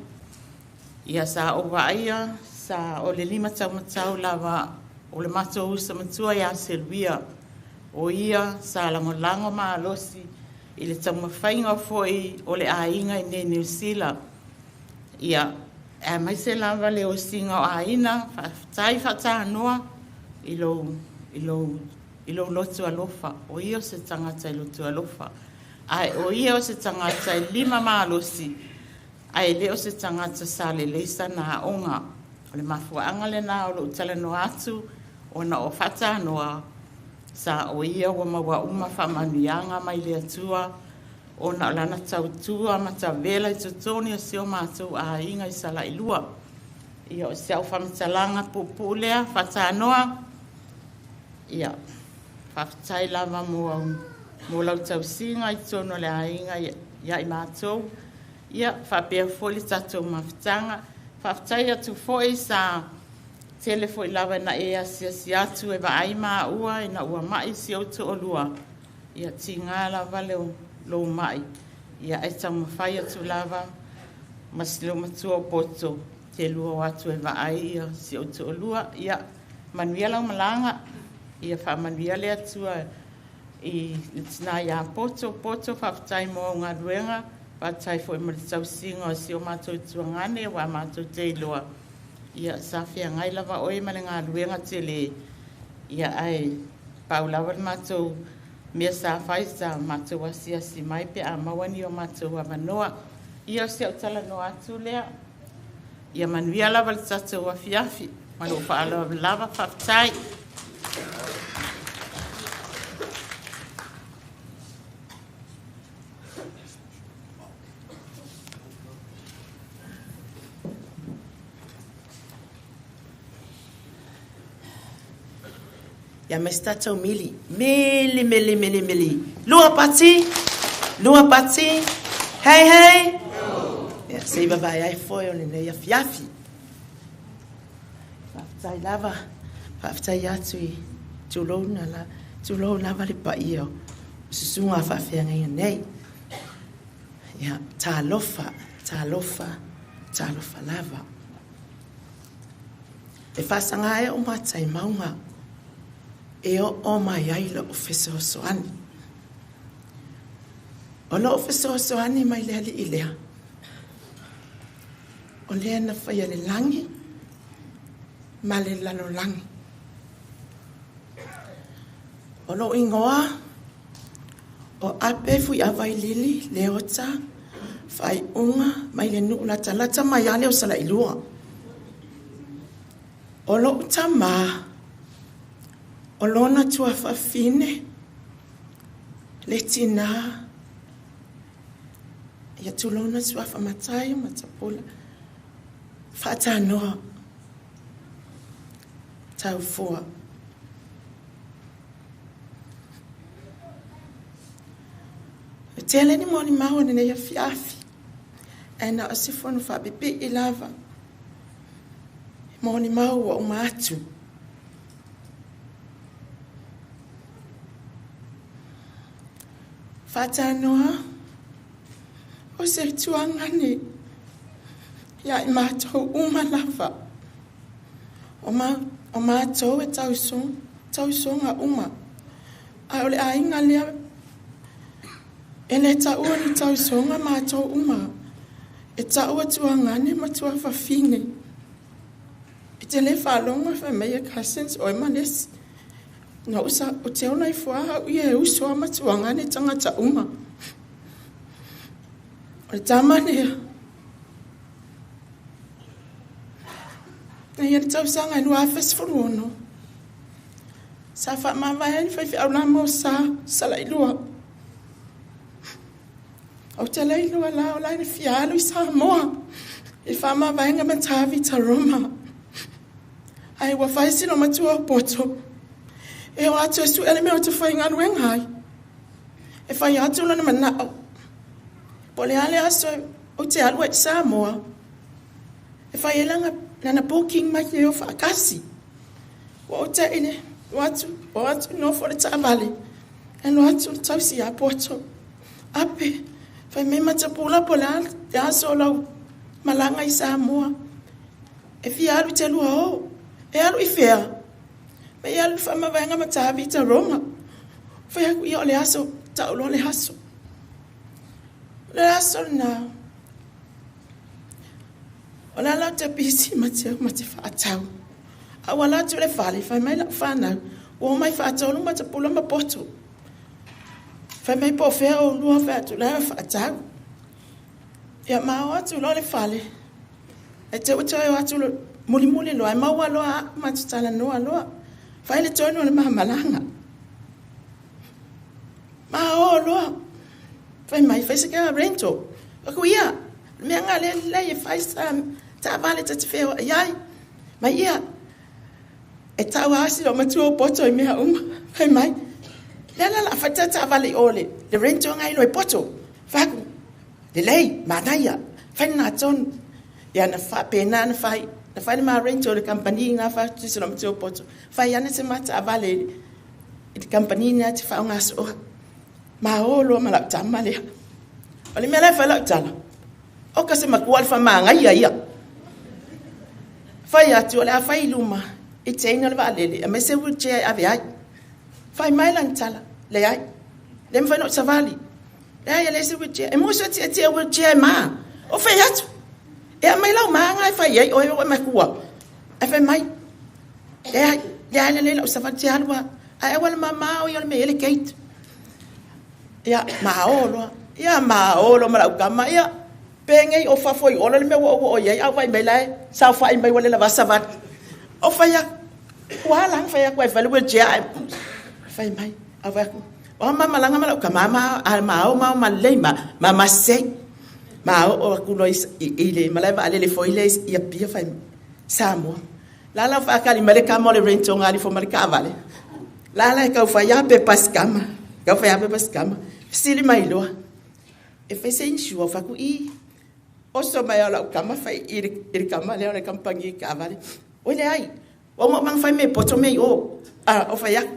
Ia sa o waia sa o le 5 tau lava o le matou usa matua ia Selwia. O ia sa lango ma alosi I le taumawhainga foi o le ainga I nei New Zealand. Ia e mai se lava le o singa o aina whaatanoa I lo lotu alofa. O ia se tangata I lotu alofa. Ai o ia o se tangata I 5 malosi. Ai leo se tangata sa le leisa na onga. O le mafuaanga le na o lo utala no atu. O na o whatanoa. Sa o ia o maua uma whamanuianga mai le atua. O na o lana tautua ma ta vela I totoni o seo mātou a inga I sala I lua. Ia o seo whamitalanga pupulea whatanoa. Ia, whawhitai lava mo lau tau singa I tono le ainga ia I mātou. Ia, whapea foli tatou mawhitanga. Whawhitai atu foi sa telefoi lava na e asiasi atu e wa aima ua I na ua mai si au to olua. Ia, tinga lava leo mai. Ia, e tau mawhai atu lava masilo matua o poto. Te lua o atu e wa ai ia si au to olua. Ia, manuia lau malanga. Ia whamanuia le atua I tina ia poto whawhitai mo ngā ruenga, whawhitai fo I mali tau singa o si o mātou tuangane wa mātou te iloa. Ia sawhia ngai lava oi mali ngā ruenga te le ia ai paulawa mātou mea sa whai sa mātou asia si mai pe a mawani o mātou a manoa. Ia o si au tala no atu lea. Ia manuia lava le tatou a fiafi. Mano whaalawa lava whawhitai. Ia mai statau mili. Mili. Lua pati. Hei. Ia sei babai ai foi o nene ia fiafi. Whaftai lava. Whaftai atu I tūlou lava le pa ia. Susunga whawhianga ia nei. Ia tā lofa lava. E whasanga e o matai maunga. E o mai ai lo ofeso soani. O lo ofeso soani mai lea li ilea. O lea na whaia le langi. Ma le lalo langi. O lo ingoa. O ape fui awai lili le ota. Whai unga mai le nuu lata mai ale o sala ilua. O lo utama. O lona tua whawhine. Le tina. Ia tu lona tua whamatai Matapula Faatanoa Taufua. E tele ni moni mau ni ia fiafi. E na o sifonu whapipi I lava. Moni mau o umatu. Faatanoa. O se tuangani. Ia I mātou lava. O mātou e tausonga uma. Ai ole ainga lea. E le taua ni tausonga mātou uma. E taua tuangani ma tua whawhine. E te le whalonga whamea cousins o manesi. Nga usa o te ona I fuaha ui e usua ma tuangani tangata uma. O le tamanea. Na ia tausanga inu awhas furuono. Sa wha mawai ni whaifi au namo sa la ilua. Au te la ilua la o la ni fialu I sa moa. I wha mawai nga matavi ta Roma. Ai wa whaisi no matua o poto. E o atu esu eleme o te whai nganu enghai. E whai atu lana manao. Pole ale aso o te alua I sa moa. E whai elanga nana booking mai e o whaakasi. Wa o te ine. O atu no for the tabali. E no atu tausi a poto. Ape. Whai me Matapula pola. Te aso lau. Malanga I sa moa. E fi alu te lua o. E alu I fea. Me alu whama vaenga matavi ta Roma. Whai aku I o le aso. Ta ulo le aso. Le aso na. O la la te pisi mate whaatau. A wala tu le whale, whai mai la whanau. O mai whaatau lu Matapula ma poto. Whai mai po whea o lua whaatu la whaatau. Ia mao atu lo le whale. E te utoi o atu muli loa. E maua loa matutala noa loa. Whai le toinu le maha malanga. Mao loa. Whai mai whai se kia rento. Aku ia. Mea ngā le e whai sa ta vale ta te wheo. Iai. Mai ia. E tau asi o matua o poto I mea Whai mai. Lea la whai ta vale ole. Le rento ngai lo e poto. Whaku. Le lei. Manaia. Whai nā tonu. Ia na wha pēnā na whai. Na whai ma rento le company ngā whai tusi lo matua o poto. Whai ana te mata vale. I te company ngā te whao ngā soa. Ma o lo ma lau tama lea. O le mea lai whai lau tala. O ka se makual wha maanga ia. Whai atu o le a whai luma. I te ina le wa alele. A me se wheelchair ave ai. Whai mai lang tala. Le ai. Le mwhai no savali. Le ai le se wheelchair. E muso te wheelchair maa. O whai atu. E a mai lau maanga e whai ai. O e makua. E whai mai. Le ai. Le ai le lau savali te halua. A e wala maa o i ole me ele gate. Ia maa olo. Ia maa olo ma lau kama. Ia. Pengei o fafoi ola le me o ye au vai mai lai sa fai mai wala la vasavat o fai ya wala fai ya kwai vale je fai mai au vai o mama langa mala ka mama al ma o mama le mama sei ma o ku no ile mala va le foi le ia pia fai samo la fa ka li mele ka mo le rento ngali fo marka vale Lala kau whai ape paskama. Kau whai ape paskama. Sili mai loa. E whai se insua whaku I. Oso mai ala ukama whai iri kama leo le kampangi ka avale. Oile ai. O mo mang whai me poto mei o. O whai ak.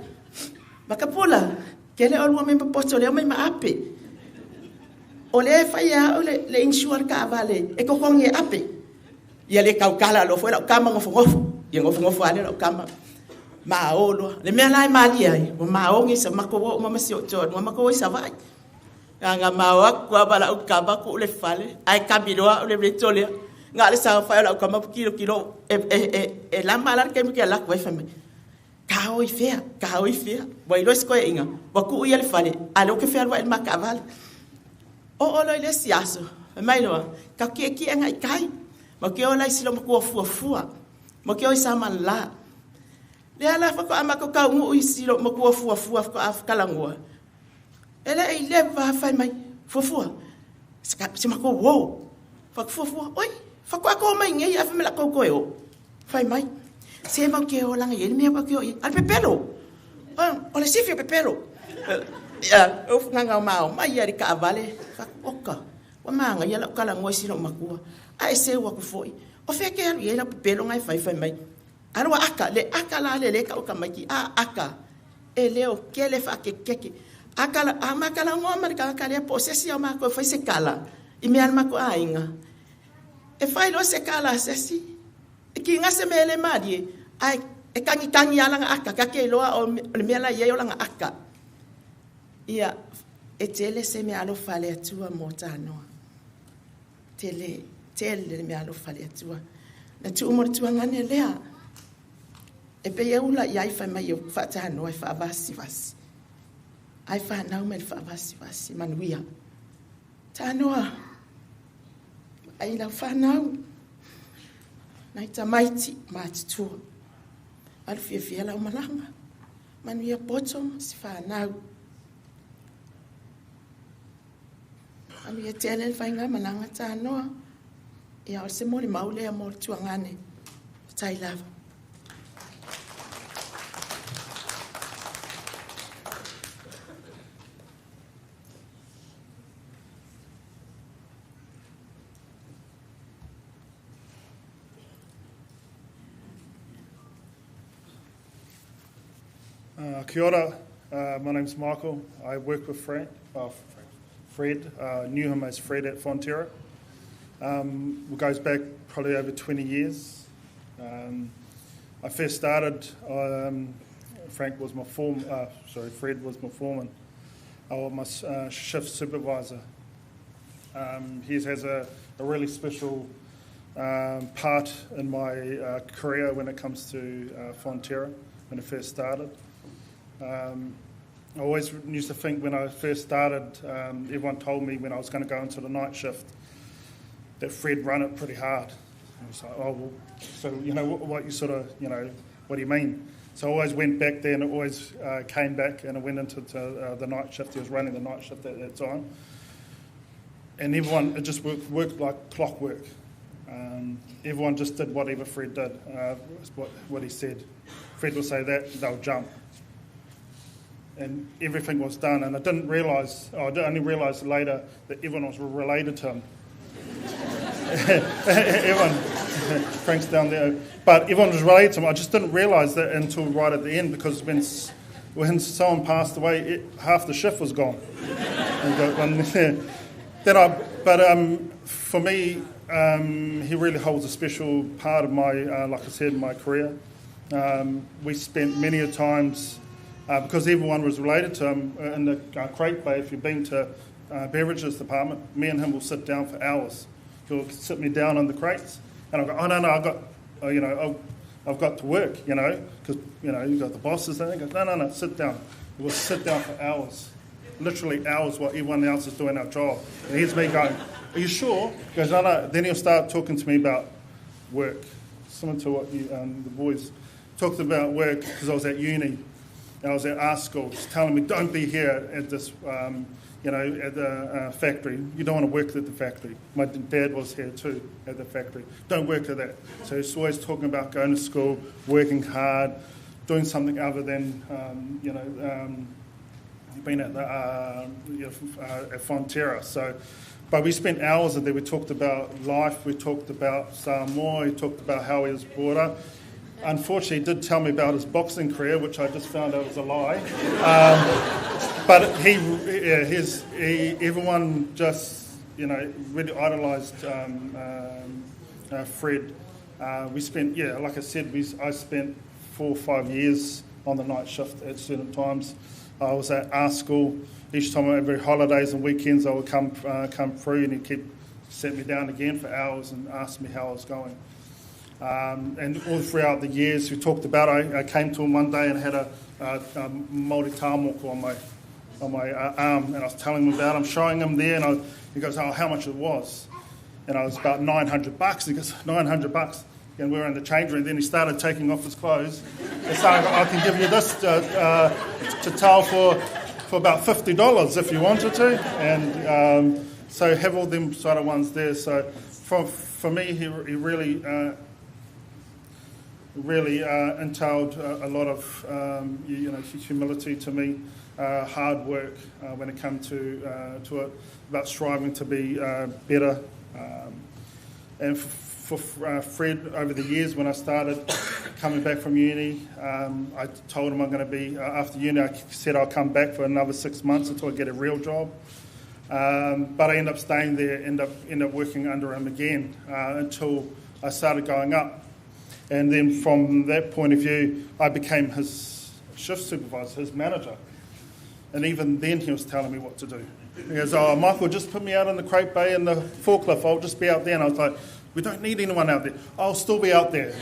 Matapula. Kele olua me poto leo mai ma ape. O le whai a o le insua ka avale. E kokongi e ape. Ia le kau kala lo fwela ukama ngofo. Ia ngofo ale la ukama. Maolo. Le mea lai mali ai. O maongi sa makowo o mamasi o tō. O makowo I sa vai. Nga mawa kua bala ukama ku ule fale. Ai kabiroa ule bretolia. Nga le sa whai la ukama kilo. E lama ala ke miki ala kua ifame. Kao I fea. Kao I fea. Wa ilo skoe inga. Wa ku ui ale fale. Ale o ke fea lua il maka avale. O olo ile siaso. Mai loa. Ka kia ngai kai. Ma ke ola isilo makua fua. Ma ke o isama la. Le ala whako amako kau ngu isilo makua fua whako afkalangua. Ele e lewa whai mai. Fua. Si mako wow. Whako fua. Oi. Whako ako mai ngai awhamela kou koe o. Whai mai. Se mau ke o langa yeni mea wake o I. Al pepelo. Ole sifi o pepelo. Uf nganga o mao. Mai yari ka avale. Whako oka. Wa maanga yala ukalangua isilo makua. Ai se wa ku foi o fe ke alu yela pelo ngai fai mai aru aka la le ka o kamaki aka ele o kele fa ke aka la amaka la ngoma ka le posesi o ma ko fai se kala I me alma ko ainga e fai lo se kala sesi e ki nga se mele madie ai e kangi ala aka ka ke lo o me la ye o la aka ia e tele se me alo fale atua motano tele me alo fale atua. Na tu umor tua ngane lea. E pe eula I ai whai mai o whaatanoa I whaavasi. Ai whanau me whaavasi manuia. Tanoa. Ai lau whanau. Nai tamaiti mātutua. Alu fia lau malanga. Manuia poto si whanau. Manuia tele whainga malanga tanoa. Ia o se mori maule a mori tuangane. Tai lava. Kia ora, my name's Michael. I work with Fred. Knew him as Fred at Fonterra. It goes back probably over 20 years. I first started, Fred was my foreman. I was my shift supervisor. He has a really special part in my career when it comes to Fonterra, when I first started. I always used to think when I first started, everyone told me when I was going to go into the night shift that Fred run it pretty hard. I was like, oh, well, so, what you sort of, what do you mean? So I always went back there and it always came back and I went into the night shift. He was running the night shift at that time. And everyone, it just worked like clockwork. Everyone just did whatever Fred did, what he said. Fred would say that, they'll jump. And everything was done. And I didn't realise, I only realised later that everyone was related to him. Everyone, Frank's down there. But everyone was related to him. I just didn't realise that until right at the end, because when someone passed away, half the shift was gone. For me, he really holds a special part of my, like I said, my career. We spent many a times, because everyone was related to him, in the crate bay, if you've been to beverages department, me and him will sit down for hours. He'll sit me down on the crates, and I'll go, oh no, I've got to work, because, you've got the bosses there. He goes, no, sit down. We'll sit down for hours, literally hours while everyone else is doing our job. And here's me going, are you sure? He goes, no. Then he'll start talking to me about work, similar to what the boys talked about work, because I was at uni. I was at art school, just telling me, don't be here at this, at the factory. You don't want to work at the factory. My dad was here too, at the factory. Don't work at that. So he's always talking about going to school, working hard, doing something other than, being at at Fonterra. So, but we spent hours there. We talked about life. We talked about Samoa. We talked about how he was brought up. Unfortunately, he did tell me about his boxing career, which I just found out was a lie. But everyone just, really idolised Fred. We spent, like I said, I spent 4 or 5 years on the night shift at certain times. I was at our school. Each time, every holidays and weekends, I would come through, and he'd set me down again for hours and ask me how I was going. And all throughout the years we talked about, I came to him one day and had a Māori tāmoko on my arm, and I was telling him about it. I'm showing him there, and he goes, "Oh, how much it was?" And I was about $900. He goes, $900. And we were in the change room, and then he started taking off his clothes. He started, "I can give you this to towel for about $50 if you wanted to." And so have all them sort of ones there. So for me, he really entailed a lot of humility to me, hard work when it came to it, about striving to be better. And for Fred, over the years when I started coming back from uni, I told him I'm going to be, after uni, I said I'll come back for another 6 months until I get a real job. But I ended up staying there, end up working under him again until I started going up. And then from that point of view, I became his shift supervisor, his manager. And even then he was telling me what to do. He goes, "Oh, Michael, just put me out in the crate bay and the forklift. I'll just be out there." And I was like, "We don't need anyone out there. I'll still be out there."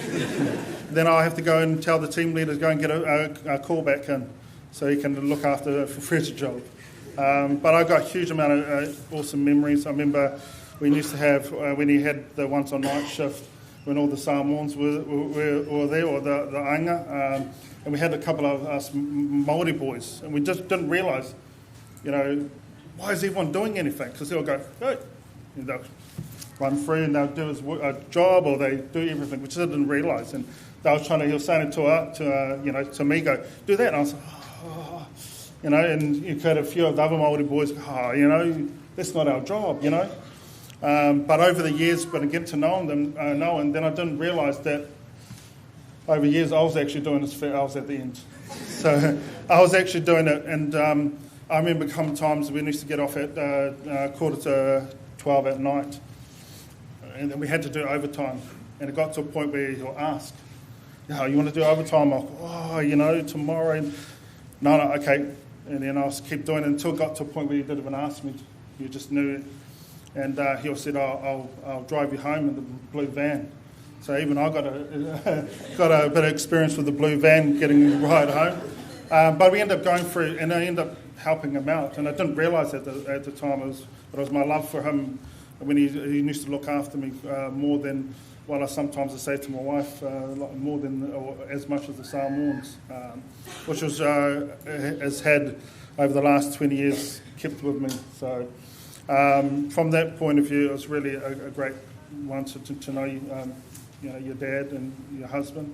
Then I'll have to go and tell the team leaders, go and get a call back in so he can look after Fred's job. But I got a huge amount of awesome memories. I remember we used to have, when he had the once on night shift, when all the Samoans were there, or the ainga, and we had a couple of us Māori boys, and we just didn't realise, why is everyone doing anything? Because they'll go, "Hey," and they'll run through and they'll do his job, or they do everything, which I didn't realise. And he was saying it to me, go, "Do that," and I was like, "Oh," and you had a few of the other Māori boys go, "Oh, that's not our job, But over the years, when I get to know them, and then I didn't realise that over years I was actually doing this. I was at the end, so I was actually doing it. And I remember some times we used to get off at 11:45 at night, and then we had to do overtime. And it got to a point where he'll ask, "You want to do overtime?" I'll go, tomorrow. And, no, okay. And then I'll keep doing it until it got to a point where he didn't even ask me. He just knew it. And he said, I'll drive you home in the blue van. So even I got a bit of experience with the blue van, getting right home. But we ended up going through, and I ended up helping him out. And I didn't realise at the time, it was my love for him when he used to look after me more than what I sometimes say to my wife, more than or as much as the Samoans, which was has had over the last 20 years kept with me. So. From that point of view, it was really a great one to know your dad and your husband.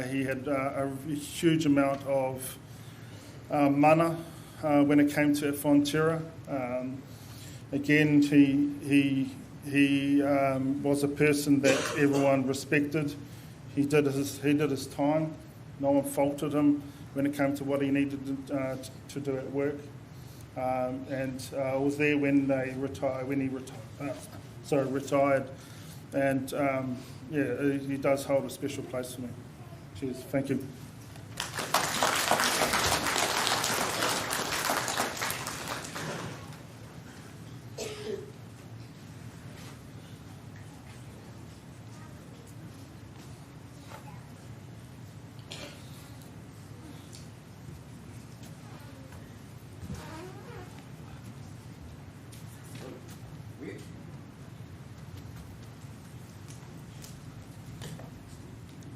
He had a huge amount of mana when it came to Fonterra. Again, he was a person that everyone respected. He did his time. No one faulted him when it came to what he needed to do at work. And I was there when he retired. And he does hold a special place for me. Cheers. Thank you.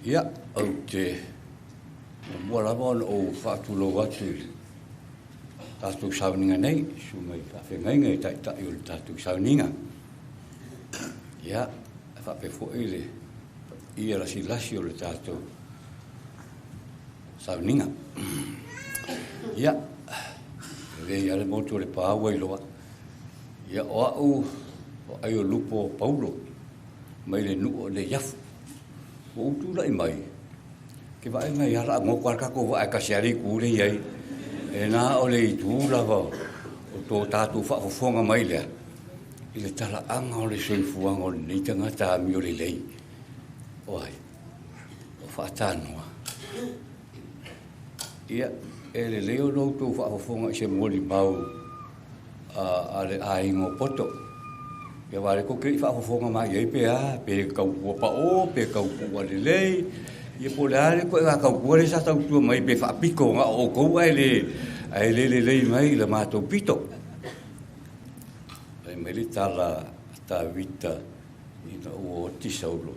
Ia, au te muarawa o whaatulo atu tātou sauninga nei, sungai whawhengainga e taitai o le tātou sauninga. Ia, whawhewho e le ia lasi o le tātou sauninga. Ia, ia le motu le pāua I loa. Ia o au, o ai o lupo Paulo, mai le nuo le iafu. O utula I mai. Ke vai mai ara ngoko ar kako wa akasiari kure iai. E nā o le itula wa o tō tātou whaafonga mai lea. I le tala anga o le soifuanga o le neitanga tā mi o le lei. Oai, o whaatanoa. Ia, e le leo no tō whaafonga I se moli mau a le aingo poto. Ia wale ko kei whaafonga mai iai pe a, pe kaupua pa o, pe kaupua le lei. Ia po le are ko e kaupua le sa tau tua mai pe whaapiko nga o kou ai le lei mai le mātou pito. Me le tala ta vita ina o tisaulo.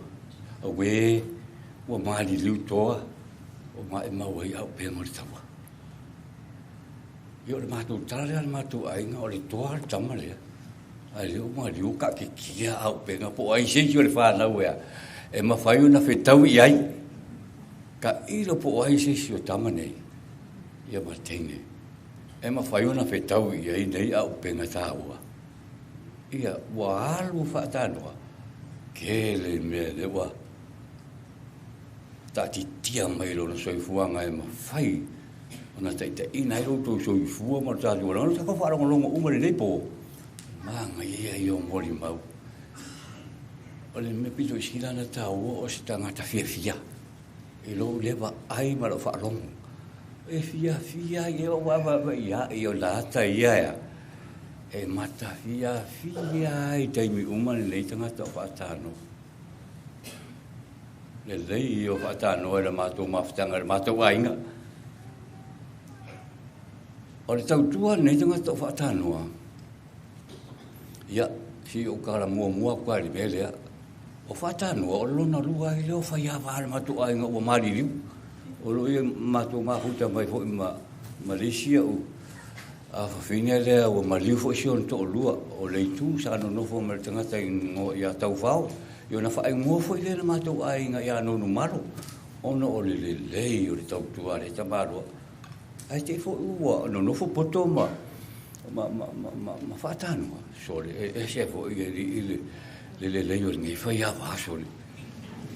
A we o mali liu toa o mai mau ai au pe mo le tawa. Yo le matu tala le matu ainga o le toa le tama le. Ai le o mali o ka ke kia au pe nga po ai se yo le fa na wea. E ma fai una fetau I ai. Ka ilo po ai se yo tama nei. Ia ma tene. E ma fai una fetau I ai nei au pe nga tawa. Ia wa alu whaatanoa ke le mea le wa tati tia mai lo na soifuanga e ma whai ona taita ina I roto soifua ma tati wala ona tako whaaranga longa umare nei po maanga ia I o mori mau o le me pito iskilana tau o si tangata fia I lo lewa ai ma lo whaarongo e fia I o wawa ia I o lata ia e mata fia I taimi umane nei tangata o whaatano. Le lei o whaatano e le mātou mawhitanga le mātou ainga. O le tautua nei tangata o whaatanoa. Ia, si o kara mua kwa li melea. O whaatanoa o lona lua I leo whaiawa le mātou ainga o mari liu. O lo I mātou mahuta mai fo I Malaysia o a whawhinia lea o mariu fo isi on to lua o leitu sa ano nofo me tangata ingo I a tau whao I ona whae ngofo I lea na mātou ainga I a nonu maro ono o le lei o le tau tuare tamarua ai te fo ua no nofo poto ma whaatanoa sole e se fo I le lei o ngai whaiawa sole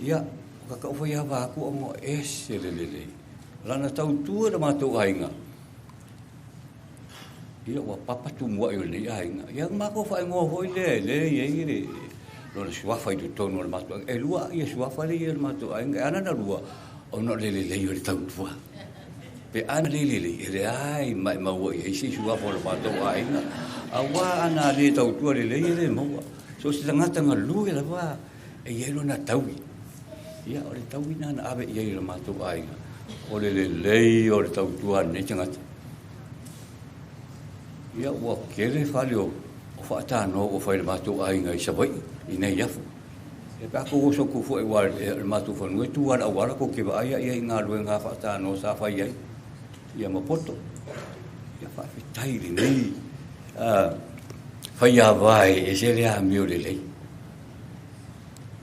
ia kakao whaiawa aku o mo e se le lei lana tau tua na mātou ainga ia wa papatu mua I nei ainga ia mako fai ngo hoi le ia lo le suafa I tono le matu e lua ia suafa le ia matu ainga ana na lua ono le o le tau tua pe ana le ai mai mau ia si suafa le matu ainga awa ana le tau tua le mau so si tangata nga lu ia la e ia lo na tau ia o le tau ina na ave ia le matu ainga o le o le tau tua nei tangata ia ua kele whale o whaatano o whaile mātou ainga I sawai I nei iafu. E pako o soku fo e wale le mātou whanua tu wala awala ko ke waia ia I ngā lue ngā whaatano sa whai ai. Ia mapoto. Ia whawhitai le nei. Whai a vai e se lea mio le lei.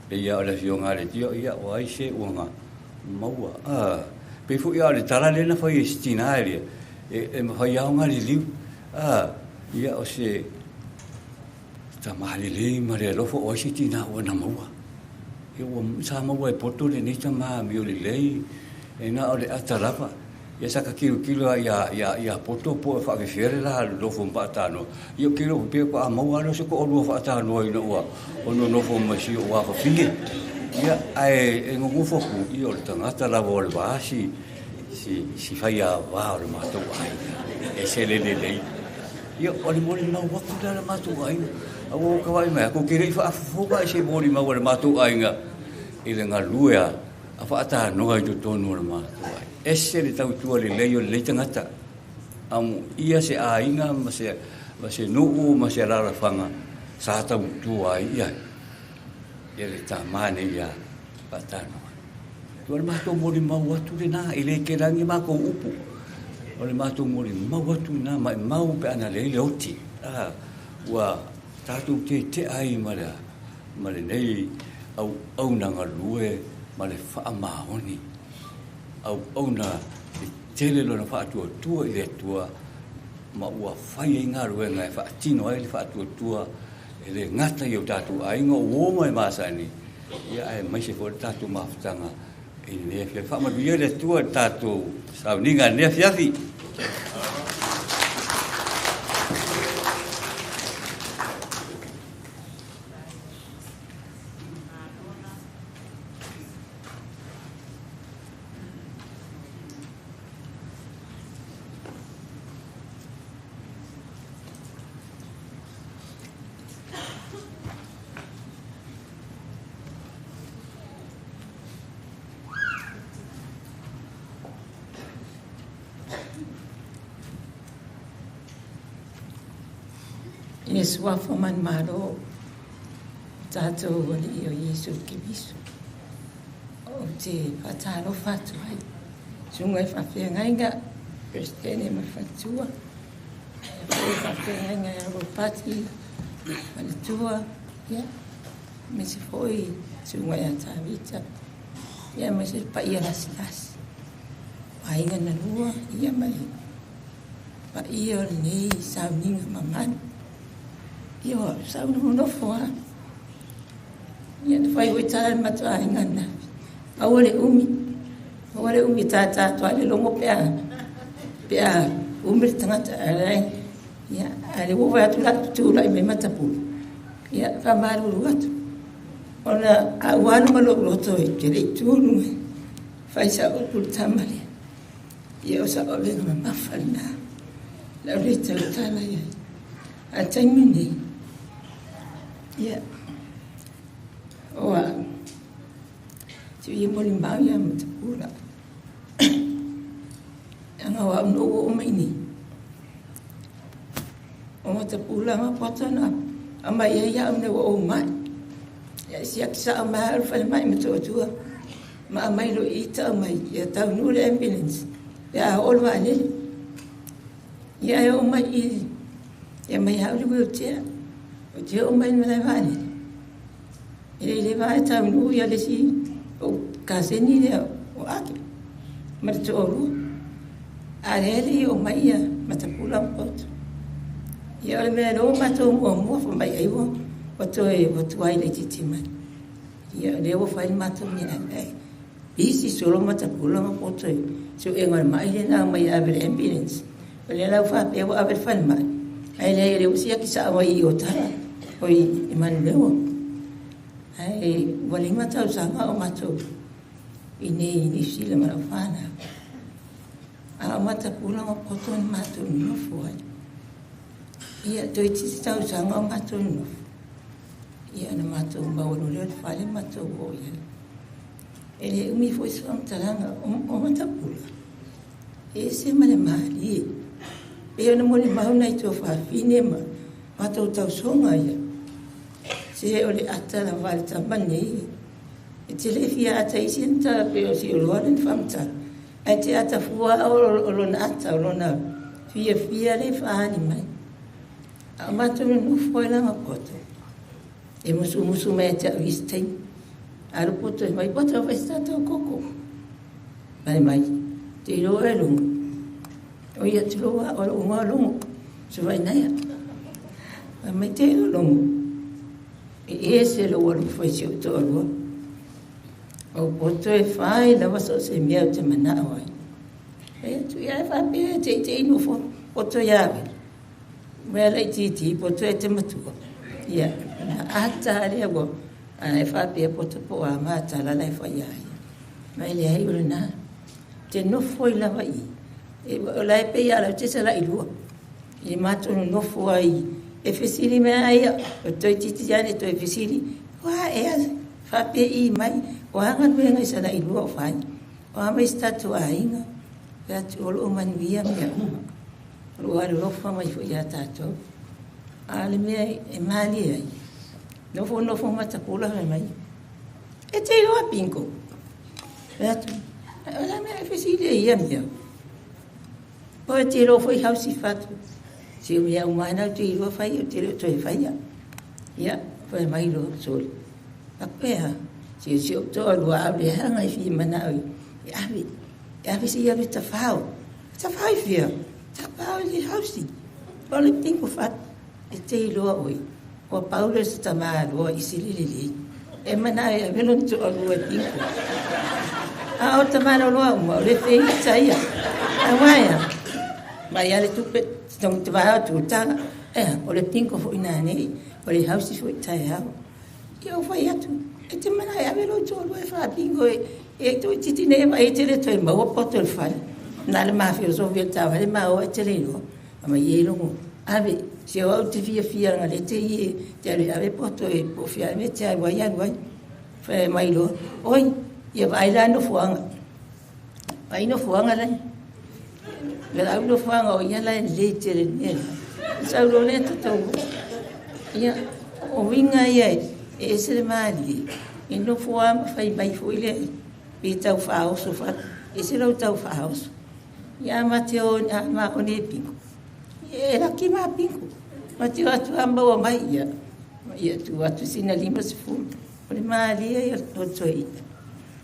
E ia o le fio ngā le tio ia o ai se ua ngā maua. Pe fu ia le tala lena whai e stina aerea. E mawhai au ngā le liu. Ia o se tamahali lei ma le lofo o si tina o na maua. Ia o sa maua e poto le nei tama mi o le lei e na o le atarapa. Ia saka kilo ia poto po e whakewhere la lofo mpatano. Ia kilo pe ko a maua no se ko o lua whaatano I na ua o no nofo masi o waka whinge. Ia e ngongu foku I o le tangata lava o le waasi si whai a wā o le mātou ai. E se le lei. Ia o le mori mau waku la le mātou ainga. A o kawai mai, ko kere I whaafoga I se mori mau le mātou ainga. I le ngā luea a whaata noa I tonu le mātou ai. E se le tau tua le lei o le leitangata. Amu ia se ainga ma se nuu ma se rara whanga sa tau tua ai ia. Ia le tā mane ia whaata noa. Tua le mātou mori mau watu le nā I le kerangi mākou upu. O le mātou mori mau atu nā mai mau pe ana le oti. Ua tātou te ai ma le nei au nanga lue ma le whaamahoni. au na tele lo na whaatua i le tua ma ua whai e ngā ruenga e whaatino ai le whaatua e le ngata i o tātou ainga o mai māsani ia e maise fo le tātou mawhitanga i le fia whaamadu ia le tua tātou sauninga nea fiafi. Yesu wafo man maro tātou wali o Yesu ki bisu. O te whataro whatu hai. Sungai whawhia ngainga, Kristene ma whatua. Whawhia ngainga e aro pati, whanatua. Me se foi sungai a tāwita. Me se pa ia las. Painga na lua, ia mai. Pa ia o nei sauninga mamani. Yo, sauna no foa. Ia te whai oi tāra matua e ngana. Awale umi tātā toa le longo pea. Pea umiri tangata arai. Ia, ale wowa atu la tūra i me Matapula. Ia, whamaru atu. Ona awanu malo roto e te rei tūru. Whai sa opuru tamale. Ia o sa olenga ma mawhana. La rei tau tāna ia. A taimini. Yeah. Oa. Tu ia moli mau ia Matapula. Anga wa no o maini. O Matapula ma potana. Ama ia ne o mai. Ya siak sa ma fa mai Matapula. Ma mai lo ita mai ya tau no le ambulance. Ya olwa ni. Ya o mai ya mai ha lu tia. O te o mai mana vani. Ele le vai ta nu ya le si o kaseni le o aki. Ma te oru. Ale o mai ya Matapula pot. Ya le me no ma to mo fo mai ai wo. O to ai le titima. Ya le o fai ma to ni ai. Bisi solo Matapula ma pot. So e ngal mai le na mai ave ambulance. Le la fa pe o ave fan mai. Ai le usia ki sa wa i o tara. Oi Emmanuel. Ai wali mata usanga o mato. Ini sila marafana. A Matapula ma poto ni mato no foi. Ia to iti sa usanga o mato no. Ia na mato ba o le fale mato o ia. Ele umi foi sa talanga o Matapula. Ese mane mali. Peo na mole mau nei to fa finema. Mato tau songa ia. Se o le ata la valta mani. E te le fia ata isinta peo si o loaren famta. E te ata fua o lona ata o lona fia le faani mai. A mato no foi langa poto. E musu mai te avistei. Aru poto e mai poto vai stata o koko. Mai. Te ro e lungo. O ia te roa o unga longo. Se vai naia. Mai te ro longo. E ese lo o foi se o toro. O poto e fai la vaso se mia te mana ai. E tu ia fa pe te no fo poto ia. Mea lai titi poto e te matua. Ia. Ata le go. Ana fa pe poto po a mata la lai fa ia. Mai le ai urina. Te no foi la vai. E lai pe ia la te se la ilua. I mato no foi. E fesiri me ai, o toi titi jane toi fesiri, wa e fa pe I mai, o anga nuenga isa la ilua o fai, o ama istatu ainga, ya tu olo o manuia mea uma, o alu lofa mai fo ia tato, ale mea e mali ai, nofo Matapula mai, e te iloa pinko, ya tu, o mea e fesiri e ia mea, o e te ilo foi hausi fatu, se o ia umana te ilo fai o te reo toi fai ia. Ia, fai mai lo sol. A pea, se o to alua abre hanga I fi mana oi. E awe, e a visi ia me ta whao. Ta whai whia, ta whao i hausi. Wale pinko what, e te iloa oi. Kua paule se ta maa loa i sililili. E mana e a velon tu a lua pinko. A o ta maa loa uma, o le whei ta ia. A waia. Mai ale tupe, tong te wahao tu tanga. O le pinko fo ina nei, o le hausi fo i tai hao. Ia o whai atu. E te mana e a velon tu a lua e wha pinko e tu titi nei ma e te le toi maua poto le whale. Nā le maa whio so via tau, hale maa o e te leino. Ama i e longo. Ave, se o au te fia nga le te i te alu ave poto e po fia me te alu ai anu ai. Whae mai loa. Oi, ia vai la no fuanga. Vai no fuanga lai. Me la no fuanga o ia lai le te le nela. Sa lo le te tau. Ia, o winga ia e se le maali. E no fuanga fai mai fu ile. Pe tau whao so wha. E se lau tau whao so. Ia mate o ma o ne pinko. E raki ma pinko. Mate o atu amba o mai ia. Ia tu atu sina lima se fu. O le maali ia o toi.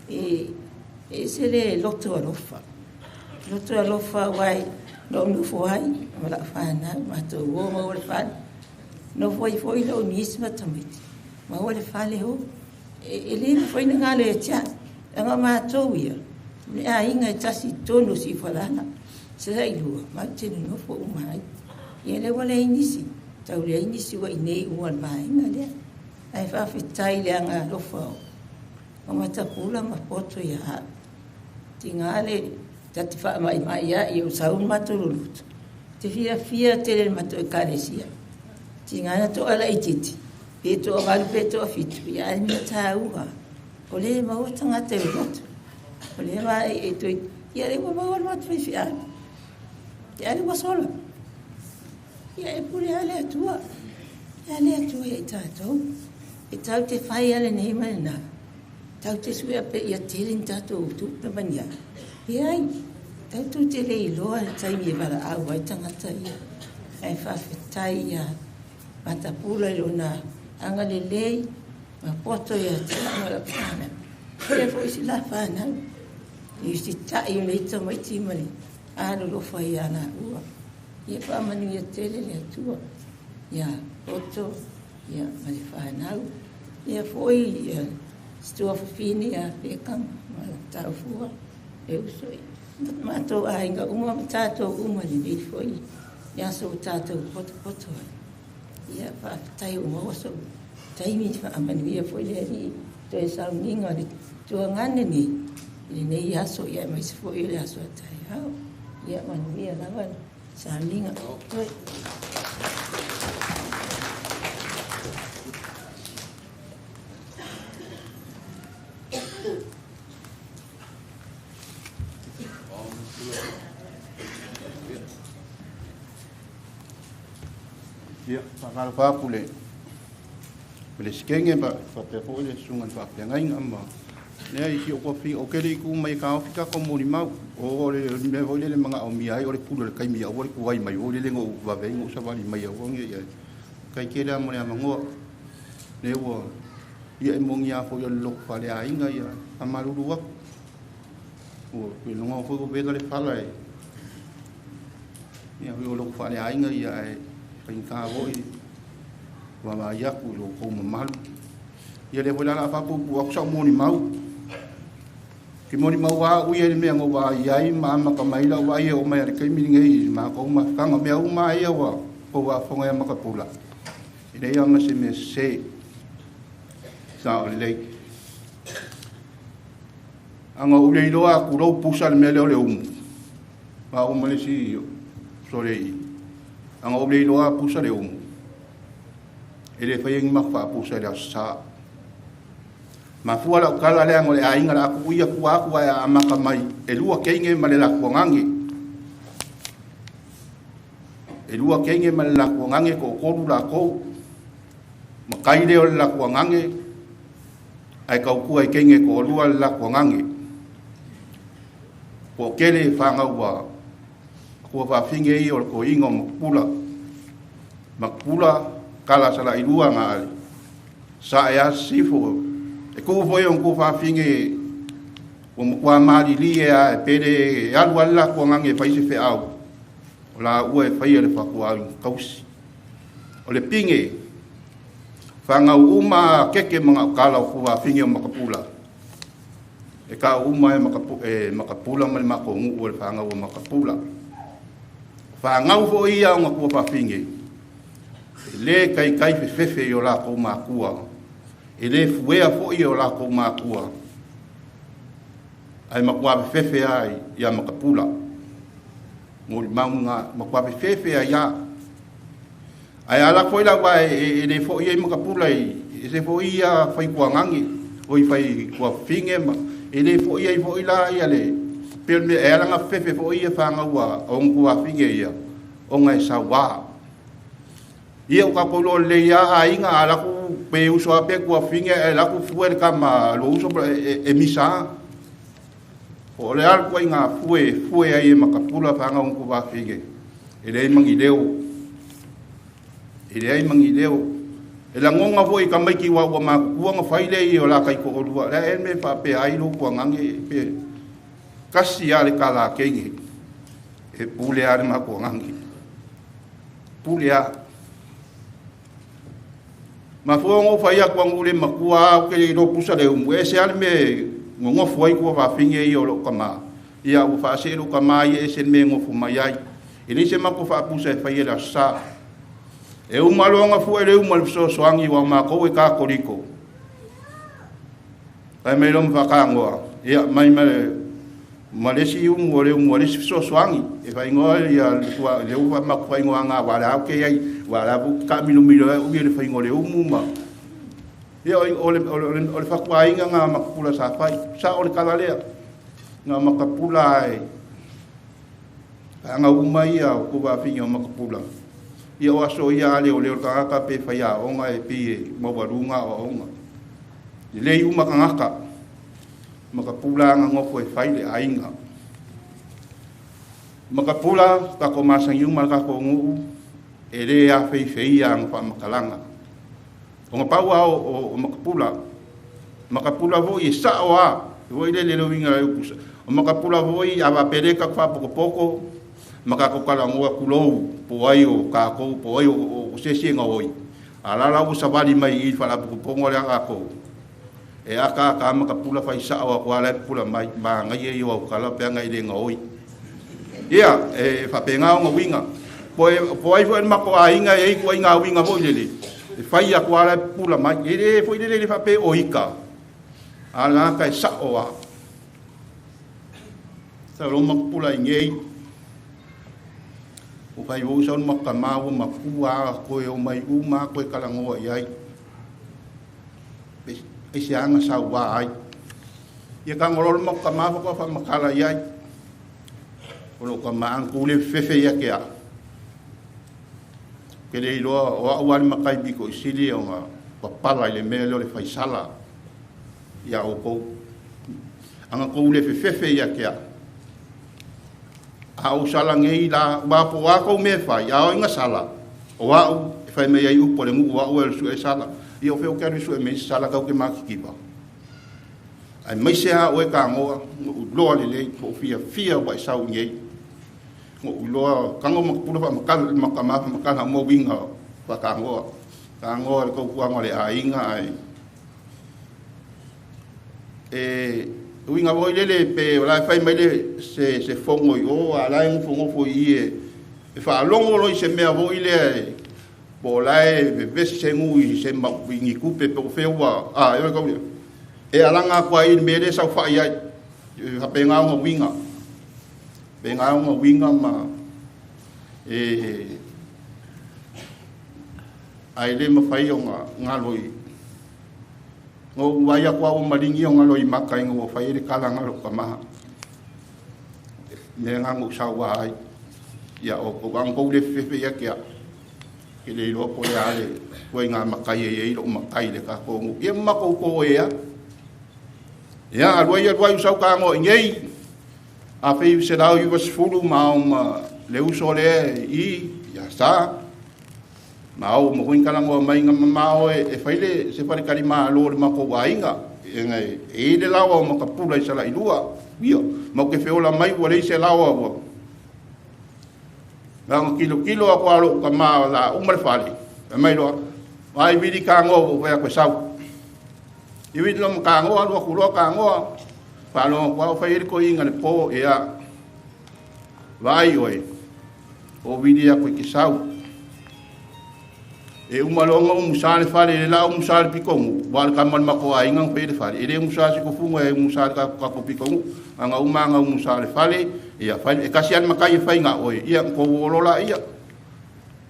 E se le loto alofa. Loto alofa wai. No nufo hai. Ma la whana. Ma to o ma o le whana. No foi lau nisma tamiti. Ma o le whale ho. E le foi na ngale e tia. Anga mātou ia. Me a inga e tasi tonu si whalana. Se rei lua, ma tenu nofo umai. Ia le wale inisi. Tau le inisi wa inei uan ma inga lea. Ai whawhitai le anga lofa o. O Matapula ma poto ia ha. Ti ngale, tati wha mai ia i o saun maturulutu. Te fia te le mato e karesia. Ti ngana to ala i titi. Peto o malu peto o fitu. Ia ni ta uha. O le maua tangata e roto. O le ma e toi. Ia le maua matu e fia. Ia le wasola. Ia e pule ale atua. Ia le atua e tātou. E tau te whai ale nei mani nā. Tau te sui ape ia telin tātou tupe mania. Ia ai. Tau tu te le iloa e taimi e wara au ai tangata ia. E whawhetai ia. Matapula i lona. Anga le lei. Ma poto ia te anga la pāna. Ia fo isi la pāna. I si tai o leita mai timani. Alo lo fai ana ua. Ia pāmanu ia tele le atua. Ia poto. Ia mali whanau. Ia fo ia stua fafini a pekang. Ma taufua. E usoi. Mātou a inga uma tātou uma ni nei fo i. Ia so tātou poto. Ia pātai uma waso. Taimi whaamanuia fo le ni to e sau ninga ni tua ngane ni nei aso ia mai se fo i le aso atai hao ia manuia lawan sau ninga toi ia whakaro Pele skenge ba te fo le sungan fa te ngai ngamba. Ne i o kofi o kele ku mai ka ofika ko moni mau. O le me vo le manga o mi ai o le pulo le kai mi o le kuai mai o le lengo va ve ngo sa vali mai o nge ia. Kai kele mo le mango. Ne wo ia e mongi a fo yo lo fa le ai nga ia. Amaru wa. O pe no ngo fo ko be le fala ai. Ia o lo fa le ai nga ia ai. Pai ka vo wa ya ku lo ko mal ya le vola la fa pu ku sa moni mau ki moni mau wa u ye me ngo wa ya i ma ma ka mai la wa ye o mai ke mi ngai ma ko ma ka ma me u ma ye wa ko wa fo ngai ma ka pula ine ya ma se me se sa o le anga u le lo a ku lo pu sa me le o le pa o ma le si so le anga u le lo a pu sa le ele fai ngi mafa pu sa le sa ma fu ala kala le ngole a inga la ku ia ku a ku a ma ka mai e lua ke nge ma le la ku ngangi e lua ke nge ma le la ku ngangi ko ko lu la ko ma kai le o la ku ngangi ai ka ku ai ke nge ko lua la ku ngangi ko kele fa nga wa ko fa finge i o ko inga ma pula kala sala ilua nga sa ya sifo e ko foi on ko fa finge o mo kwa mali li e a pere alu ala ko ngange fai se fe au o la ua e fai le fakua kausi o le pinge fanga uma keke mga kala o kuwa finge o makapula e ka uma e makapula ma le mako ngu o le fanga o makapula fanga u fo ia o ngakua pa finge le kai fefe o la ko makua e le fuea fo ia o la ko makua ai makua fefe ai ia makapula mo maunga makua fefe ai ia ai ala foi la vai e le fo ia makapula e se fo ia fai kuangangi o i fai kua finge ma e le fo ia ia le pe me e ala nga fefe fo ia fanga ua o ngua finge ia o ngai sawa ia ka polo le ia ainga ala ku pe uso ape kua finge e la ku fuer kama lo uso e misa o le al ko inga fue ai makapula fanga un ku va finge e le mangileo e le mangileo e la ngonga voi ka mai ki wa ma ku nga faile i o la kai ko lua la e me fa pe ai lo ku ngange pe kasi ale kala kengi e pule ale ma ku ngange pule a ma fo ngo fa ia ku ngule ma ku a ke lo pusa le un e se ale me ngo foi ku va finge i o lo kama ia u fa se lo kama i se me ngo fu mai ai e ni se ma ku fa pusa e fa ia la sa e uma longa fu e uma so soangi wa ma ko e ka koriko ai me lom fa ka ngoa ia mai malesi mo le so soangi e fa ngoa ia le uva ma fa ngoa nga wa la ke ai wa la bu ka milo u le fa ngole umuma ia o le fa kwa inga nga makapula sa fai sa o le kala lea nga makapula ai nga uma ia ko va finga makapula ia o aso ia le o ka pe fa ia o nga e pi mo warunga o nga le uma ka makapula nga ngofo e fai le ainga makapula ka ko masang yung malaka ko ngu e le a fei ang pa makalanga o nga paua o makapula vo i sa o a vo ile le winga o makapula vo i ava pereka fa poko makakokala ngua kulou po ai o ka ko po ai o sesi nga oi ala la usabali mai i fala poko ngole aka ko e aka makapula fa isa o ko ala pula mai ma ngai e o kala pe ngai le nga oi ia e fa penga o winga po ai fo ma ko ainga e ko inga winga vo ile e fai a ko ala pula mai e fo ile le fa pe o ika ala ka isa o a sa ro makapula ngei o kai o son makama o makua ko e o mai uma ko e kala ngoa ai e se anga sa wa ai ia ka ngolol makama ko fa makala ai o lo kama an ko le fefe ia ke a ke le lo o wa makai bi ko sili o nga papala le melo le faisala ia o ko anga ko le fefe ia ke a au sala ngei la ba po wa ko me fa ya o nga sala o wa fa me ai u po le mu wa o su e sala i o fe o ka su e me sala ka o ke ma ki ba ai mai se ha o ka ngo lo le po fia wa sa u ngei ngo lo ka ngo ma pu fa ma ka mo winga pa ka ngo ko ku ngo le ainga ai winga voi le pe la fai mai le se fongo o ala en fongo fo ie e fa longo lo se me vo ile bo la e ve se ngui se ma wingi kupe pe fe wa e ko e ala nga kwa i me le sa fa ia ha pe nga ngo winga ma ai le ma fai o nga loi ngo waya kwa o maringi o ngalo i makai ngo fai le kala ngalo kama ne ngangu sawa ai ya o ko ang ko le fefe ya kia ke le lo ko ya le ko nga makai e lo makai le ka ko ngu ye mako ko ya alwa usau ka ngo ngei a fe se dau i was fulu ma le uso le i ya sa mau mo kuin kala ngo mai nga mao e faile se pare kalima lo le mako wainga ngai e le lawa o Matapula I sala I lua ia mau ke feola mai ua le se lawa ua nga kilo a kwa lo ka ma la umar fali mai lo ai vidi ka ngo o fa ko sau I vidi lo ka ngo lo ku lo ka ngo pa lo kwa fa ir ko inga le po ia vai oi o vidi a ko ki sau e umalonga musale fale le la musale pikongu wal kamal mako ainga pe fale e musale ko funga e musale ka ko pikongu anga umanga musale fale ia fale e kasian makai fai nga oi ia ko wolola ia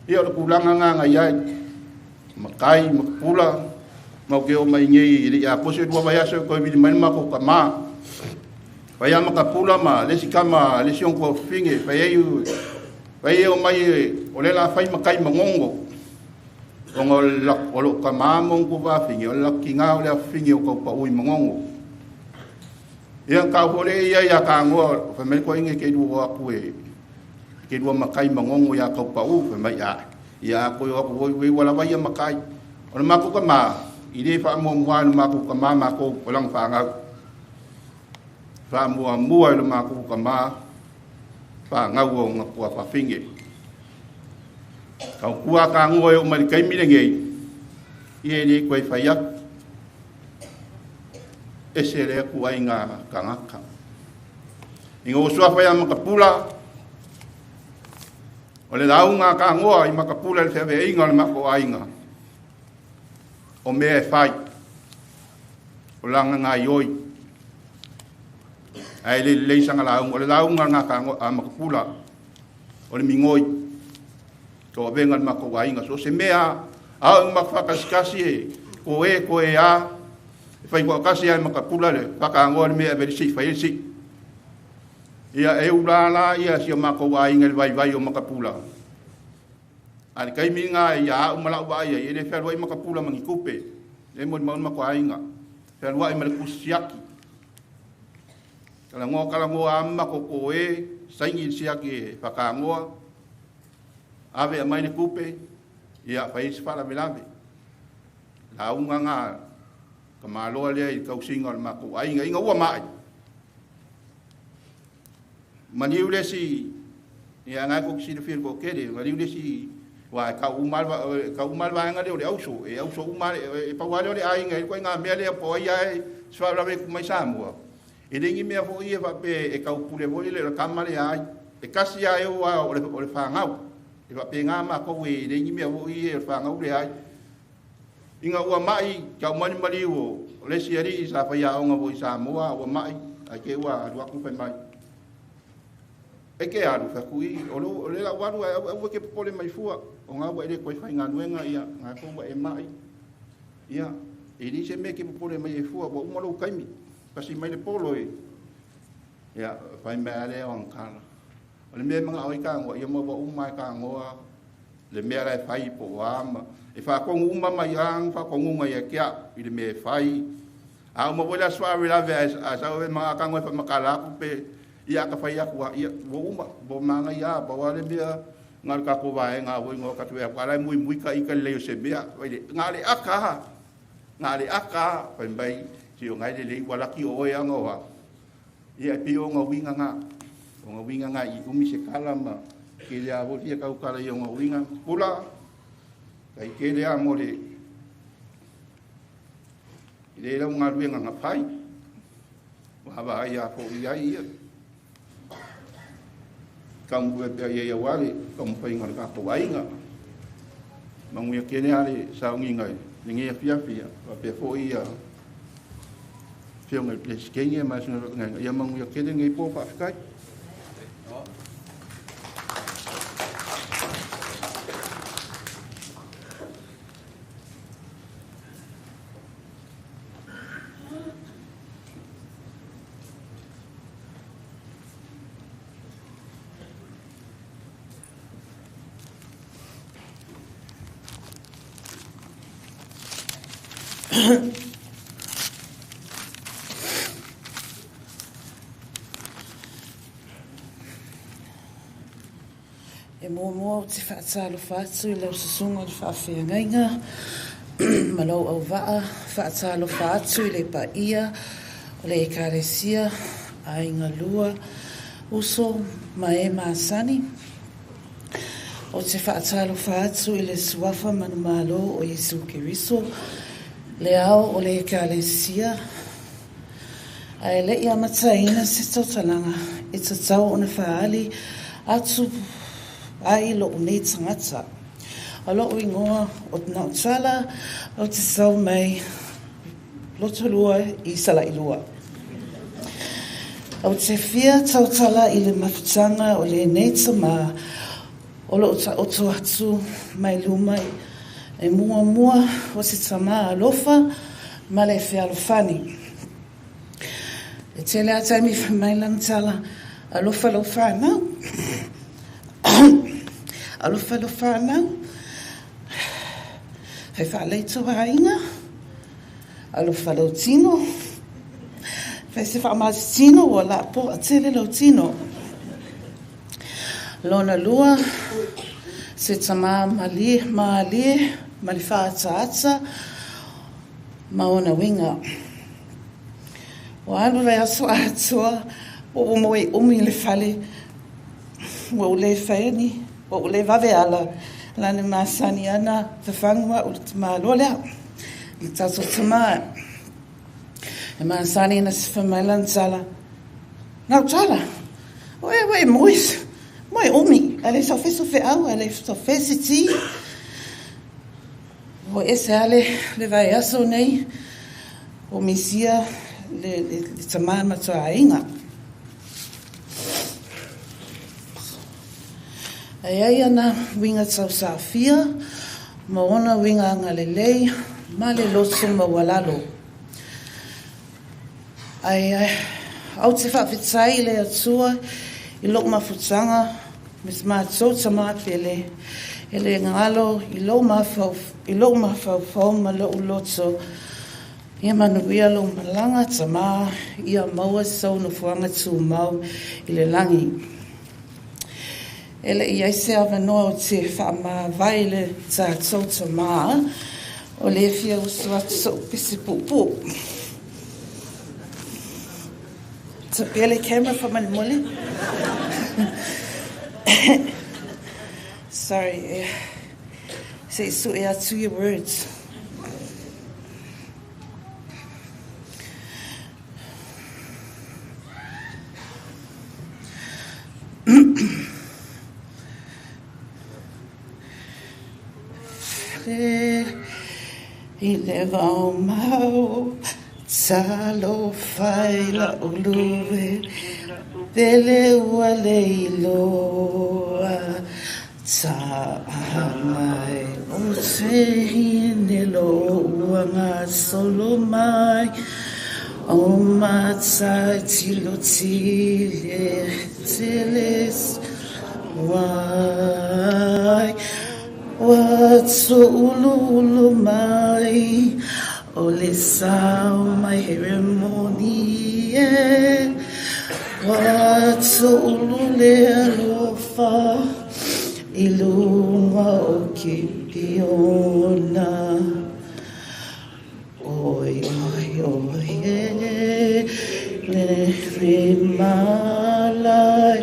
le kulanga nga ia makai makula mau ke o mai ngei ia ko se dua baya se ko bi man mako kama baya makapula ma le sikama le sion ko finge baya o mai o le la fai makai mangongo ongo lo ka mamong ko va fingi o la kinga o le fingi o ko pa ui mongongo ia ka hore ia ka ngo fa me ko inge ke du aku e ke du makai mongongo ia ko pa u fa mai ia ko yo ko we wala vai makai o ma ko ka ma I le fa mo ma ko ka ma ko lang fa nga fa mo le ma ko ka ma fa nga wo nga ko fa fingi kau kua ka ngoe o mari kai mire ngei I le koe whaia e se rea kua I ngā kangaka I ngā osua whaia Matapula o le lau ngā ka ngoa I Matapula le whewea inga le mako ainga o mea e whai o langa ngā ioi ai le leisanga lau o le lau ngā ka ngoa a Matapula o le mingoi to venga mako wainga so se mea a makakaskasi ko e a fai ko kasi ai Matapula le paka ngol mea verisi fai si ia e ulala ia si mako wainga vai o Matapula ani kai minga ia umala vai ia le fa roi Matapula mangikupe le mo mako wainga fa roi mal kusiaki kala ngo amma ko e saingi siaki paka ngo ave mai le kupe ia fai fala milave la unga nga ka malo le I kau singa ma ko ai inga ua mai mani ule si ia nga ko si de fil ko kere mani ule si wa ka umal va nga le auso e auso umal e pa wa le ai nga ko nga me le po ia swa la me mai samua e dingi me fo ia va pe e ka pule vo le ka male ai e kasi ai o le fa ngau e va pe nga ma ko we le ni me wo I e fa nga ure ai inga ua mai ka mani o le siari I sa fa ya o nga wo sa moa ua mai ai ke ua ru aku fa mai e ke aru fa kui o le la waru e ke pole mai fua o nga wa le ko fa nga nuenga ia nga ko wa e mai ia e di se me ke pole mai e fua wo mo lo kaimi pasi mai le polo e ia fa mai le on kala le me mga oi ka ngo ia mo wa umai ka ngo le me ra fai po ama e fa ko uma mai ang fa ko ngunga ia kia I le me fai a mo vola swa la ve a sa ve mga ka ngo fa makala ku pe ia ka fai aku ia wo uma bo manga ia ba wa le bia ngal ka ko vai nga wo ngo ka tu ya para mui ka I ka le se bia vai ngale aka pa mai si o ngai le wala ki o ia ngo wa ia pi o ngo winga nga o nga winga nga I umi se kalama ke le avo ia ka ukala I o nga winga pula kai ke le amo le la nga winga nga pai wa ba ia ko ia kam ku pe ia wale kam pai nga ka ko wainga mangu ia ke le ale sa nginga ningi fia wa pe fo ia fio ngai ples kenge mas nga ia mangu ia ke le ngai po pa kai E mo te whaatalo whaatu I lau sasunga le whaawhiangainga. malau au waa, whaatalo whaatu le pa ia, o le ekaresia, a inga lua, uso ma e maasani. O te whaatalo whaatu i le suafa manu malo o Yesu Kiriso, le ao o le ekaresia, a e le ia mataina se tautalanga, e ta tau o na whaali, atu ai lo o nei tangata. A lo o ingoa o te nautala, o te sau mai, loto lua I sala I lua. O te fia tautala I le mawhitanga o le neita ma, o lo o to atu mai lumai, e mua mua o se tama alofa, ma le fea alofani. E te lea taimi mai langtala, alofa lo whanau. Alofa lo whanau. Hei whaalei toa hainga. Alofa lo tino. Hei se whaamasi tino o la po a tele lo tino. Lona lua, se tama malie, ma li whaataata, ma ona winga. O alu rai aso atua, o moe umi le whale, o le whaeni, o le vave ala, lana masani ana, whawhangua o le tama lolea, I tato tama. E masani ana se whamailan tala. Nau tala, oe mois, moe umi, ale sofe au, ale sofe se ti. O ese ale, le vai aso nei, o misia, le tama matoa inga. Ai ana winga tau safia, ma ona winga ngalelei, ma le loso ma walalo. Ai, au te whawhitai le atua, I lok mawhutanga, mis maa tau tama pele, ele ngalo, I lo mawhau ma lo uloto, Ia manuia lo malanga tama, ia maua sau no fuanga tu mau I le langi. Ele ia se avanoa o te whaama vai le tātou tama, o le fia usu atu sau pisi pupu. Ta pele camera for my mole. Sorry, say so ia to your words. I leva o mau, talo whaila o lue, pele ua leiloa, ta mai o te hine loa ngā solo mai, o matai tilo tile, teles, wai, Watso ulu mai, o le sao mai ceremony. Watso ulu le alofa, iluma o kipiona. Oi, oi, oi, le malai,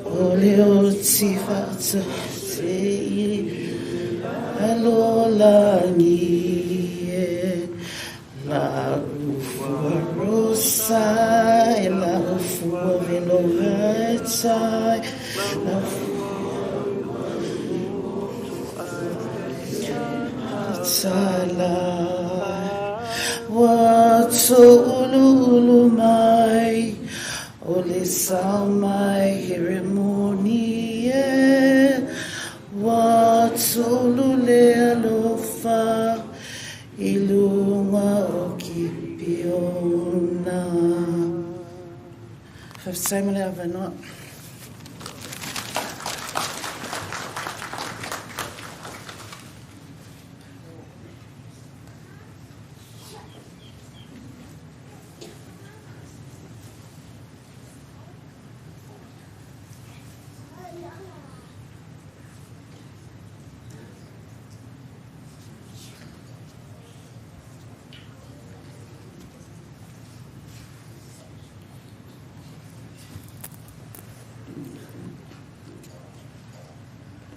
o le o tifata te Alola nie la ufua rosa la ufua veloveta la sala watso ulu mai ole samai ceremony Watulu le alofa ilunga o kipiona. First time I ever know.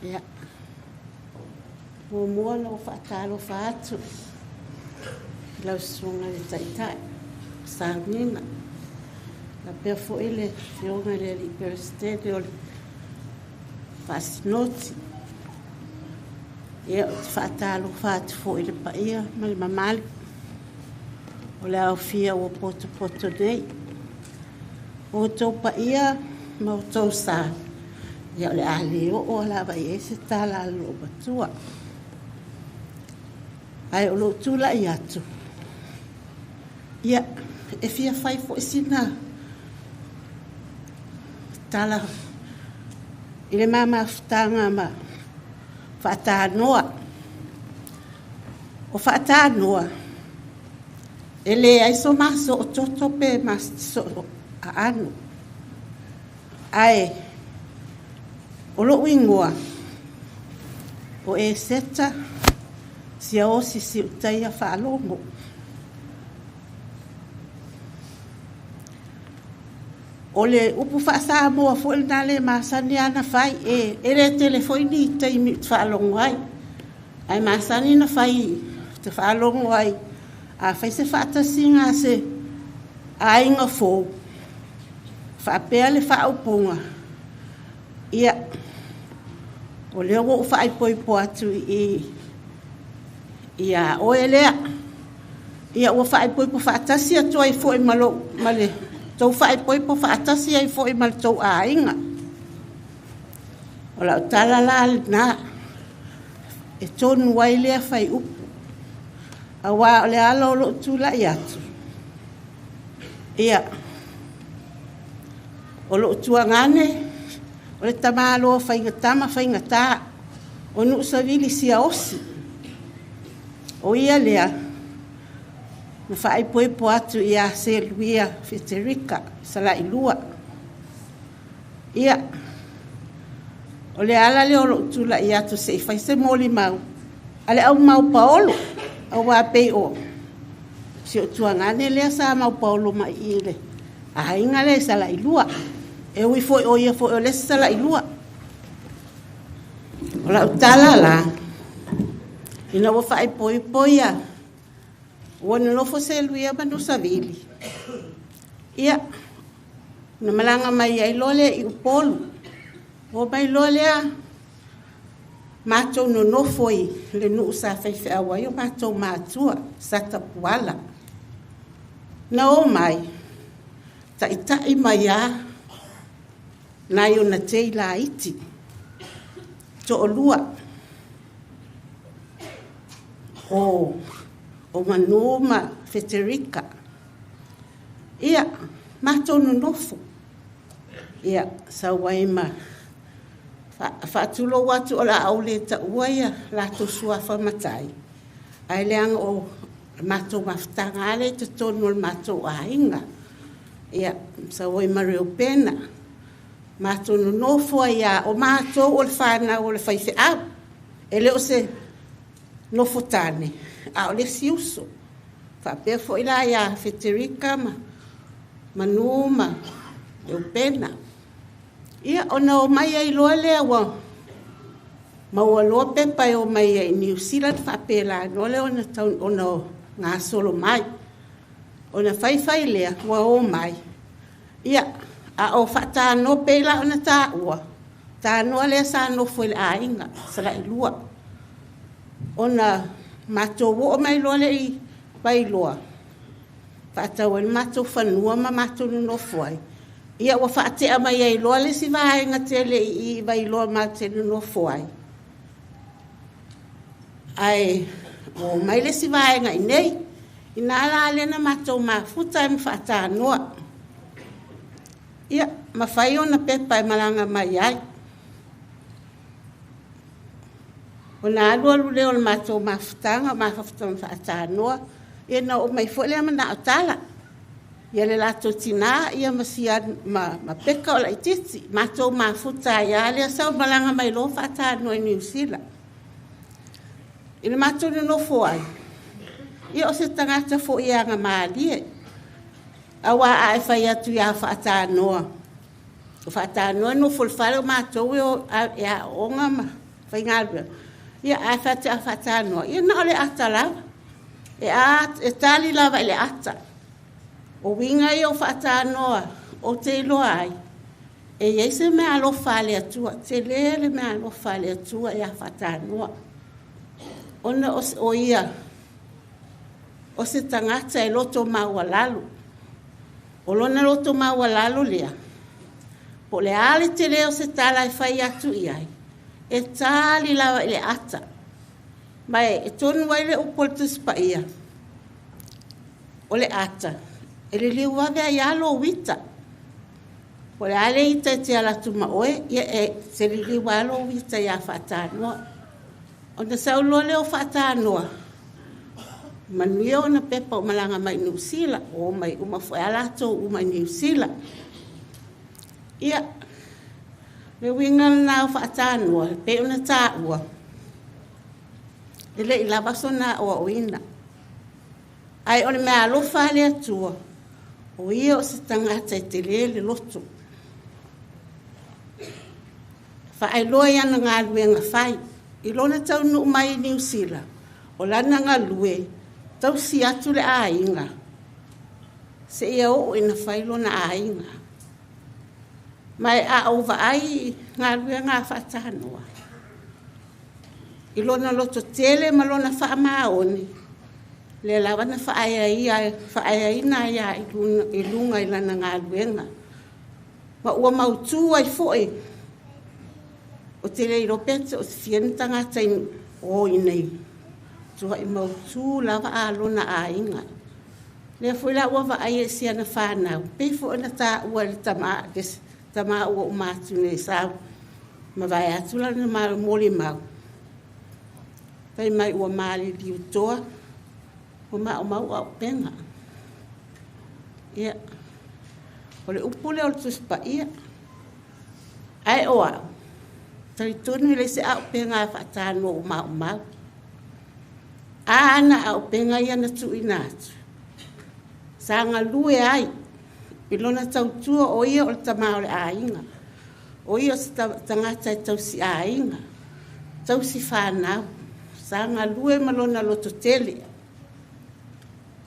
Ia. Mua lo whaatalo whaatu. Lau sunga le taitai. Sānina. La pea fo ele fionga le Liberstede o le Fasinoti. Ia whaatalo whaatu fo ele pa ia ma le mamali. O le au fia o poto nei. O tau pa ia ma o tau sā. Ia o le ale o la vai e se tala lo batua. Ai o lo tula i atu. Ia, e fia fai fo sina. Tala. I le mama futanga ma Faatanoa. O Faatanoa. Ele ai so maso o toto pe mas so a anu. Ai. O lo ingoa. O e seta. Si a osi si utaia whaalongo. O le upu whaasa moa fwel na le masani ana whai e re telefoni te imi whaalongo ai. Ai masani na whai te whaalongo ai. A whai se whaatasinga se a inga fō. Whaapea le whaaupunga. Ia. O leo o whaaipoipo atu Ia o elea. Ia o whaaipoipo whaatasi atu ai fo i malo male. Tau whaaipoipo whaatasi ai fo i malo tau a inga. O lau tala la na. E tonu wai lea whai upu. A wā o le ala o lo tula i atu. Ia. O lo tua ngane. O le tamalo whaingatama whaingata. O nu savili si a osi. O ia lea. Na whaaipoipo atu i a se luia Federica. Sala i lua. Ia. O le ala le o lo tula i atu se i whaise moli mau. Ale au mau paolo. Au wā pei o. Si o tuangane lea sa mau paolo mai i le. A inga le sala i lua. E ui foi o ia foi o le sala i lua. O la utala la. Ina wa fai poi poia. Wana lofo se luia manu savili. Ia. Na malanga mai ai lole i upolu. O mai lole a. Matou no nofoi le nu sa fai awa yo matou matua sata puala. Na o mai. Tai mai a. Na yo na tei la iti. To olua. O manoma Federica. Ia, matou no nofo. Ia, sa waima. Whaatulo watu o la au le ta uaia la to sua whamatai. Ai leanga o matou mawhtanga ale te tonu o matou a inga. Ia, sa waima reo pena. Matou no nofo ia o matou o le whana o le whaife au. E leo se nofo tane. A o le siuso. Whapea fo ila ia Federica ma. Manuma. Reo pena. Ia ona o mai ai loa lea wa. Maua loa pepa o mai ai New Zealand whapela. No le ona taun ona ngā solo mai. Ona whai lea wa o mai. Ia. A o whatano pela ona tā ua. Tā noa lea sa no fuil a inga. Sara i lua. Ona mato wo mai loa le i pai loa. Whatau el mato whanua ma mato no fuai. Ia wa whaatea mai ai loa le si vaenga te le i vai loa ma te no fuai. Ai, o mai le si vaenga i nei. I nāla lena mato ma futa e mwhata noa. Ia, ma whai o na pepa e malanga mai ai. O nā alualu leo le mato ma futanga, ma futa mwhata noa. Ia na o mai fuele mana o tala. Ia le lato tina, ia masia ma peka o la ititi. Matou ma futa ia lea sau malanga mai lo fata no i New Zealand. Ina matou no foai. Ia o se tangata fo ia nga maalie. Awa ai fai atu ia fata noa. O fata noa no fulfale o matou e o ia onga ma whaingalua. Ia ai whatanoa. Ia na ole ata lava. E tali lava le ata. O winga i o whatanoa, o te iloa ai. E yeise me alofa le atua, te lele me alofa le atua ia whatanoa. Ona o ia, o se tangata e loto maua lalu. O lona loto maua lalu lea. Po le ale te leo se tala e whai atu iai. E tali lawa i le ata. Mai e tonu wai le upoltus pa ia. O le ata. E le liu wave a ialo wita. Po le ale ita te ala tuma oe. Ia e se le liu walo wita ia whatanoa. O na saulo leo whatanoa. Manuia o na pepa o malanga mai New Zealand. O mai umawhai alato o mai New Zealand. Ia, le winga na whaatanoa, pe una tāua. Ele i lavaso na o oina. Ai ole mea alofa le atua. O ia o se tangata i te le loto. Whaai loa iana ngā lue ngā whai. I lona tau nu mai New Zealand. O lana ngā lue, tau si atu le a inga. Se ia o ina whai lona a inga. Mai a ova ai ngā lue ngā whatanoa. I lona loto tele ma lona wha maoni. Le lawana whaai na ia i lunga i lana ngā luenga. Ma ua mautu ai foi. O te rei ropete o te whianitanga tain o inei. Tua i mautu lava a lona a inga. Le foi la ua vai e siana whanau. Pefo ina tā ua li tamaa kesi. Tama ua umatu nei sau. Ma vai atula na mara mori mau. Pai mai ua maali liu toa. O mau au penga. Ia. Ole upule o tuspa ia. Ai oa. Tari tonu le se au penga a whatano o mau. A ana au penga ia na tu inatu. Sa ngā lue ai. I lona tautua o ia o le tamao le ainga. O ia o se tangata e tausi ainga. Tausi whanau. Sa ngā lue ma lona loto tele.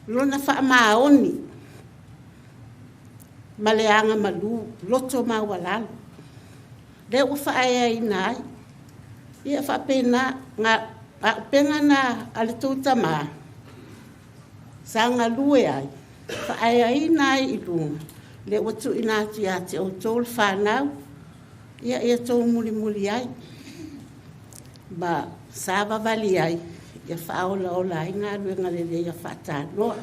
Lona wha maoni. Ma le anga malu. Loto mawalalo. Le ua wha aia inai. Ia wha pena ngā penga na ale tauta maa. Sa ngā lue ai. Wha aia inai i lunga. Le watu inatu ia te o tōl whanau. Ia tō muli ai. Ba sāwa vali ai. Ia whaola ola i ngā ruenga le ia whatanoa.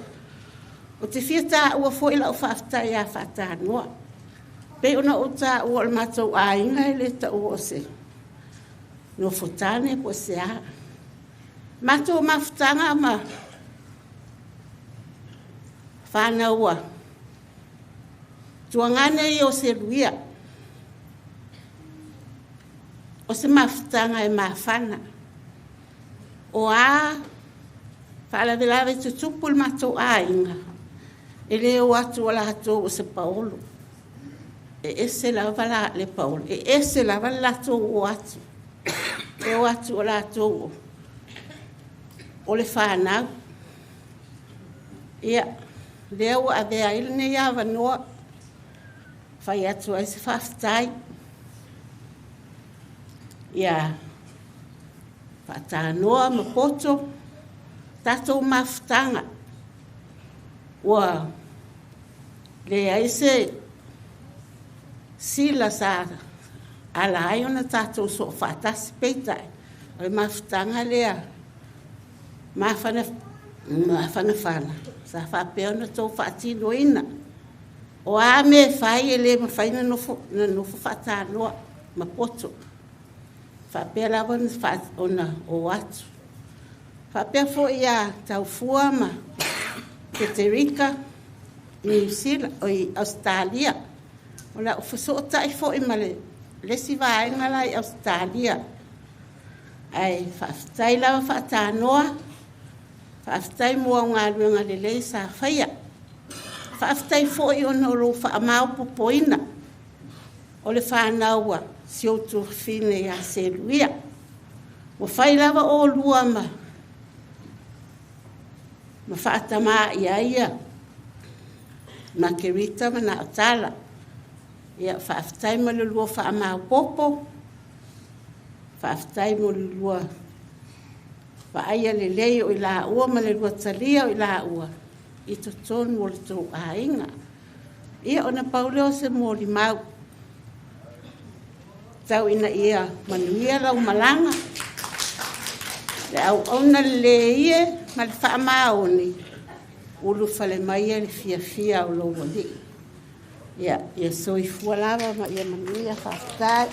O te whiata ua fo ila o whafta ia whatanoa. Pe ona o tā ua le matou a inga e le ta ua se. No fotane po se a. Matou mawhtanga ma. Whanaua. Tuangane i o se ruia. O se mawhtanga e mawhana. O a whaalavelave te tupul matou a inga. E leo atu ala hatou o se paolo. E ese la vala le paolo. E ese la vala latou o atu. E o atu o latou o le whanau. Ia. Leo a vea ilne ia wanoa. Whai atu ai se whaftai. Ia. Faatanoa ma poto. Tatou mawhtanga. Ua. Le ai se sila sa ala ai ona tatou so whaatasi peitai. Ai mawhtanga lea. Mawhana whana. Sa whapea na tō whaatino ina. O a me whai e le ma whai na nofo whaatanoa ma poto. Whapea lawa na ona o atu. Whapea fo ia Taufua ma Peterika New Zealand o i Australia. O la ufaso tai fo i male lesi vaenga la i Australia. Ai whaftai lawa whaatanoa. Whaftai mua ngā ruenga le lei sa whaia. Whaftai fo i ono ro whaamau popoina. O le whanaua si o tu whine a se ruia. Wa whai lava o lua ma whaatama ia. Ma kerita ma na atala. Ia whaafitai ma lulua whaamau popo. Whaafitai mo lulua. Whaaya le lei o ila ua ma le lua talia o ila ua. I to tonu o le tō ainga. Ia ona pauleo se mōri mau. Tau ina ia manuia lau malanga. Le au ona le ie ma le whaamau ni. Ulu whale mai e le fia o lo wali. Ia soifua lava ma ia manuia whaafitai.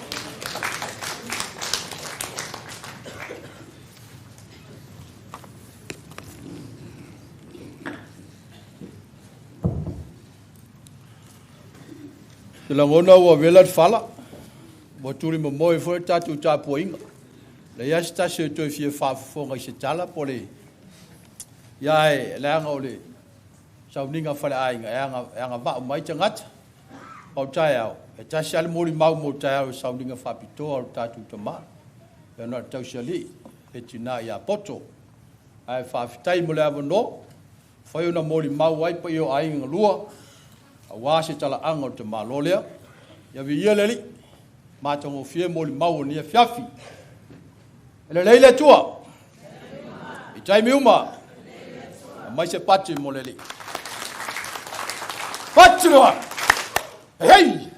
Te langona ua vela te whala. Mo turi mo moe fwere tatu tāpua inga. Le ia se tasi o toi fia whaafafonga I se tala po le. Ia e leanga o le. Sau ninga whale ainga. E anga vau mai te ngata. Pau tai au. E tasi ale mori mau mo tai au sau ninga whapitoa o tatu ta maa. E na tau se li. E tina ia poto. Ai whaafitai mo le awa no. Whai una mori mau ai pa io ainga lua. A wase tala anga o te malolea. Ia vi ia leli. Mātango fie moli mau ni a fiafi. Ele leile tua. I taimi uma. Mai se pati mo leli. Pati loa. Hei!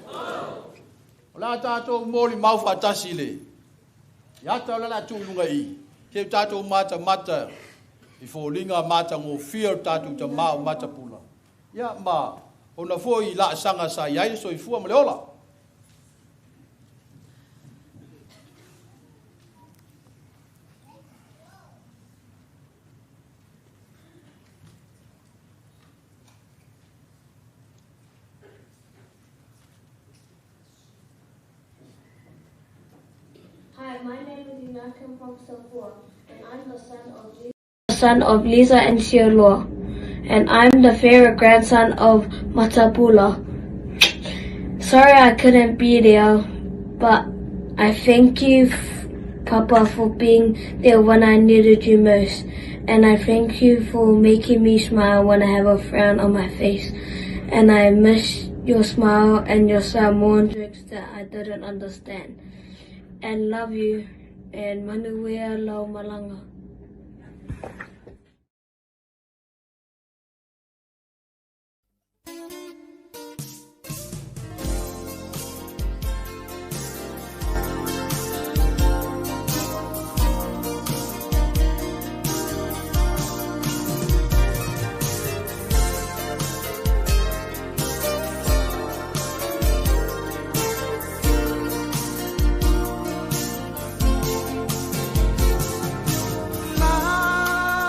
Ola tātou moli mau whatasi le. Ia tau lala tūlunga I. Ke tātou mata. I fōlinga mātango fie o tātou ta mao Matapula. Ia ma. Ona fo I la sanga sa iai so I fua mo le ola. Hi, my name is Inakim from Taufua, and I'm the son of Lisa and Sioloa, and I'm the favorite grandson of Matapula. Sorry I couldn't be there, but I thank you, Papa, for being there when I needed you most, and I thank you for making me smile when I have a frown on my face, and I miss your smile and your Samoan jokes that I didn't understand. And love you, and manuia lau malanga. La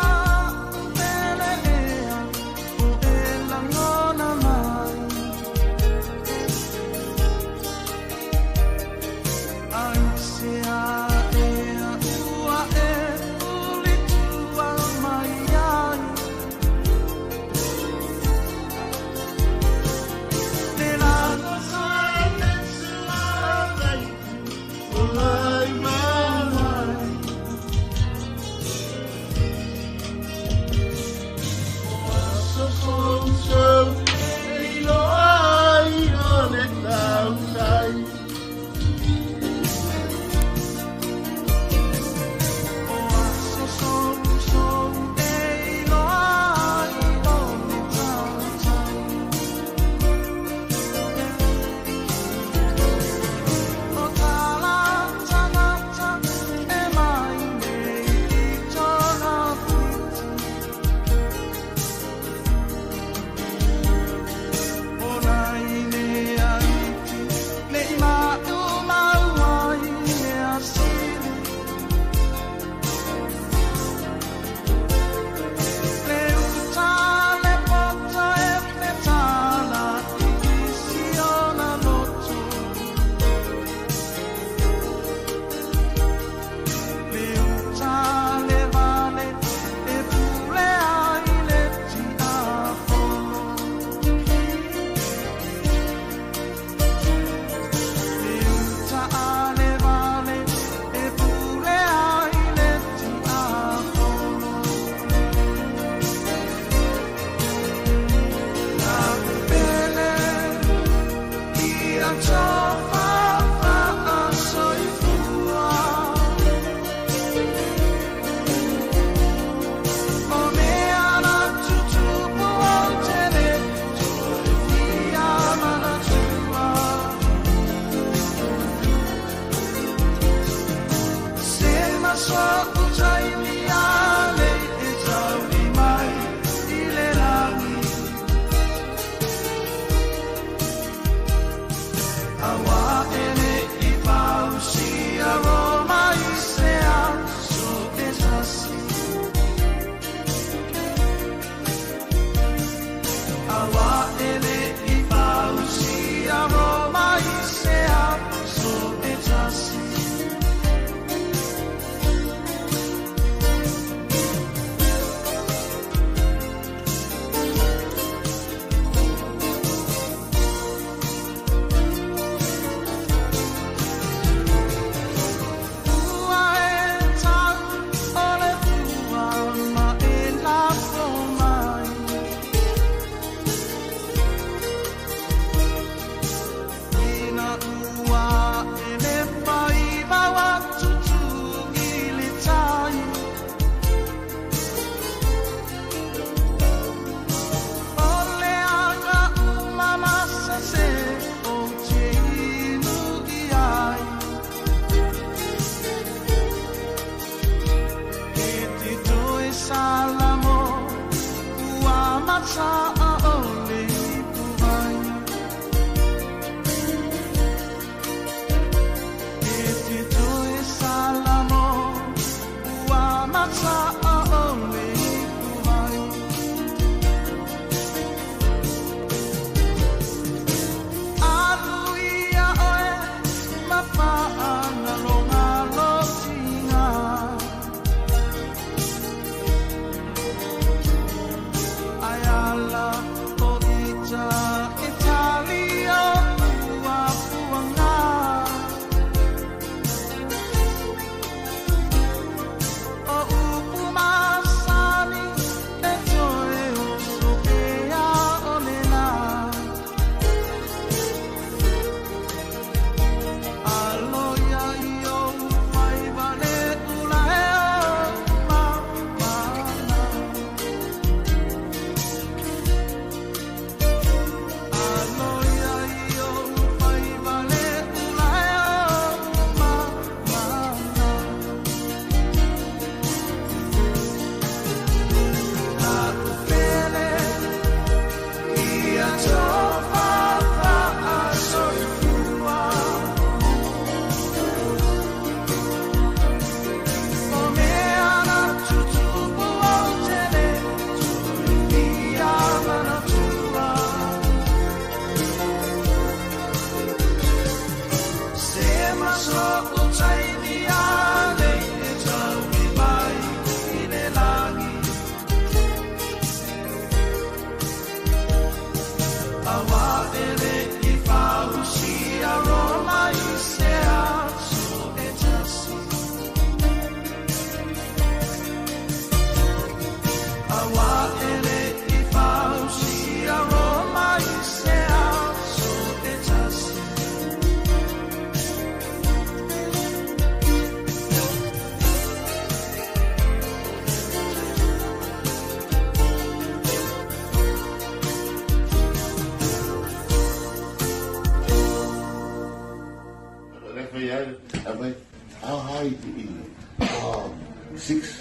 How high is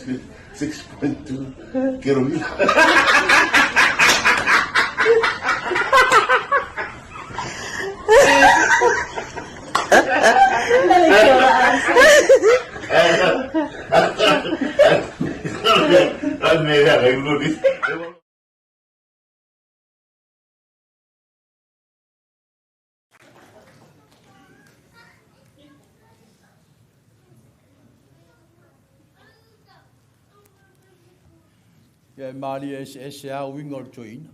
it? 6.2 kilometers. Ia mali ese a wingo toina.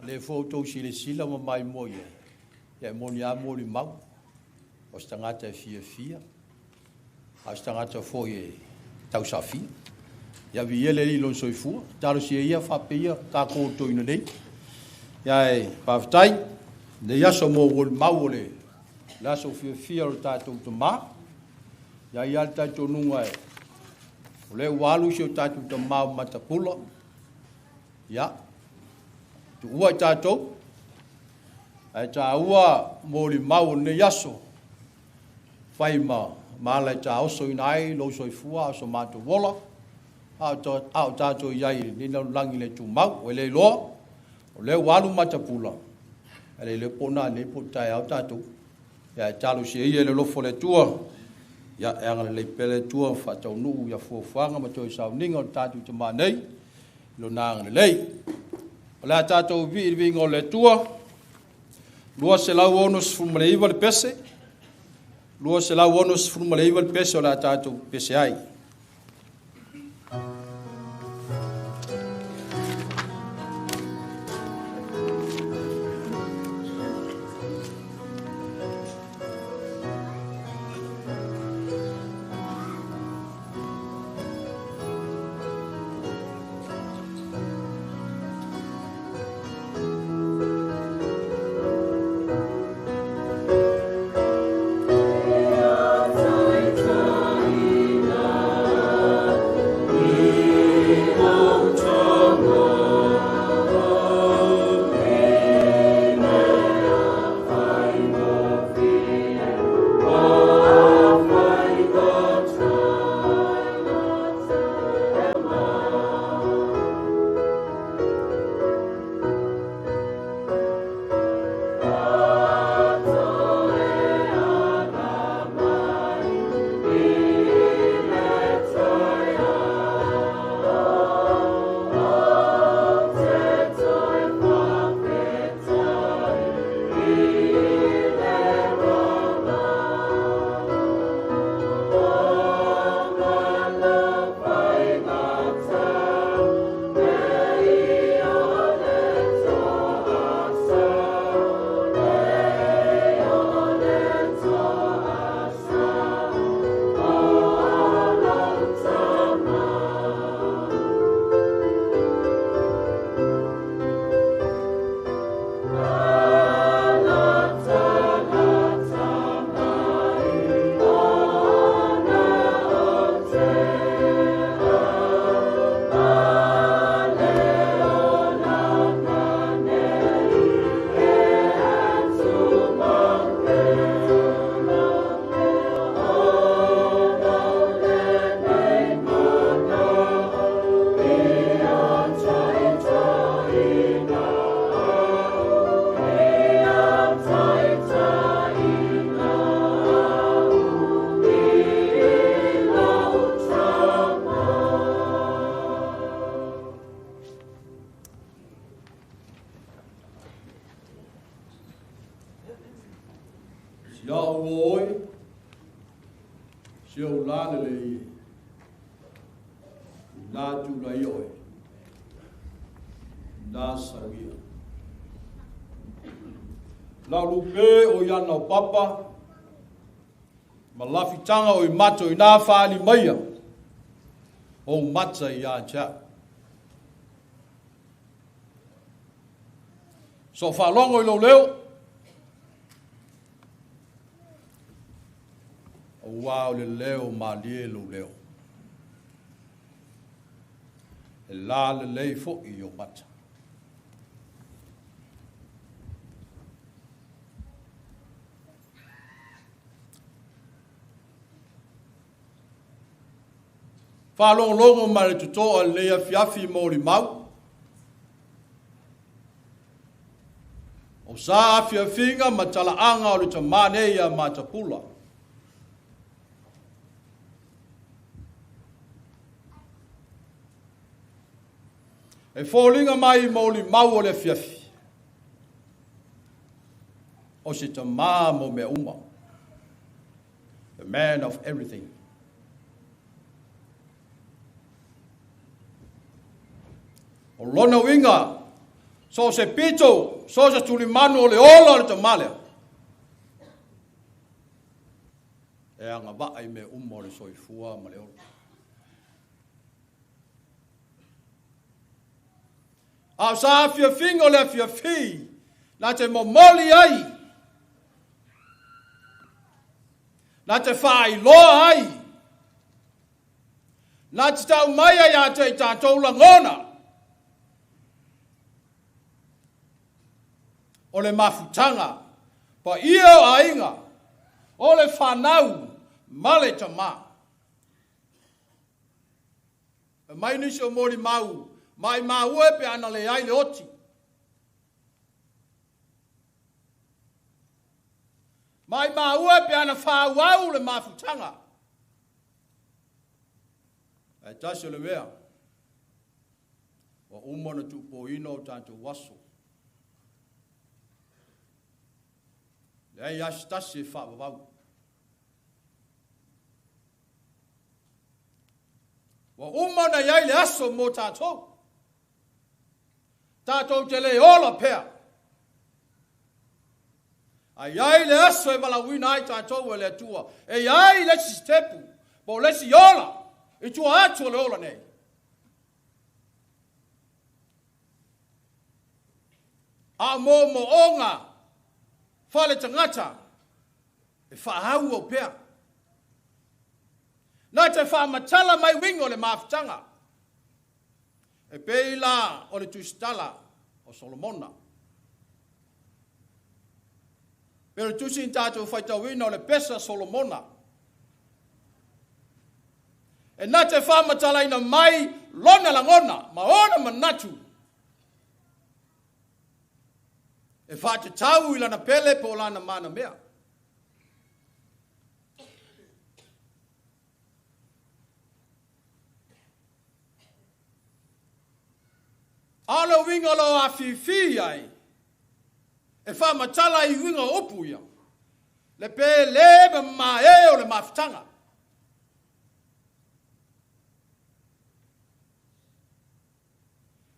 Le foto si le sila ma mai mo ia. Ia mo ni amo li mau. O stangata fia. A stangata fo ia tau safi. Ia vi ele li lon soifua. Talo si ia fa pia ka ko toina nei. Ia e paftai. Ne ia so mo wol mau le. La so fia o tatu to ma. Ia alta to nunga e. Le walu si o tatu to ma Matapula. Ya, tu ua tātou, ai tā ua mōri mau ne yaso, whai mālai tā oso inai, lo soifua, oso mātou wola, au tātou iai, nina langi le tū mau, o le loa, o le walu Matapula, ele le pona ne po tai au tātou, ya tālu si ia le lofo le tua, ya anga le pele tua, whatau nuu, ya fuafuanga, matoi sau ninga, o tātou te mānei, lo nang lei la tato vi vingo le tua lua se la onus fumleiva le pese lua se la onus fumleiva le pese la tato pese ai Ina Siau la le i. La tu la ioi. La sawia. La lupe o yana o papa. Malafitanga o i mato i nā whaali maia. O mata i a cha. So whalongo i lo leo. O wao le leo ma lie lo leo. E la le lei fo i o mata. Whalongo ma le tutoa lea fiafi mōri mau. O sa fiafinga ma talaanga o le tamane ia Matapula. E fōlinga mai mōli mau o le fiafi. O se tamā mo me uma. The man of everything. O lona winga, so se pito, so se tulimanu o le ola o le tamale. E anga vaai me umo le soifua ma le ola. A sa fia fingo le fia fi, na te momoli ai. Na te whai loa ai. Na te tau mai ai a te tātou langona. O le mafutanga, pa ia o ainga, o le whanau, male tamā. E mai nisi o mori mau, mai maue pe ana le ai le oti. Mai maue pe ana whauau le mafutanga. E tasi o le mea, o umona tupo ino o tātou waso. Ei astasi whaavavau. Wa umana iai le aso mo tātou. Tātou te le ola pea. A iai le aso e malawina ai tātou e le atua. E iai le si stepu. Po le si ola. I tua atu le ola nei. A mo onga. Fale tangata, e whahau o pea. Nā te whamatala mai wingo le mafutanga. E peila o le tustala o Solomona. Pero tusin tātou whaitawina o le pesa Solomona. E nā te whamatala ina mai lona langona, maona manatu. E whate tau i lana pele po lana mana mea. Alo winga lo a fifi ai. E wha matala i winga opu ia. Le pe lebe ma e o le mafutanga.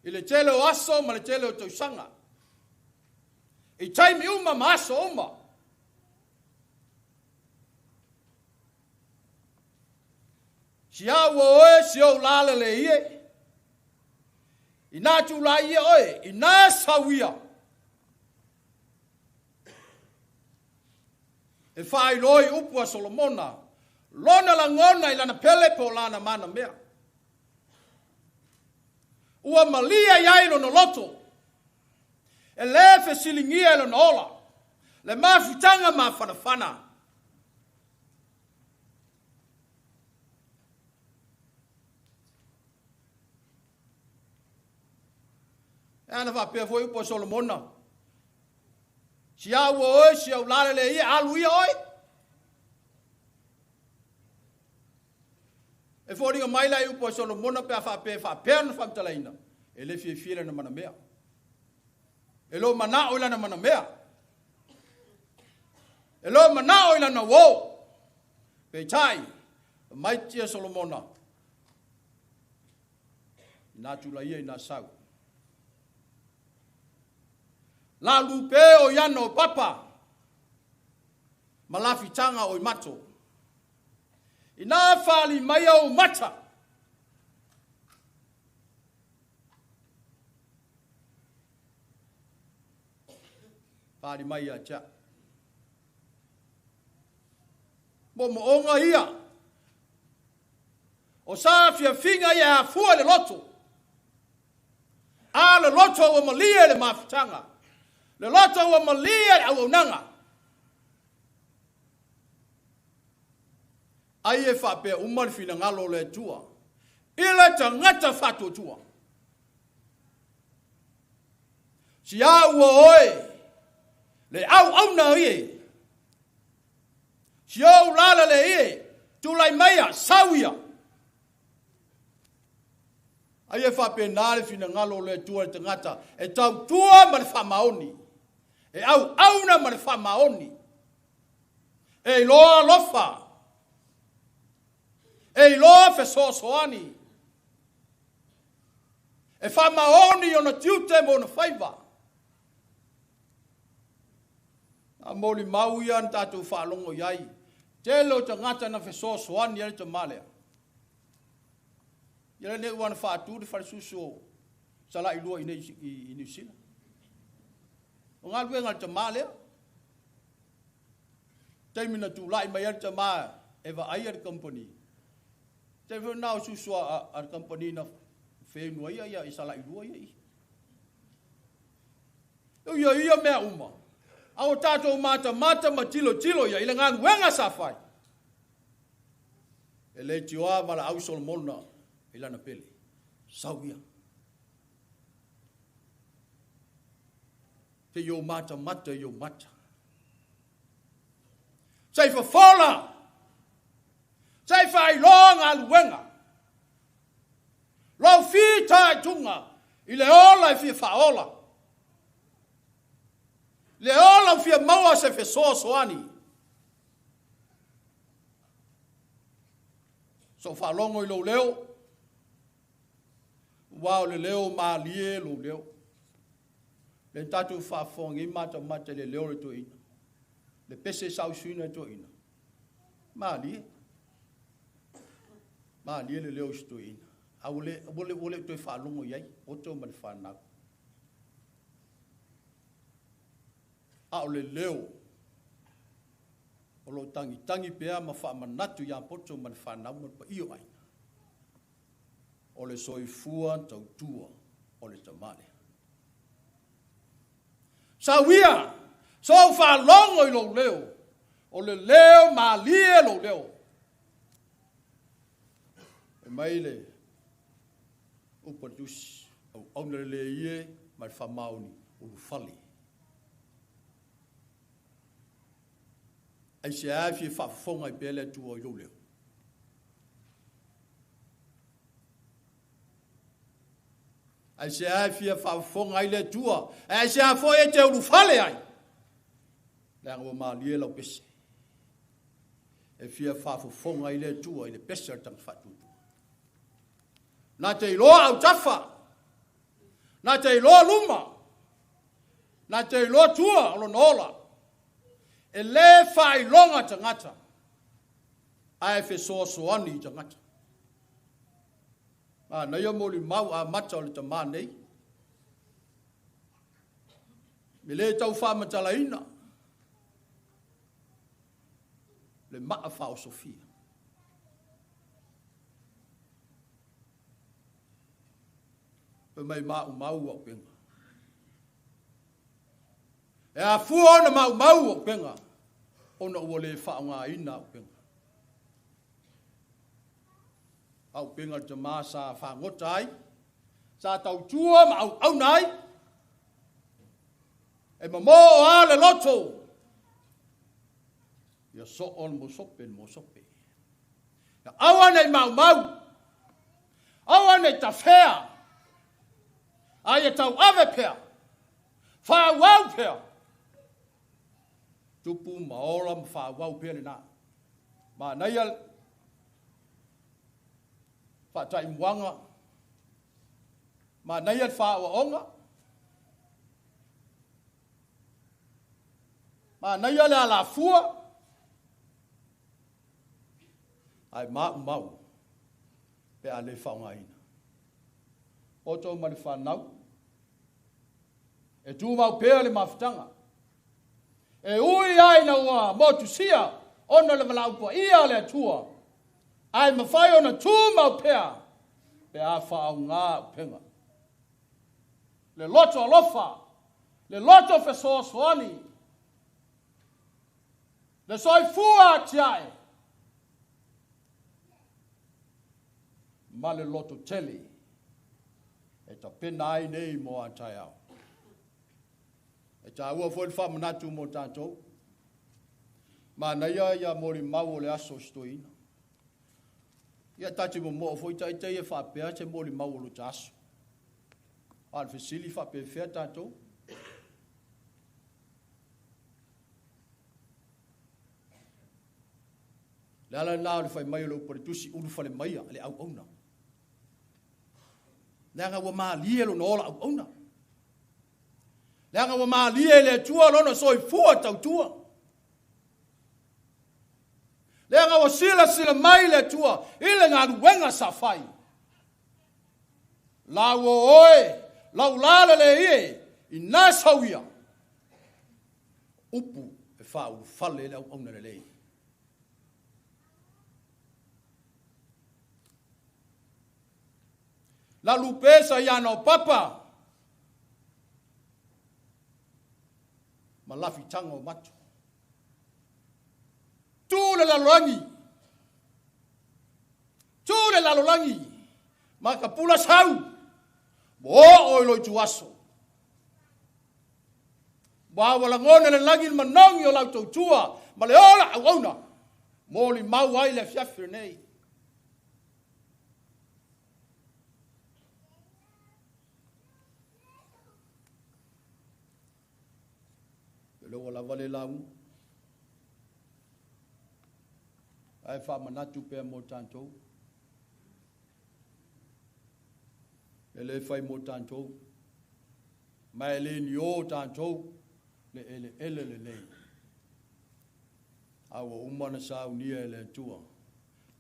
I le tele o aso ma le tele o tausanga. I taimi uma maaso uma. Si awa oe, si au lale le ie. I nā tu la ie oe, i nā sawia. E whai loi upua Solomona. Lona la ngona i lana pele po lana mana mea. Ua malia iai no loto. E le fe silingia e lona ola. Le mafutanga ma whanawhana. E ana whapea fwoi upo Solomona. Si au oe, si au lale le ia, alu ia oe. E fwori mai lai upo Solomona pea whapea na whamtalaina. E le fie na mana mea. E lo mana o ilana mana mea. E lo mana o ilana wo. Pe tai, Mai tia Solomona. Nā tula ia I nā sau. La lupe o iano papa. Malafitanga o I mato. I nā whali mai au mata. Whali mai a tia. Mo onga ia. O sa fia finga ia fua le loto. A le loto o malia le mafitanga. Le loto o malia le auaunanga. Ai e whape umar fina ngalo le tua. Ila tangata whato tua. Si au oe. Le au na ie. Si au lala le ie. Tulai maia, sawia. Ai e whape nare fina ngalo le tua le tangata. E tau tua ma le whamaoni. E au na ma le whamaoni. E loa lofa. E loa fe soani. E whamaoni o na tiute mo na whaiva. A moli mau ia an tātou whaalongo iai. Telo tangata na fe soani ele te malea. Ia ne wana whaatu de wharesuso sala I lua I New Zealand. O ngā lue ngā te malea. Teimina tu lai mai ele te maa eva ai ar company. Te veu nao susua ar company na whenua ia I sala I lua ia. Ia mea uma. Ao tātou mata ma tilo ia ila ngā luenga sa whai. E le tioa mala au Solomona ila na pele. Sauia. Te yo mata. Sai fa fola. Sai fa ilonga luenga. Lo fi tai tunga. Ile ola fi faola. Le ola fi maua se fe soani. So fa longo I lo leo. Wao le leo ma lie lo leo. Le tatu fa fongi mata le leo le to ina. Le pese sau suina to ina. Ma lie le leo sto ina. A wole to fa longo iai. O to man fa na. A o le leo. O lo tangi pea ma wha manatu ia poto man whanau man pa io aina. O le soifua tau tua o le tamale. Sawia, so wha longo I lo leo. O le leo ma lie lo leo. E mai le upadusi au le ie mai whamauni o fali. Ai se afi fa fonga I pele tu o leo. Ai se afi fa fonga I le tua. Ai se afo e te ulu fale ai. Le ngo ma lie lo pese. E fia fa fonga I le tua I le pese tang fatu. Na te lo au tafa. Na te lo luma. Na te lo tua lo nola. E le fai longa tangata. Ai fe soani tangata. Na ia moli mau a mata o le tama nei. Me le tau wha matalaina. Le maa wha o Sofia. Pe mai mau o penga. E a fua ona mau o penga. Ona ua le wha ngā ina o penga. Au penga te maa sa whangotai. Sa tau tua ma au nai. E ma mo a le loto. Ia so on mo sope. Ia awa nei mau. Awa nei ta whea. Ai e tau ave pea. Whawau pea. Tupu maola ma whawau pea le nā. Ma nei al whaatai mwanga, ma nei at wha onga, ma nei ale ala fua, ai mau, pe ale whaunga ina. O tō mani whanau, e tū mau pēr le mawhitanga, e ui ai na ua motu sia, ona le walaupa ia le atua, ai mawhai ona tū mau pēr, pe a whaau ngā penga. Le loto alofa, le loto wheso soani, le soi fua tiae, ma le loto teli, e ta pena ai nei mo a tai au. E ta ua foi wha manatu mo tātou, ma na ia mori mau le aso stoina. Ia tati mo foi tai e wha pēr te mori mau lo ta aso. Al fesili wha pēr whea tātou. Le ala nao le whai mai lo pare tusi ulu whale maia le au auna. Leanga wa maa lie lo nola au auna. Leanga wa maa lie le tua lona soi fua tau tua. Leanga wa sila mai le tua ile ngā ruenga sa whai. La wo oe, lau lala le ie, i nā sauia. Upu e whau whale le au auna le lei. La lupesa ia no papa. Ma lafi tango mato. Tu le lalolangi. Tu le lalolangi. Ma kapula sau. Mo o loi tu aso. Wa wala ngone le langi manongi o lau tua. Ma le ola au ona. Mo li mau ai le fiafire nei. Lo la vale lau. Ai fa manatu pe mo tanto. Ele fai mo tanto. Ma ele ni o tanto. Le ele. Awa umana sa unia ele tua.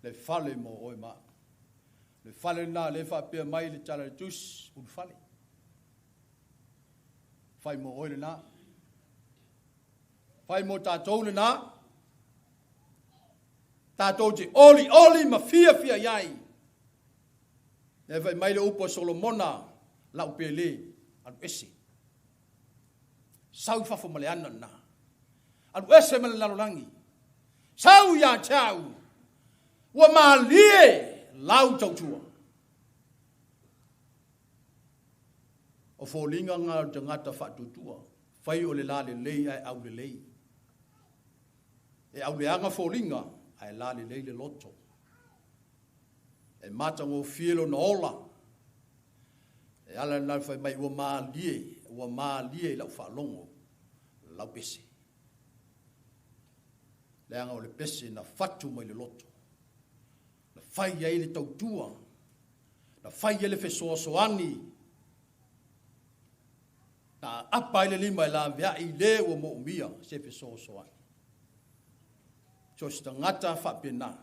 Le fale mo oi ma. Le fale na le fa pe mai le tala tus un fale. Fai mo oi le na. Fai mo tātou le nā. Tātou te oli ma fia iai. Ne vai mai le upo Solomona lau pele anu ese. Sau fafo male ana na. Anu ese male lalolangi. Sau ia tau. Ua maalie lau tautua. O fōlinga ngā tangata whatutua. Fai o le la le lei ai au le lei. E au leanga fōlinga, ai la le leile loto. E mata ngō fielo na ola. E ala nai whai mai ua maa lie lau whalongo, lau pese. Leanga o le pese na whatu mai le loto. Na whai ai le tautua. Na whai ai le whesoasoani. Na apa i le lima i la vea i le ua mo umia, se whesoasoani. So sta ngata whapena.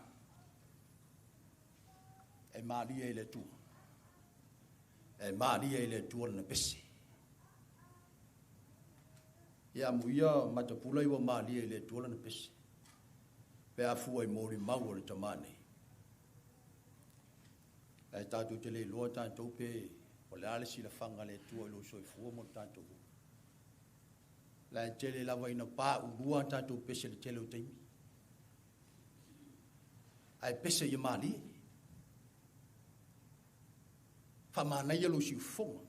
E maaria i le tua. E maaria i le tua na pese. Ia muia matapula iwa maaria i le tua na pese. Pe a fua i mori mau o le tamane. E tātou te le loa tātou pe o le ale si la whanga le tua i lo soi fua mo tātou. La e tele lava ina pā urua tātou pese le tele o teimi. Ai pese ia mali. Fa mana ia lo si fonga.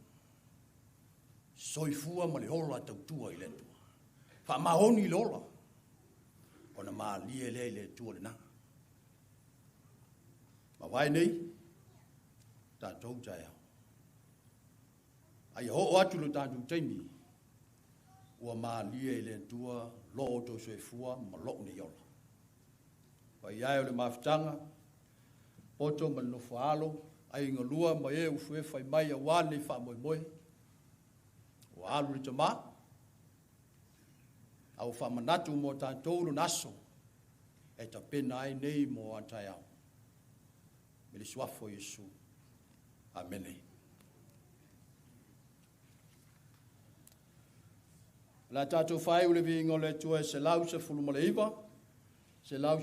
Soifua ma le ola tautua i le tua. Fa mahoni le ola. Ona mali e le tua le na. Ma vai nei. Tātou tai au. Ai ho atu lo tātou teimi. Ua mali e le tua lo o to soifua ma lo ni ola. Pai ai o le mafutanga, poto ma nofo alo, ai ngā lua mai e ufu e whai mai a wāne wha moi moi. O alu ri tamā. Au wha manatu mō tātou no naso. E ta pena ai nei mō atai au. Me le suafo Yesu. Amene. La tātou whai ule vi ngole tua se lau se fulu mole iwa. Se lau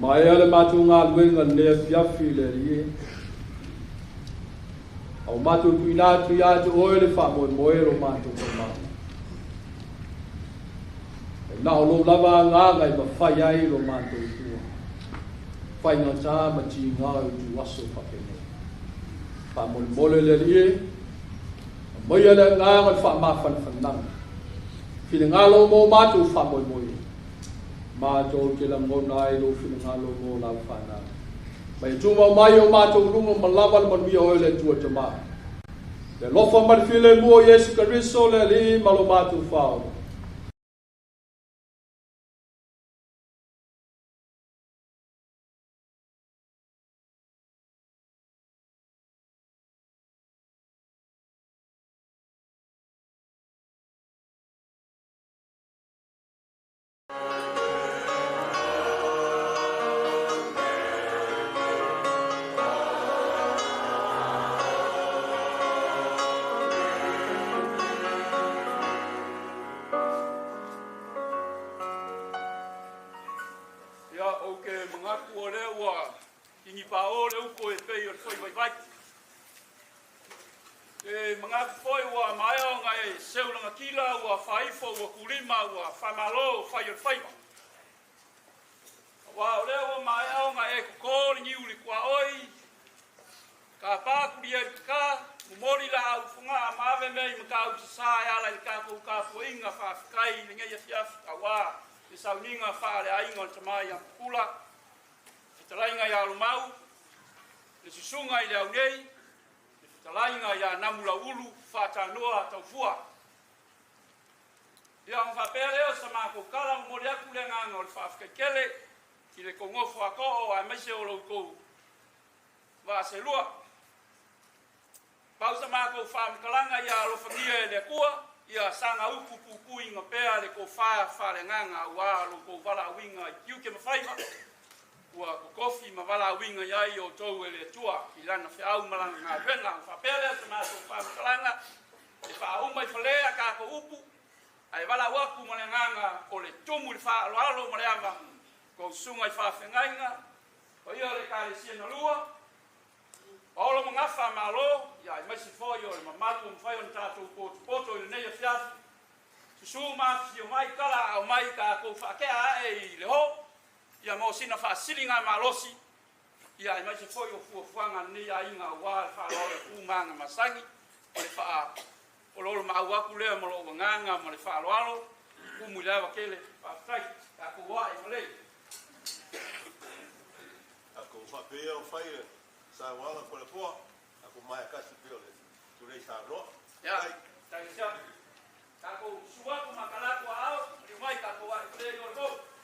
Mai ale matu ngā luenga lea fiafi le rie. Au matu tuina tu ia tu oe le wha moe moe ro matu kama. E na o lo lava ngā ngai ma whai ai ro matu tua. Whai ngā tā ma ti ngā u tu aso whakene. Wha moe mole le rie. Mo ia le ngā ngal wha ma whanang. While ngalo mō mātou wha moi moi. Mātou ke la ngona e lo while ngalo mō la whanang. Mai tūma mai o mātou lunga malawan manuia o le tua te maa. Le lofa marifile mua Yesu Karisto le li malo mātou whao. Matapula Faatanoa Taufua. Ia on whapere o sa māko kala mo rea kule nganga o le whaafkekele ki le kongofo a ko o a mese o lau kou wa se lua. Pau sa māko whaamkalanga ia alofangia e le kua ia sanga upu pupu inga pēa le ko whaare nganga ua alo kou wala winga i kiuke mawhaiva. Ua ko kofi ma wala winga iai o tau e le tua i lana whiau malanga ngā whenga. Whapere sa māko whaamkalanga e whauma i whalea kā ko upu. Ai wala waku mo le nganga o le tumu le whaaloalo mo le ava ko sunga i whawhengainga o ia le kāre siena lua olo mo ngawha malo ia i maisi fōi o le mamalu o mwhai o ni tātou poto i le nei a whiafi susu mawhi o mai kala au mai ka kou whaakea e i le ho ia mo sina whaasilinga malosi ia i maisi fōi o fuafuanga ni a inga wā le whaaloalo e kumanga masangi o le wha o lolo maawaku lea mo loo nganga mo le whaaloalo kumu i lewa kele whaatai ka kua e malei ako whapea o whaia sa wala ko le poa ako mai a kasi pio le turei sa roa ia tai sia ka ko suaku makalako ao i mai ka kua e malei o le poa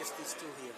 Majesty is still here.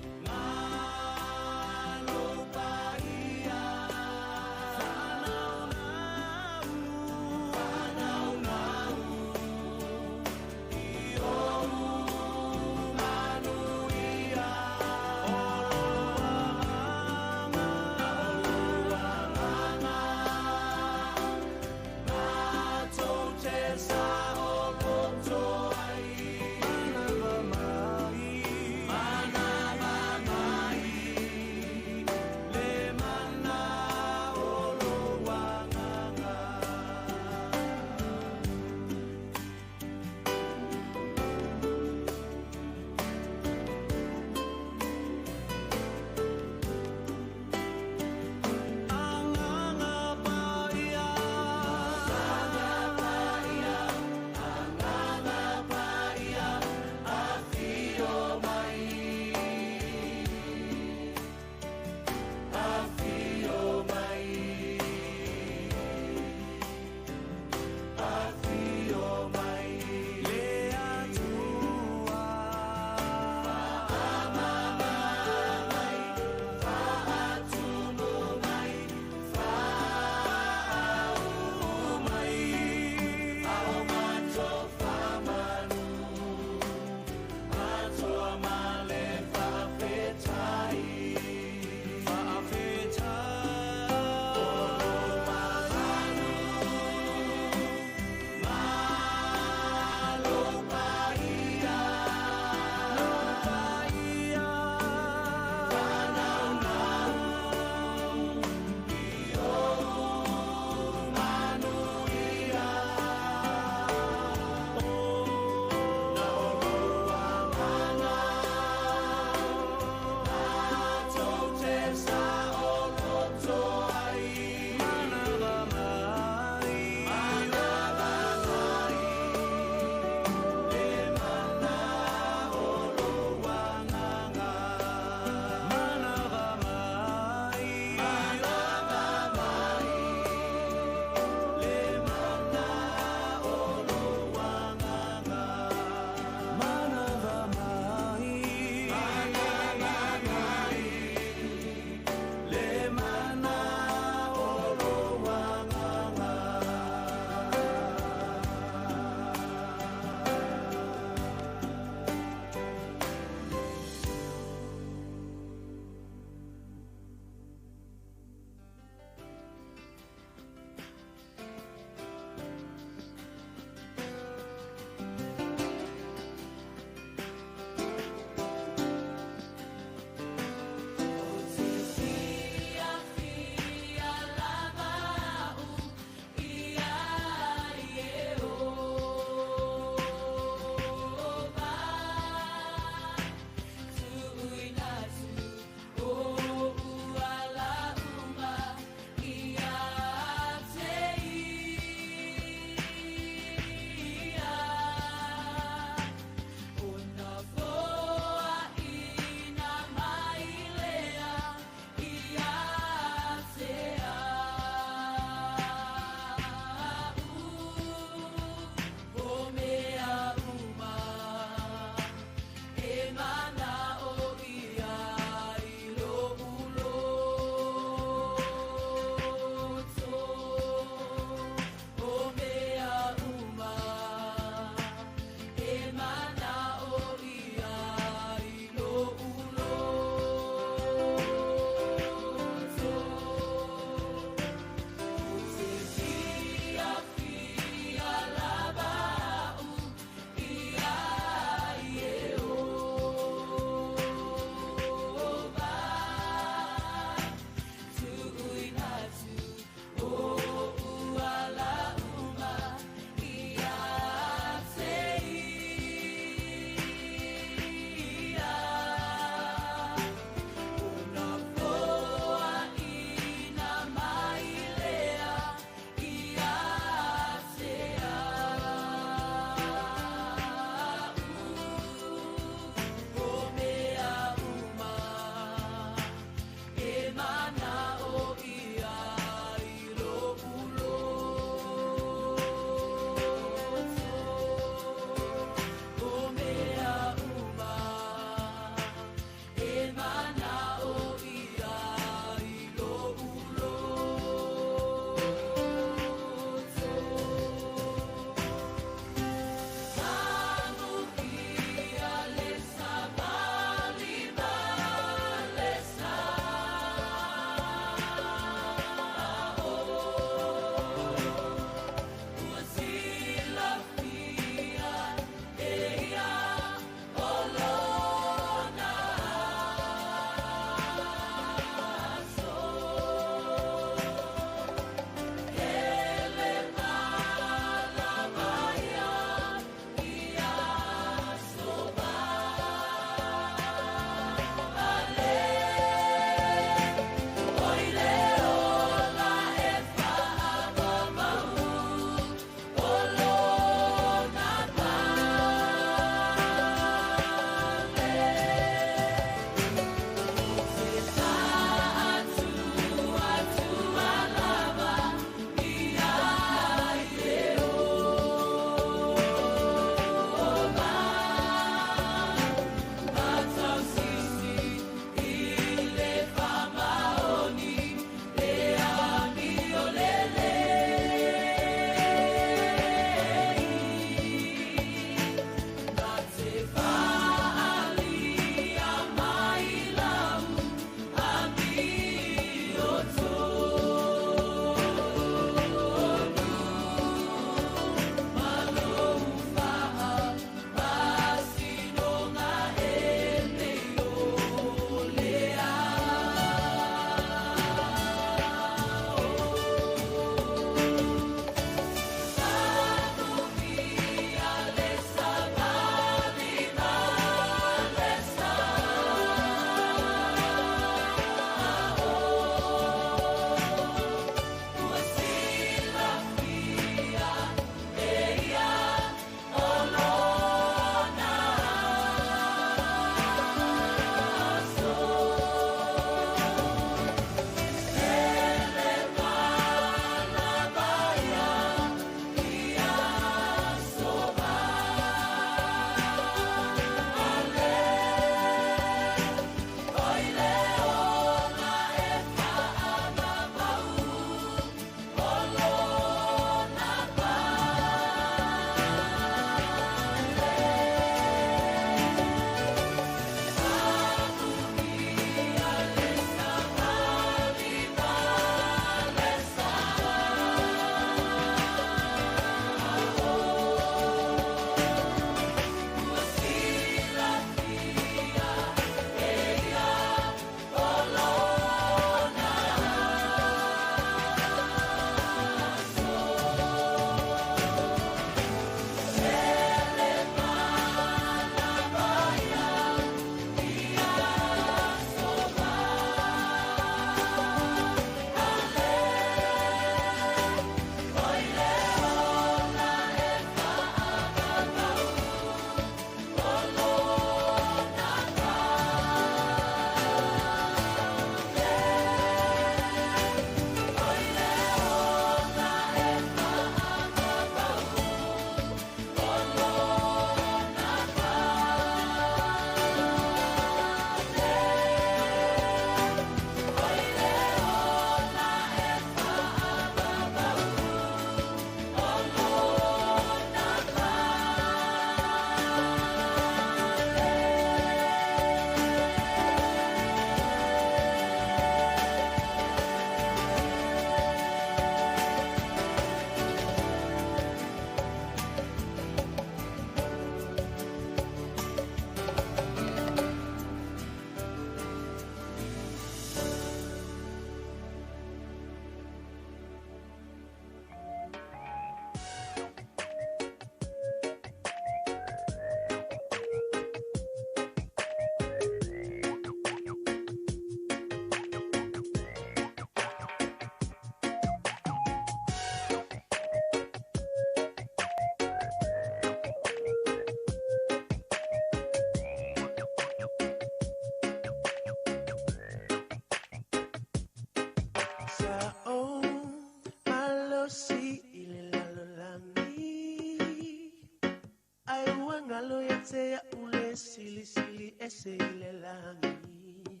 ule sili sili ese ile langi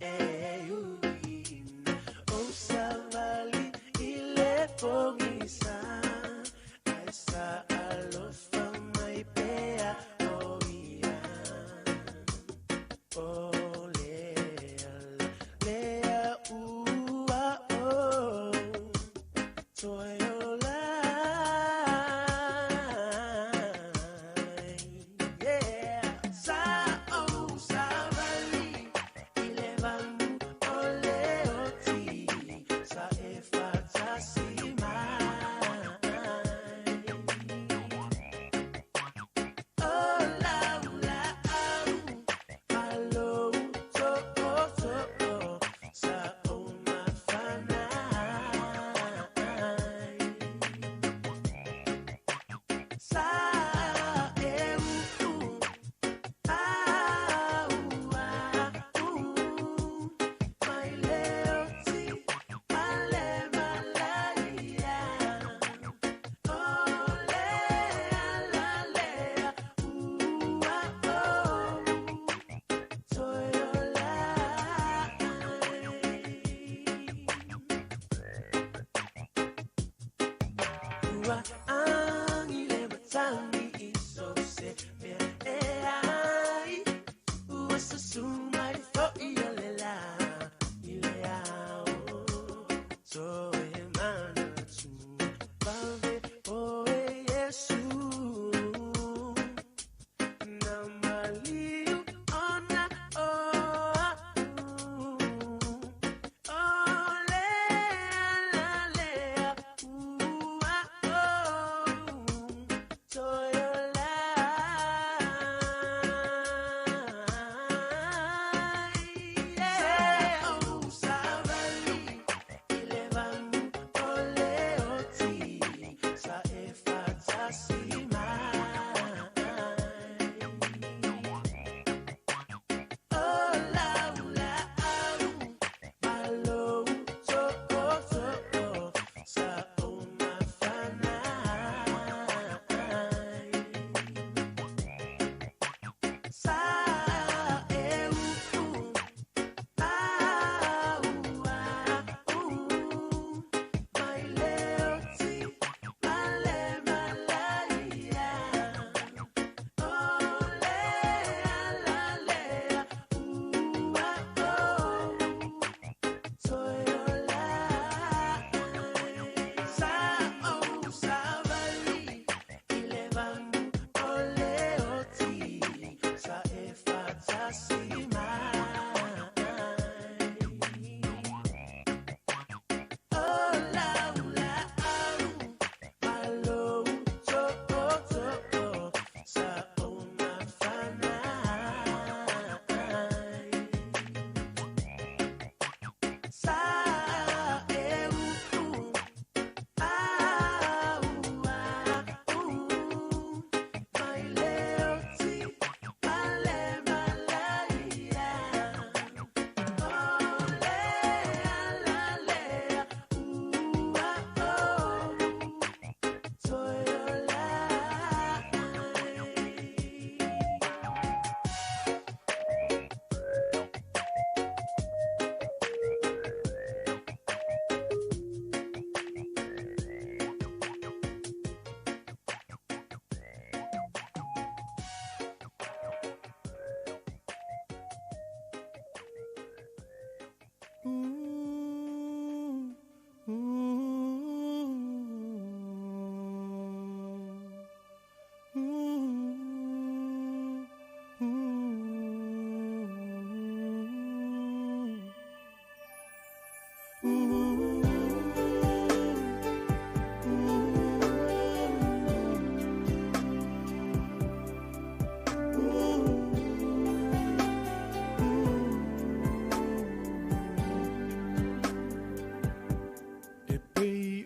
eyuin o savali ile pongisa aisa alofa mai pea oia o lea ua o toyola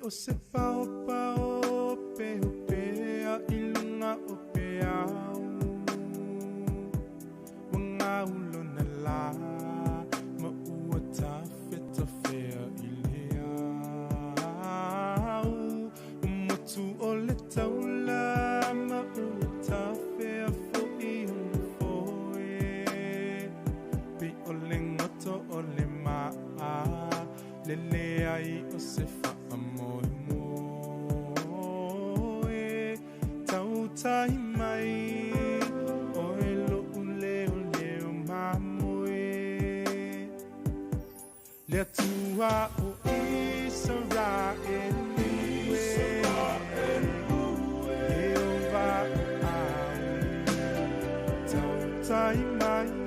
o se pao pao pe o pe a ilunga o pe au wanga ulo na la ma ua ta feta fea ilea o motu o le taula ma ua ta fea fo i Lele ai o se wha moe moe Tau tai mai O e lo leo leo mamoe Lea tua o Isara e lue E o va au Tau tai mai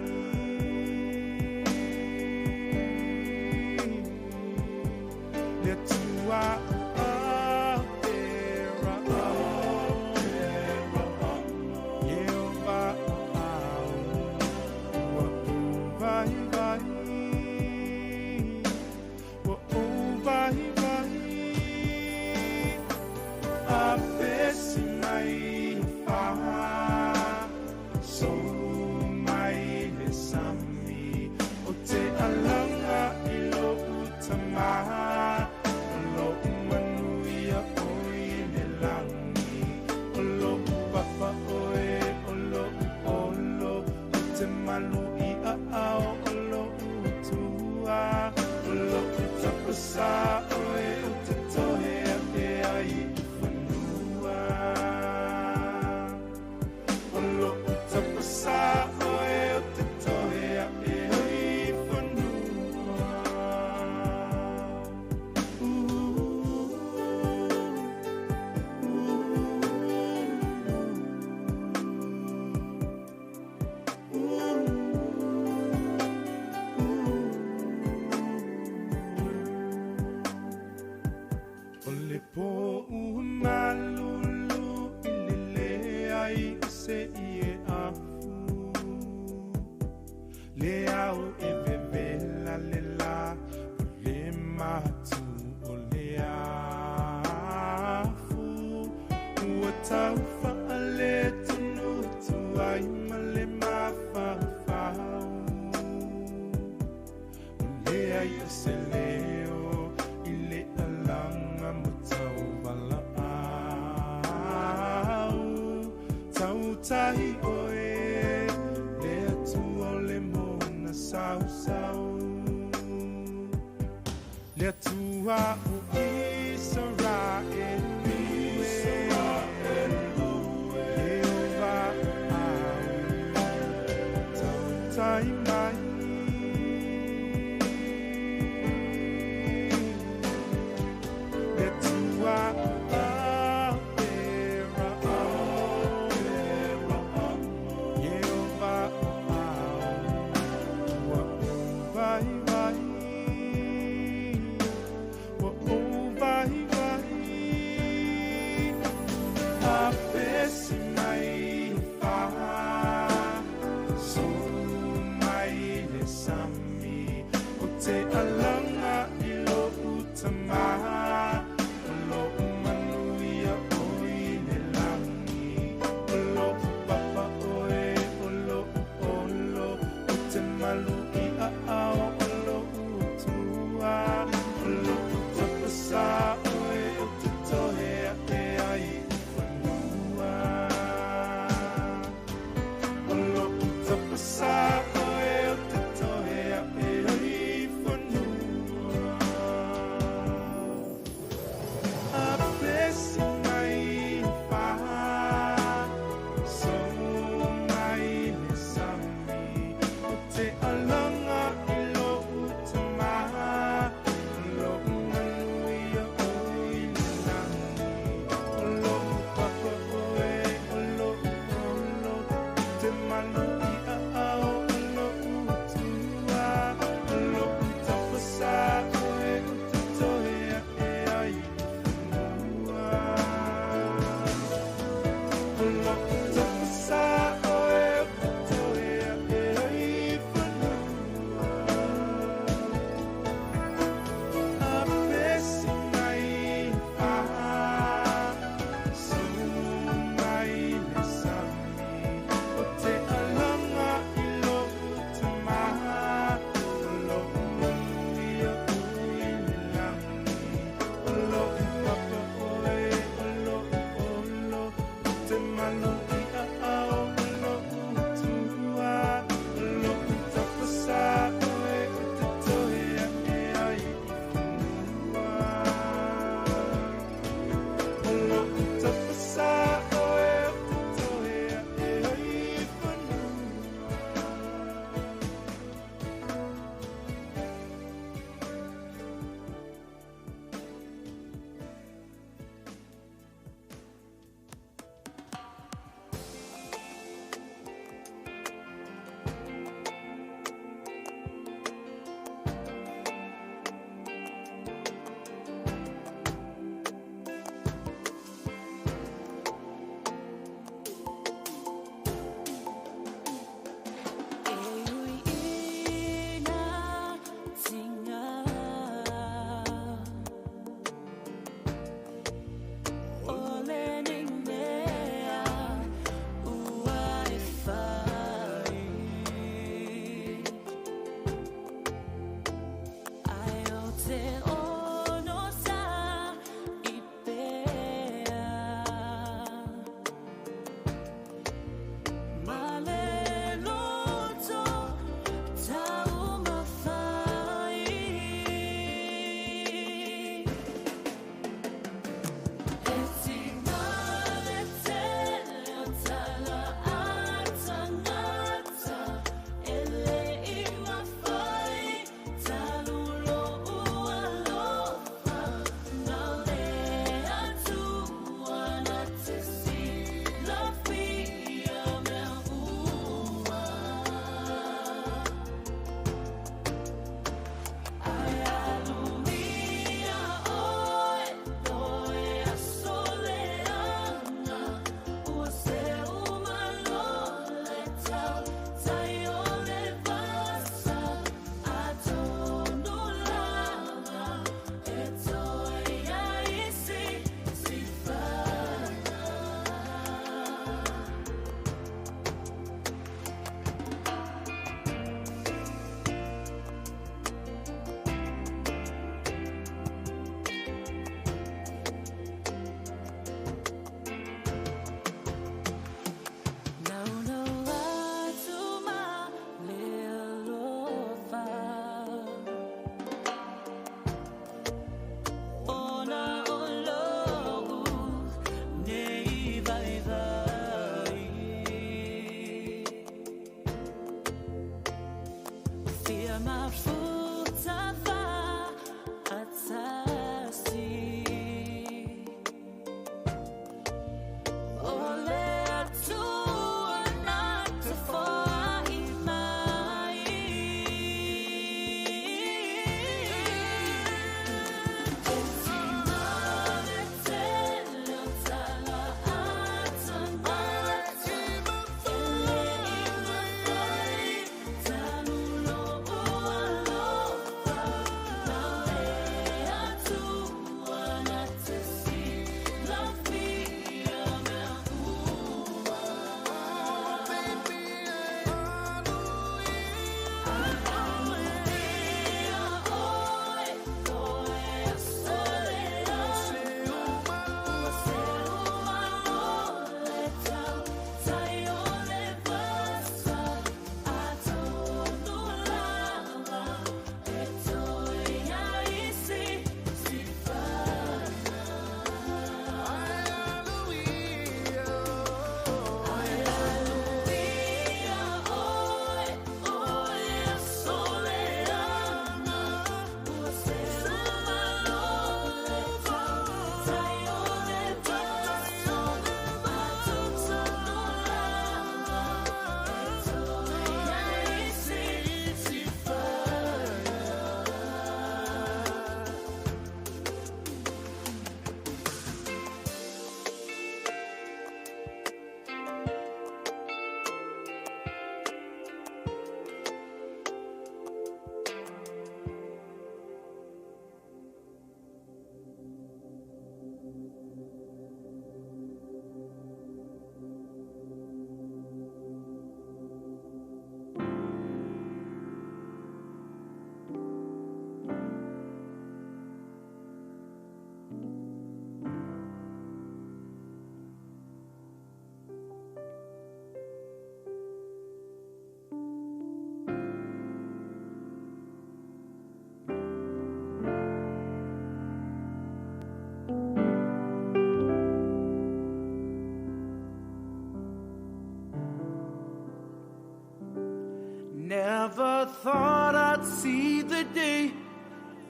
Never thought I'd see the day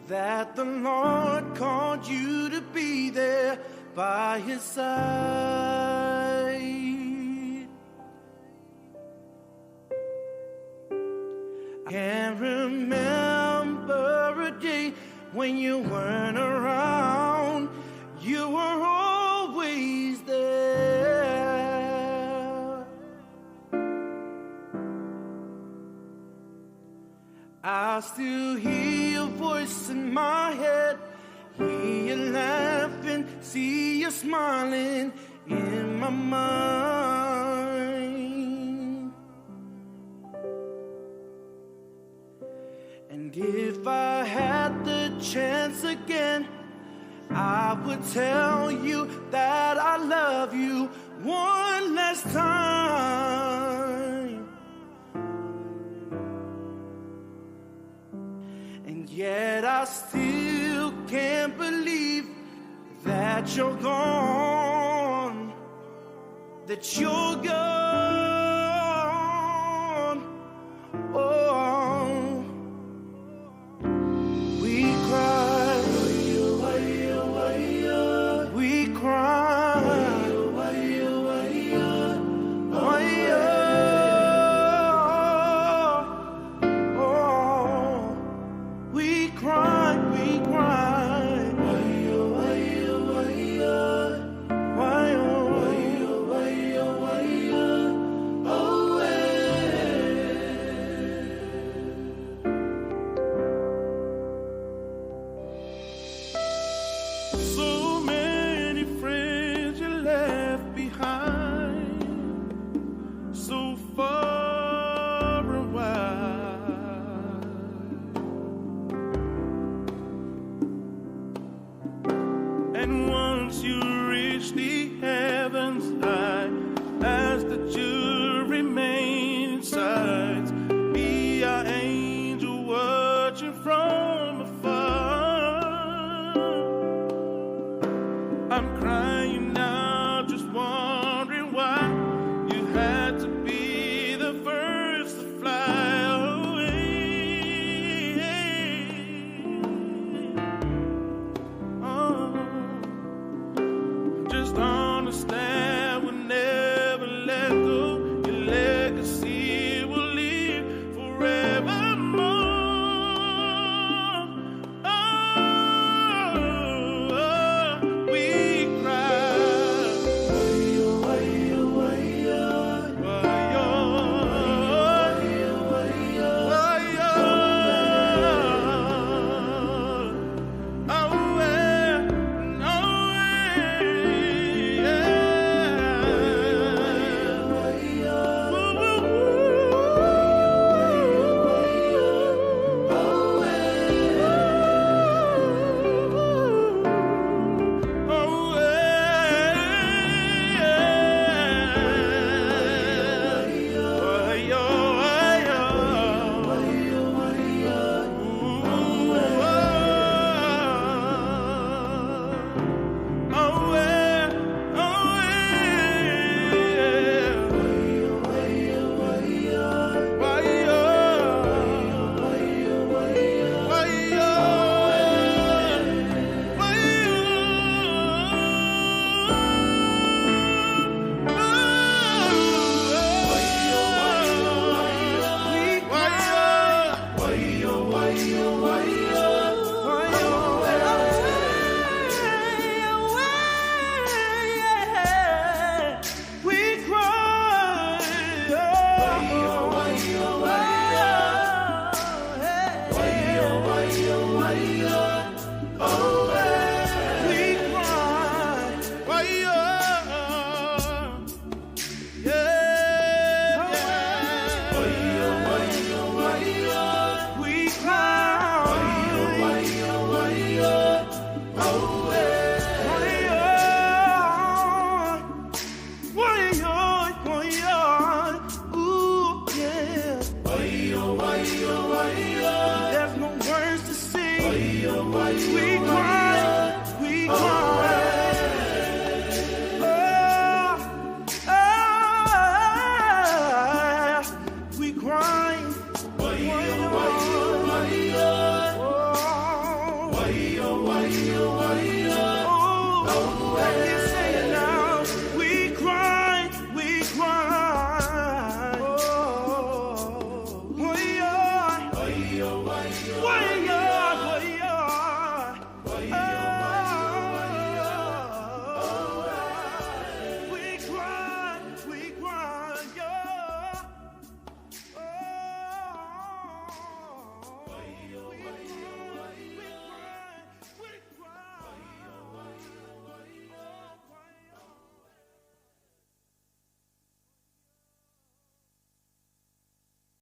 that the Lord called you to be there by His side. I can't remember a day when you weren't around. You were always there. I still hear your voice in my head, hear you laughing, see you smiling in my mind. And if I had the chance again, I would tell you that I love you one last time. And yet I still can't believe that you're gone, that you're gone. Oh, we cry, we cry, we cry, we cry. Why, oh, Oi